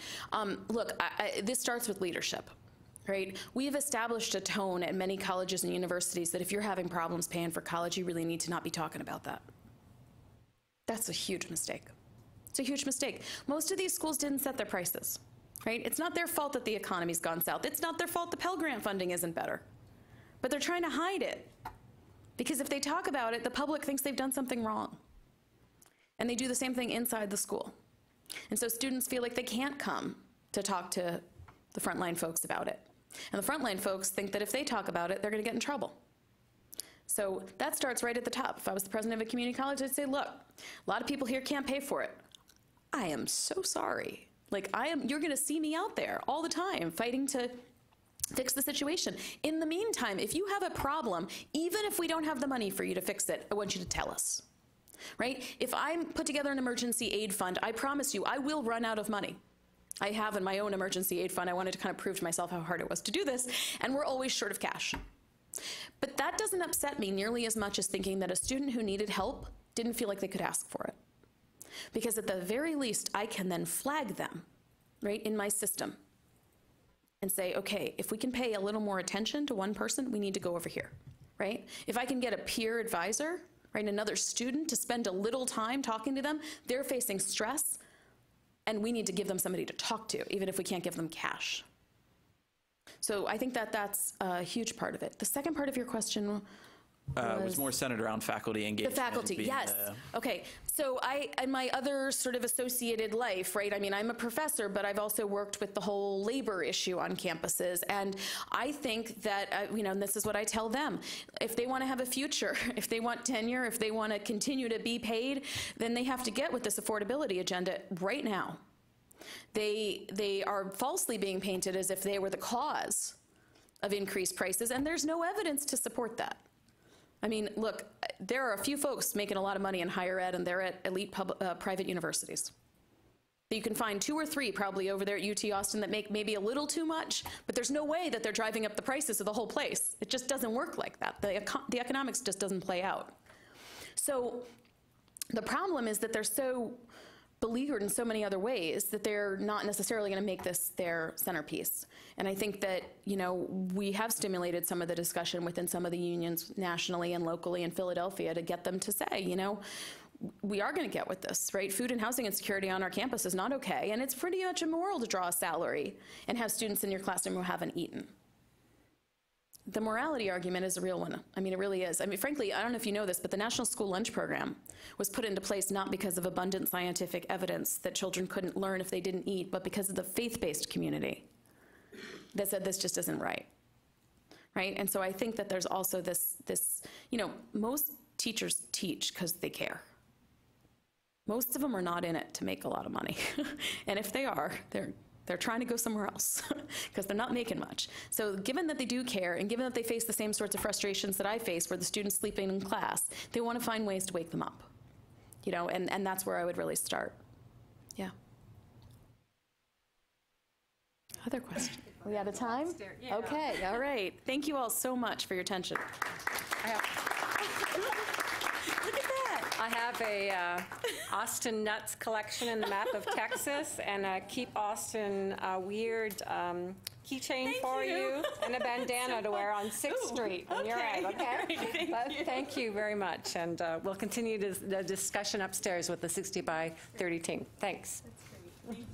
Look, this starts with leadership. Right? We've established a tone at many colleges and universities that if you're having problems paying for college, you really need to not be talking about that. That's a huge mistake. It's a huge mistake. Most of these schools didn't set their prices, right? It's not their fault that the economy's gone south. It's not their fault the Pell Grant funding isn't better. But they're trying to hide it. Because if they talk about it, the public thinks they've done something wrong. And they do the same thing inside the school. And so students feel like they can't come to talk to the frontline folks about it. And the frontline folks think that if they talk about it, they're going to get in trouble. So that starts right at the top. If I was the president of a community college, I'd say, look, a lot of people here can't pay for it. I am so sorry. Like, you're going to see me out there all the time fighting to fix the situation. In the meantime, if you have a problem, even if we don't have the money for you to fix it, I want you to tell us, right? If I put together an emergency aid fund, I promise you, I will run out of money. I have in my own emergency aid fund. I wanted to kind of prove to myself how hard it was to do this, and we're always short of cash. But that doesn't upset me nearly as much as thinking that a student who needed help didn't feel like they could ask for it. Because at the very least, I can then flag them, right, in my system and say, okay, if we can pay a little more attention to one person, we need to go over here, right? If I can get a peer advisor, right, another student to spend a little time talking to them, they're facing stress, and we need to give them somebody to talk to, even if we can't give them cash. So I think that that's a huge part of it. The second part of your question was more centered around faculty engagement. The faculty, being yes. Okay, so in my other sort of associated life, right, I mean, I'm a professor, but I've also worked with the whole labor issue on campuses, and I think that, and this is what I tell them, if they want to have a future, if they want tenure, if they want to continue to be paid, then they have to get with this affordability agenda right now. They are falsely being painted as if they were the cause of increased prices, and there's no evidence to support that. I mean, look, there are a few folks making a lot of money in higher ed, and they're at elite private universities. You can find 2 or 3 probably over there at UT Austin that make maybe a little too much, but there's no way that they're driving up the prices of the whole place. It just doesn't work like that. The economics just doesn't play out. So the problem is that they're so beleaguered in so many other ways that they're not necessarily going to make this their centerpiece. And I think that, we have stimulated some of the discussion within some of the unions nationally and locally in Philadelphia to get them to say, we are going to get with this, right? Food and housing insecurity on our campus is not okay, and it's pretty much immoral to draw a salary and have students in your classroom who haven't eaten. The morality argument is a real one. I mean, it really is. I mean, frankly, I don't know if you know this, but the National School Lunch Program was put into place not because of abundant scientific evidence that children couldn't learn if they didn't eat, but because of the faith-based community that said this just isn't right. Right? And so I think that there's also this, most teachers teach because they care. Most of them are not in it to make a lot of money. And if they are, they're trying to go somewhere else because they're not making much. So given that they do care, and given that they face the same sorts of frustrations that I face where the students sleeping in class, they want to find ways to wake them up. And that's where I would really start. Yeah. Other questions? Are we out of time? Yeah. Okay, all right. Thank you all so much for your attention. Look at that. I have a Austin Nuts collection in the map of Texas, and a Keep Austin weird keychain for you, and a bandana to wear on 6th Street when you're out, okay? Thank you very much, and we'll continue the discussion upstairs with the 60 by 30 team. Thanks. That's great.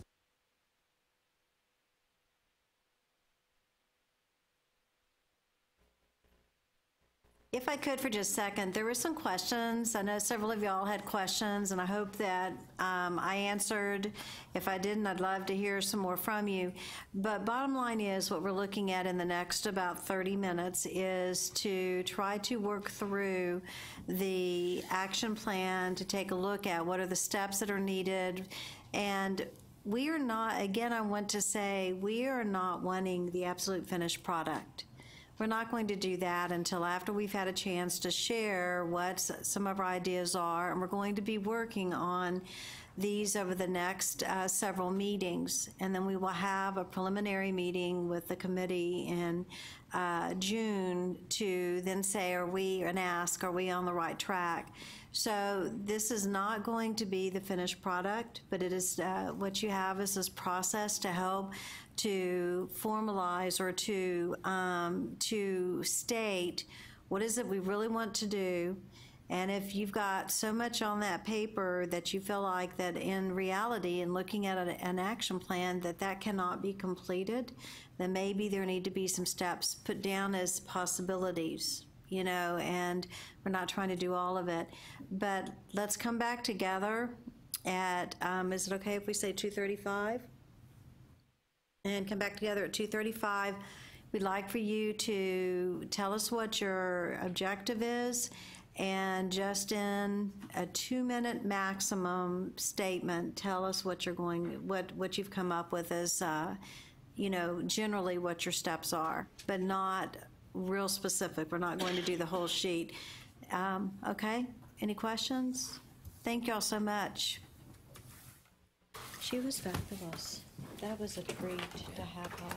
If I could for just a second, there were some questions. I know several of y'all had questions, and I hope that I answered. If I didn't, I'd love to hear some more from you. But bottom line is, what we're looking at in the next about 30 minutes is to try to work through the action plan, to take a look at what are the steps that are needed. And we are not, again, I want to say, we are not wanting the absolute finished product. We're not going to do that until after we've had a chance to share what some of our ideas are, and we're going to be working on these over the next several meetings. And then we will have a preliminary meeting with the committee in June to then say, are we on the right track? So this is not going to be the finished product, but it is what you have is this process to help to formalize or to state what is it we really want to do. And if you've got so much on that paper that you feel like that in reality and looking at an action plan that cannot be completed, then maybe there need to be some steps put down as possibilities, and we're not trying to do all of it. But let's come back together at, is it okay if we say 2:35? And come back together at 2:35. We'd like for you to tell us what your objective is, and just in a 2-minute maximum statement, tell us what what you've come up with as, generally what your steps are, but not real specific. We're not going to do the whole sheet. Okay? Any questions? Thank y'all so much. She was fabulous. That was a treat to have her.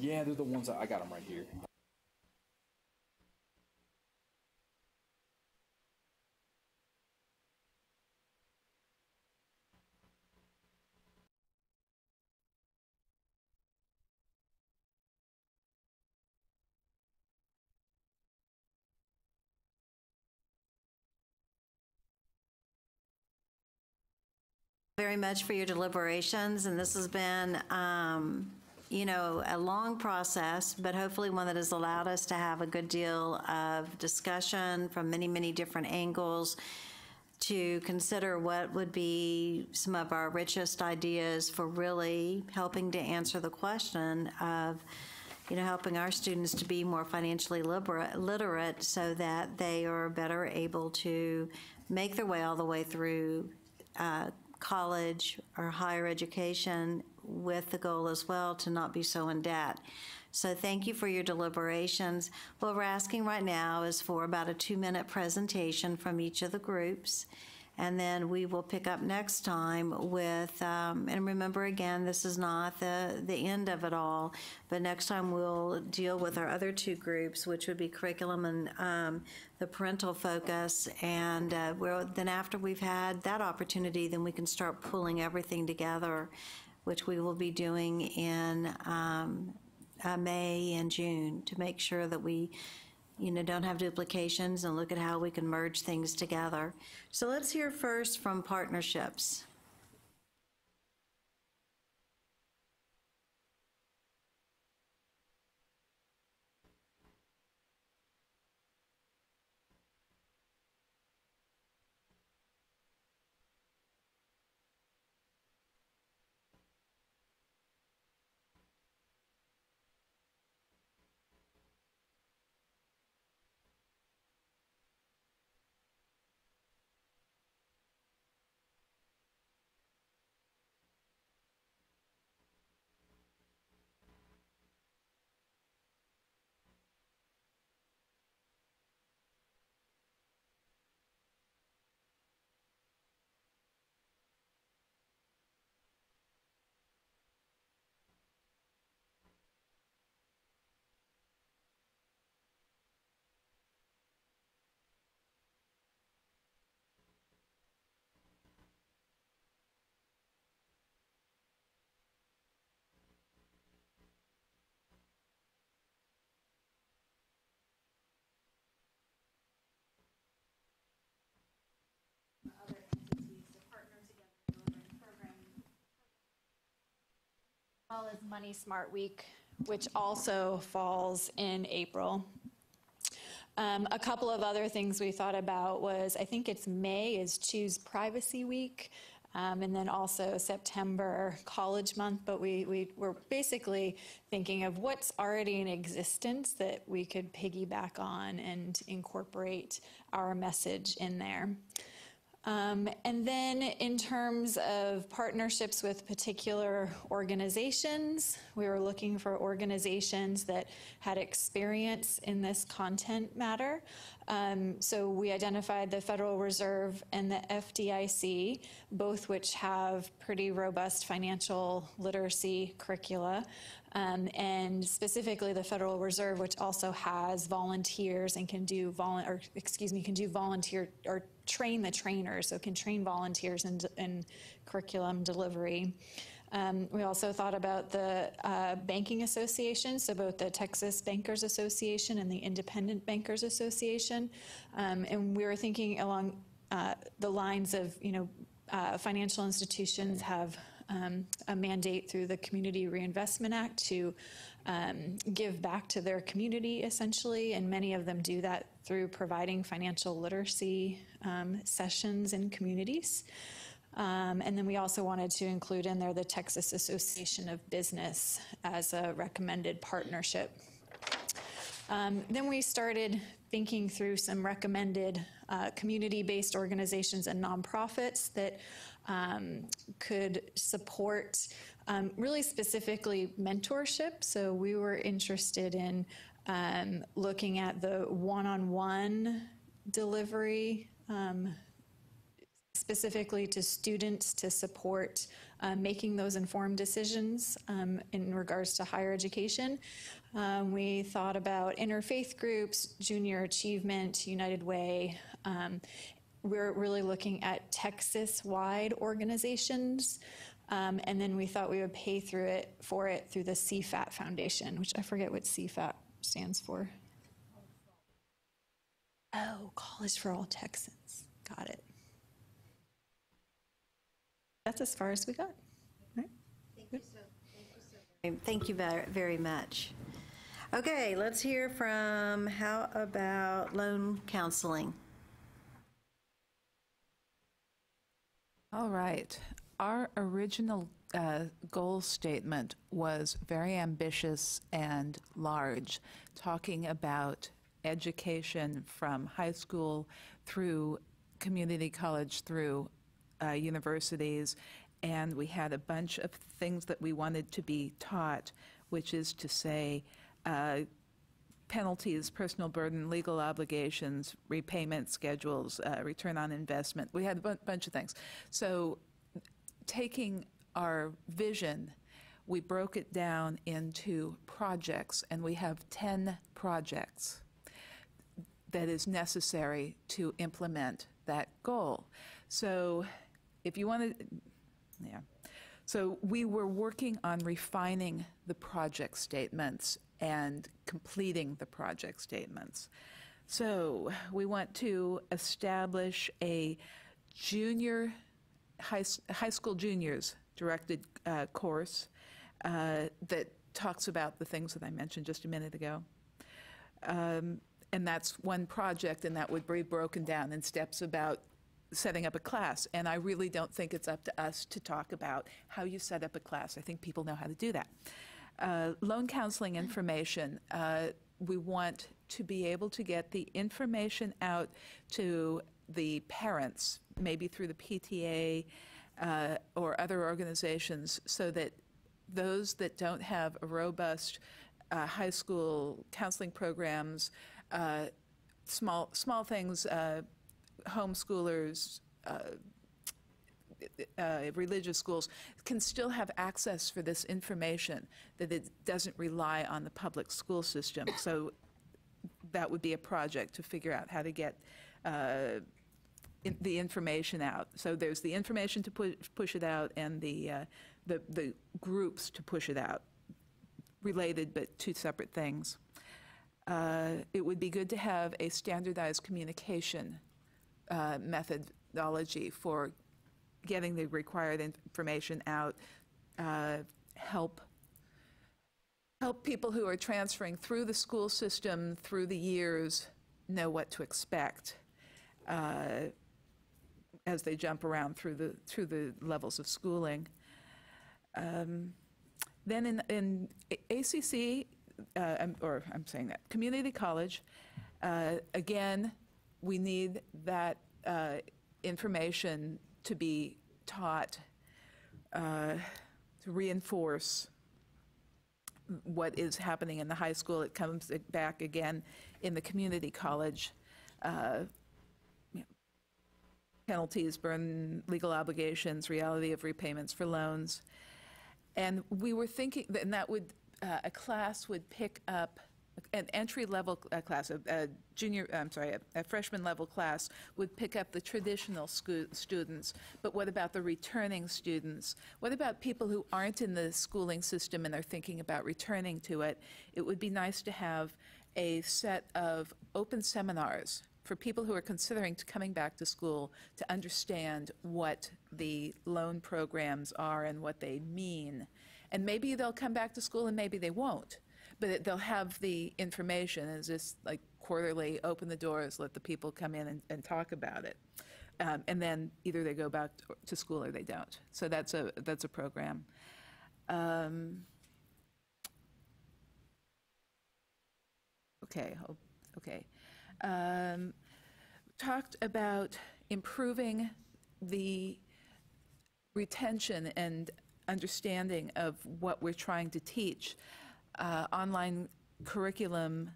Yeah, they're the ones that I got them right here. Very much for your deliberations, and this has been, you know, a long process, but hopefully one that has allowed us to have a good deal of discussion from many, many different angles to consider what would be some of our richest ideas for really helping to answer the question of, you know, helping our students to be more financially literate so that they are better able to make their way all the way through college or higher education, with the goal as well to not be so in debt. So thank you for your deliberations. What we're asking right now is for about a 2-minute presentation from each of the groups, and then we will pick up next time with, and remember again, this is not the end of it all, but next time we'll deal with our other 2 groups, which would be curriculum and the parental focus, and then after we've had that opportunity, then we can start pulling everything together, which we will be doing in May and June, to make sure that we, you know, don't have duplications and look at how we can merge things together. So let's hear first from partnerships. Well as Money Smart Week, which also falls in April. A couple of other things we thought about was, I think it's May is Choose Privacy Week, and then also September College Month, but we were basically thinking of what's already in existence that we could piggyback on and incorporate our message in there. And then in terms of partnerships with particular organizations, we were looking for organizations that had experience in this content matter. So we identified the Federal Reserve and the FDIC, both which have pretty robust financial literacy curricula. And specifically the Federal Reserve, which also has volunteers and can do volunteer or train the trainers, so can train volunteers in curriculum delivery. We also thought about the banking association, so both the Texas Bankers Association and the Independent Bankers Association. And we were thinking along the lines of, you know, financial institutions have a mandate through the Community Reinvestment Act to give back to their community, essentially, and many of them do that through providing financial literacy sessions in communities. And then we also wanted to include in there the Texas Association of Business as a recommended partnership. Then we started thinking through some recommended community-based organizations and nonprofits that could support really specifically mentorship. So we were interested in looking at the one-on-one delivery specifically to students to support making those informed decisions in regards to higher education. We thought about interfaith groups, junior achievement, United Way. We're really looking at Texas-wide organizations. And then we thought we would pay for it through the CFAT Foundation, which I forget what CFAT stands for. Oh, College for All Texans. Got it. That's as far as we got. Right? Thank you very much. Okay, let's hear from, how about loan counseling? All right. Our original goal statement was very ambitious and large, talking about education from high school through community college through universities, and we had a bunch of things that we wanted to be taught, which is to say penalties, personal burden, legal obligations, repayment schedules, return on investment. We had a bunch of things. So taking our vision, we broke it down into projects, and we have 10 projects that is necessary to implement that goal. So if you want to, yeah. So we were working on refining the project statements and completing the project statements. So we want to establish a junior, high school juniors directed course that talks about the things that I mentioned just a minute ago. And that's one project, and that would be broken down in steps about setting up a class. And I really don't think it's up to us to talk about how you set up a class. I think people know how to do that. Loan counseling information. We want to be able to get the information out to the parents, maybe through the PTA or other organizations, so that those that don't have a robust high school counseling programs, small things, homeschoolers, religious schools can still have access for this information, that it doesn't rely on the public school system. So that would be a project to figure out how to get the information out. So there's the information to push it out, and the groups to push it out. Related, but two separate things. It would be good to have a standardized communication methodology for getting the required information out, help people who are transferring through the school system, through the years, know what to expect as they jump around through the levels of schooling. Then in ACC, I'm saying that, community college, again, we need that information to be taught to reinforce what is happening in the high school. It comes back again in the community college. Penalties, burden, legal obligations, reality of repayments for loans. And we were thinking that, and that would, a class would pick up, an entry-level class, a freshman level class would pick up the traditional students, but what about the returning students? What about people who aren't in the schooling system and are thinking about returning to it? It would be nice to have a set of open seminars for people who are considering coming back to school to understand what the loan programs are and what they mean. And maybe they'll come back to school and maybe they won't, but they'll have the information. It's just like quarterly, open the doors, let the people come in and talk about it. And then either they go back to school or they don't. So that's a program. Okay. Talked about improving the retention and understanding of what we're trying to teach. Online curriculum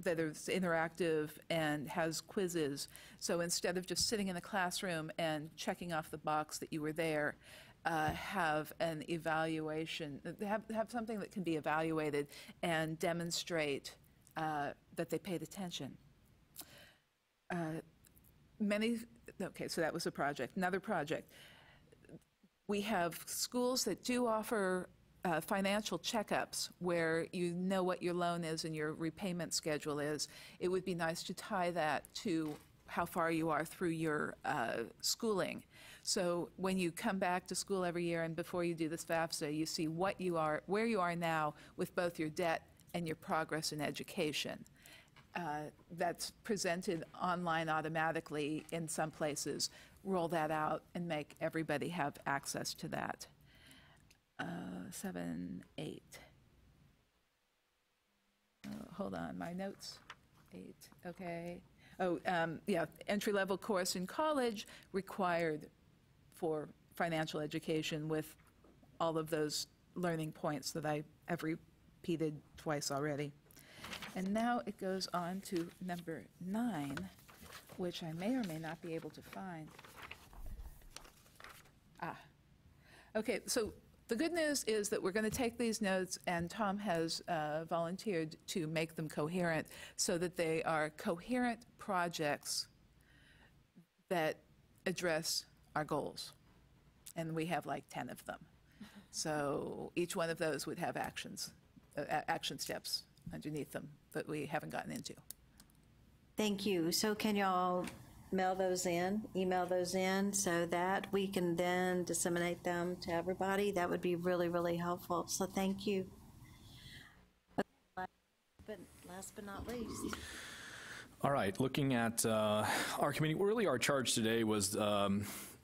that is interactive and has quizzes. So instead of just sitting in the classroom and checking off the box that you were there, have an evaluation, have something that can be evaluated and demonstrate that they paid attention. Okay, so that was a project. Another project. We have schools that do offer financial checkups where you know what your loan is and your repayment schedule is. It would be nice to tie that to how far you are through your schooling. So when you come back to school every year and before you do this FAFSA, you see what you are, where you are now with both your debt and your progress in education. That's presented online automatically in some places. Roll that out and make everybody have access to that. 7, 8. Hold on, my notes. 8, okay. Oh, yeah, entry-level course in college required for financial education with all of those learning points that I have repeated twice already. And now it goes on to number 9, which I may or may not be able to find. Okay, so the good news is that we're going to take these notes, and Tom has volunteered to make them coherent so that they are coherent projects that address our goals. And we have like 10 of them. So each one of those would have actions, action steps underneath them that we haven't gotten into. Thank you. So can y'all mail those in, email those in, so that we can then disseminate them to everybody? That would be really, really helpful. So thank you. But last but not least. All right, looking at our committee, really our charge today was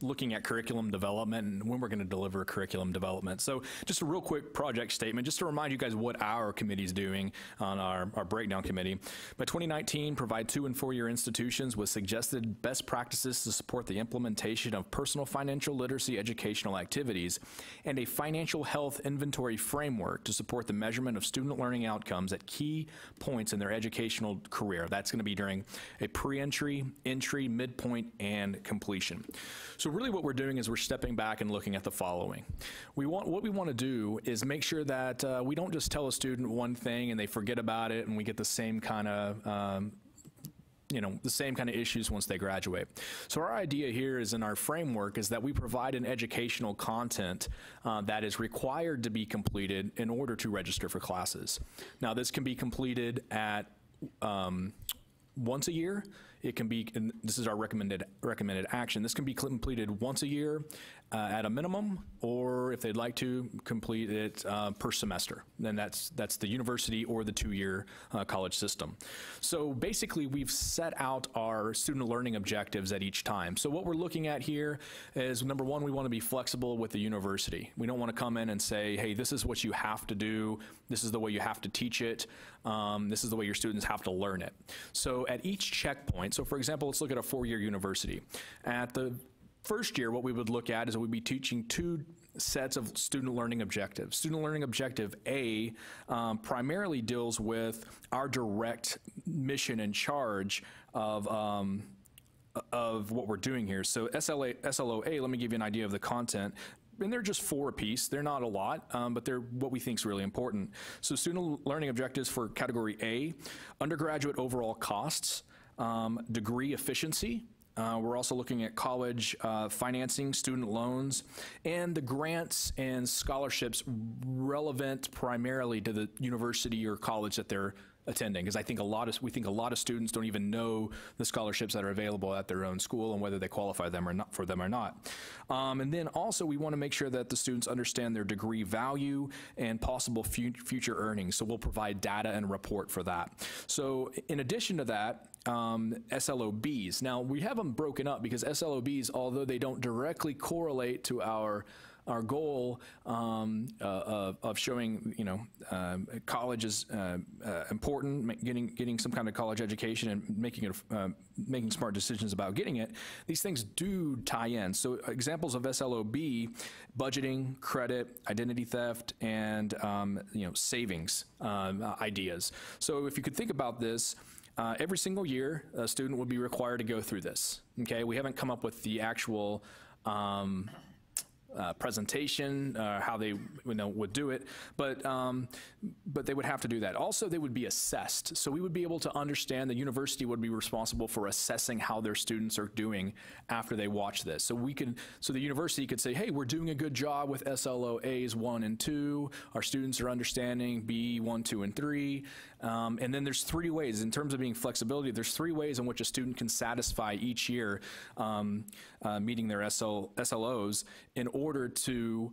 looking at curriculum development and when we're going to deliver curriculum development. So just a real quick project statement, just to remind you guys what our committee is doing on our breakdown committee. By 2019, provide 2- and 4-year institutions with suggested best practices to support the implementation of personal financial literacy educational activities and a financial health inventory framework to support the measurement of student learning outcomes at key points in their educational career. That's going to be during a pre-entry, entry, midpoint, and completion. So really what we're doing is we're stepping back and looking at the following. What we want to do is make sure that we don't just tell a student one thing and they forget about it and we get the same kind of the same kind of issues once they graduate. So our idea here is in our framework is that we provide an educational content that is required to be completed in order to register for classes. Now this can be completed at once a year. It can be, and this is our recommended action, this can be completed once a year at a minimum, or if they'd like to, complete it per semester. Then that's the university or the 2-year college system. So basically we've set out our student learning objectives at each time. So what we're looking at here is, number one, we want to be flexible with the university. We don't want to come in and say, hey, this is what you have to do, this is the way you have to teach it, this is the way your students have to learn it. So at each checkpoint, so for example, let's look at a 4-year university. At the first year, what we would look at is we'd be teaching 2 sets of student learning objectives. Student learning objective A primarily deals with our direct mission and charge of what we're doing here. So SLOA, let me give you an idea of the content. And they're just 4 apiece. They're not a lot, but they're what we think is really important. So student learning objectives for category A, undergraduate overall costs, degree efficiency. We're also looking at college financing, student loans, and the grants and scholarships relevant primarily to the university or college that they're attending, because we think a lot of students don't even know the scholarships that are available at their own school and whether they qualify them or not for them or not. And then also we want to make sure that the students understand their degree value and possible future earnings. So we'll provide data and report for that. So in addition to that, SLOBs. Now we have them broken up because SLOBs, although they don't directly correlate to our our goal of showing, college is important, getting some kind of college education and making smart decisions about getting it, these things do tie in. So examples of SLOB: budgeting, credit, identity theft, and savings ideas. So if you could think about this, every single year, a student would be required to go through this. Okay, we haven't come up with the actual presentation, how they would do it, but they would have to do that. Also, they would be assessed. So we would be able to understand, the university would be responsible for assessing how their students are doing after they watch this. So the university could say, hey, we're doing a good job with SLOAs 1 and 2. Our students are understanding B 1, 2, and 3. And then there's 3 ways, in terms of being flexibility, there's 3 ways in which a student can satisfy each year meeting their SLOs in order to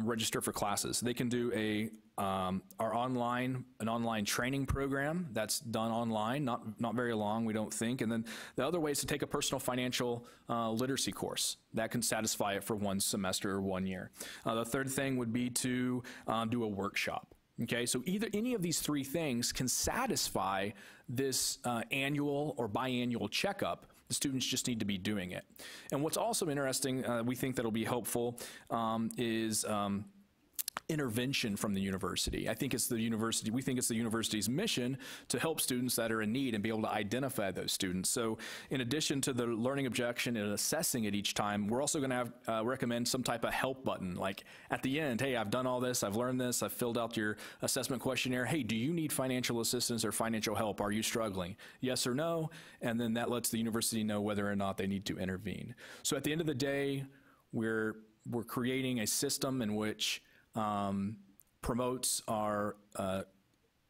register for classes. They can do an online training program that's done online, not very long, we don't think. And then the other way is to take a personal financial literacy course. That can satisfy it for 1 semester or 1 year. The third thing would be to do a workshop. Okay, so any of these 3 things can satisfy this annual or biannual checkup. The students just need to be doing it. And what's also interesting, we think that'll be helpful, is intervention from the university. We think it's the university's mission to help students that are in need and be able to identify those students. So in addition to the learning objection and assessing it each time, we're also going to recommend some type of help button, like at the end, hey, I've done all this, I've learned this, I've filled out your assessment questionnaire. Hey, do you need financial assistance or financial help? Are you struggling? Yes or no? And then that lets the university know whether or not they need to intervene. So at the end of the day, we're creating a system in which promotes our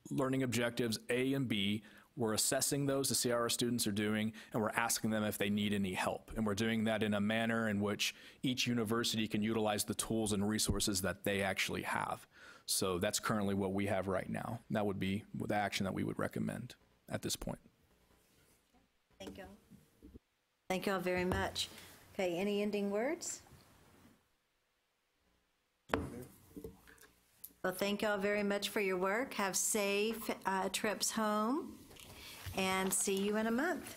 learning objectives A and B. We're assessing those to see how our students are doing, and we're asking them if they need any help. And we're doing that in a manner in which each university can utilize the tools and resources that they actually have. So that's currently what we have right now. That would be the action that we would recommend at this point. Thank you. Thank you all very much. Okay, any ending words? Well, thank you all very much for your work. Have safe trips home, and see you in a month.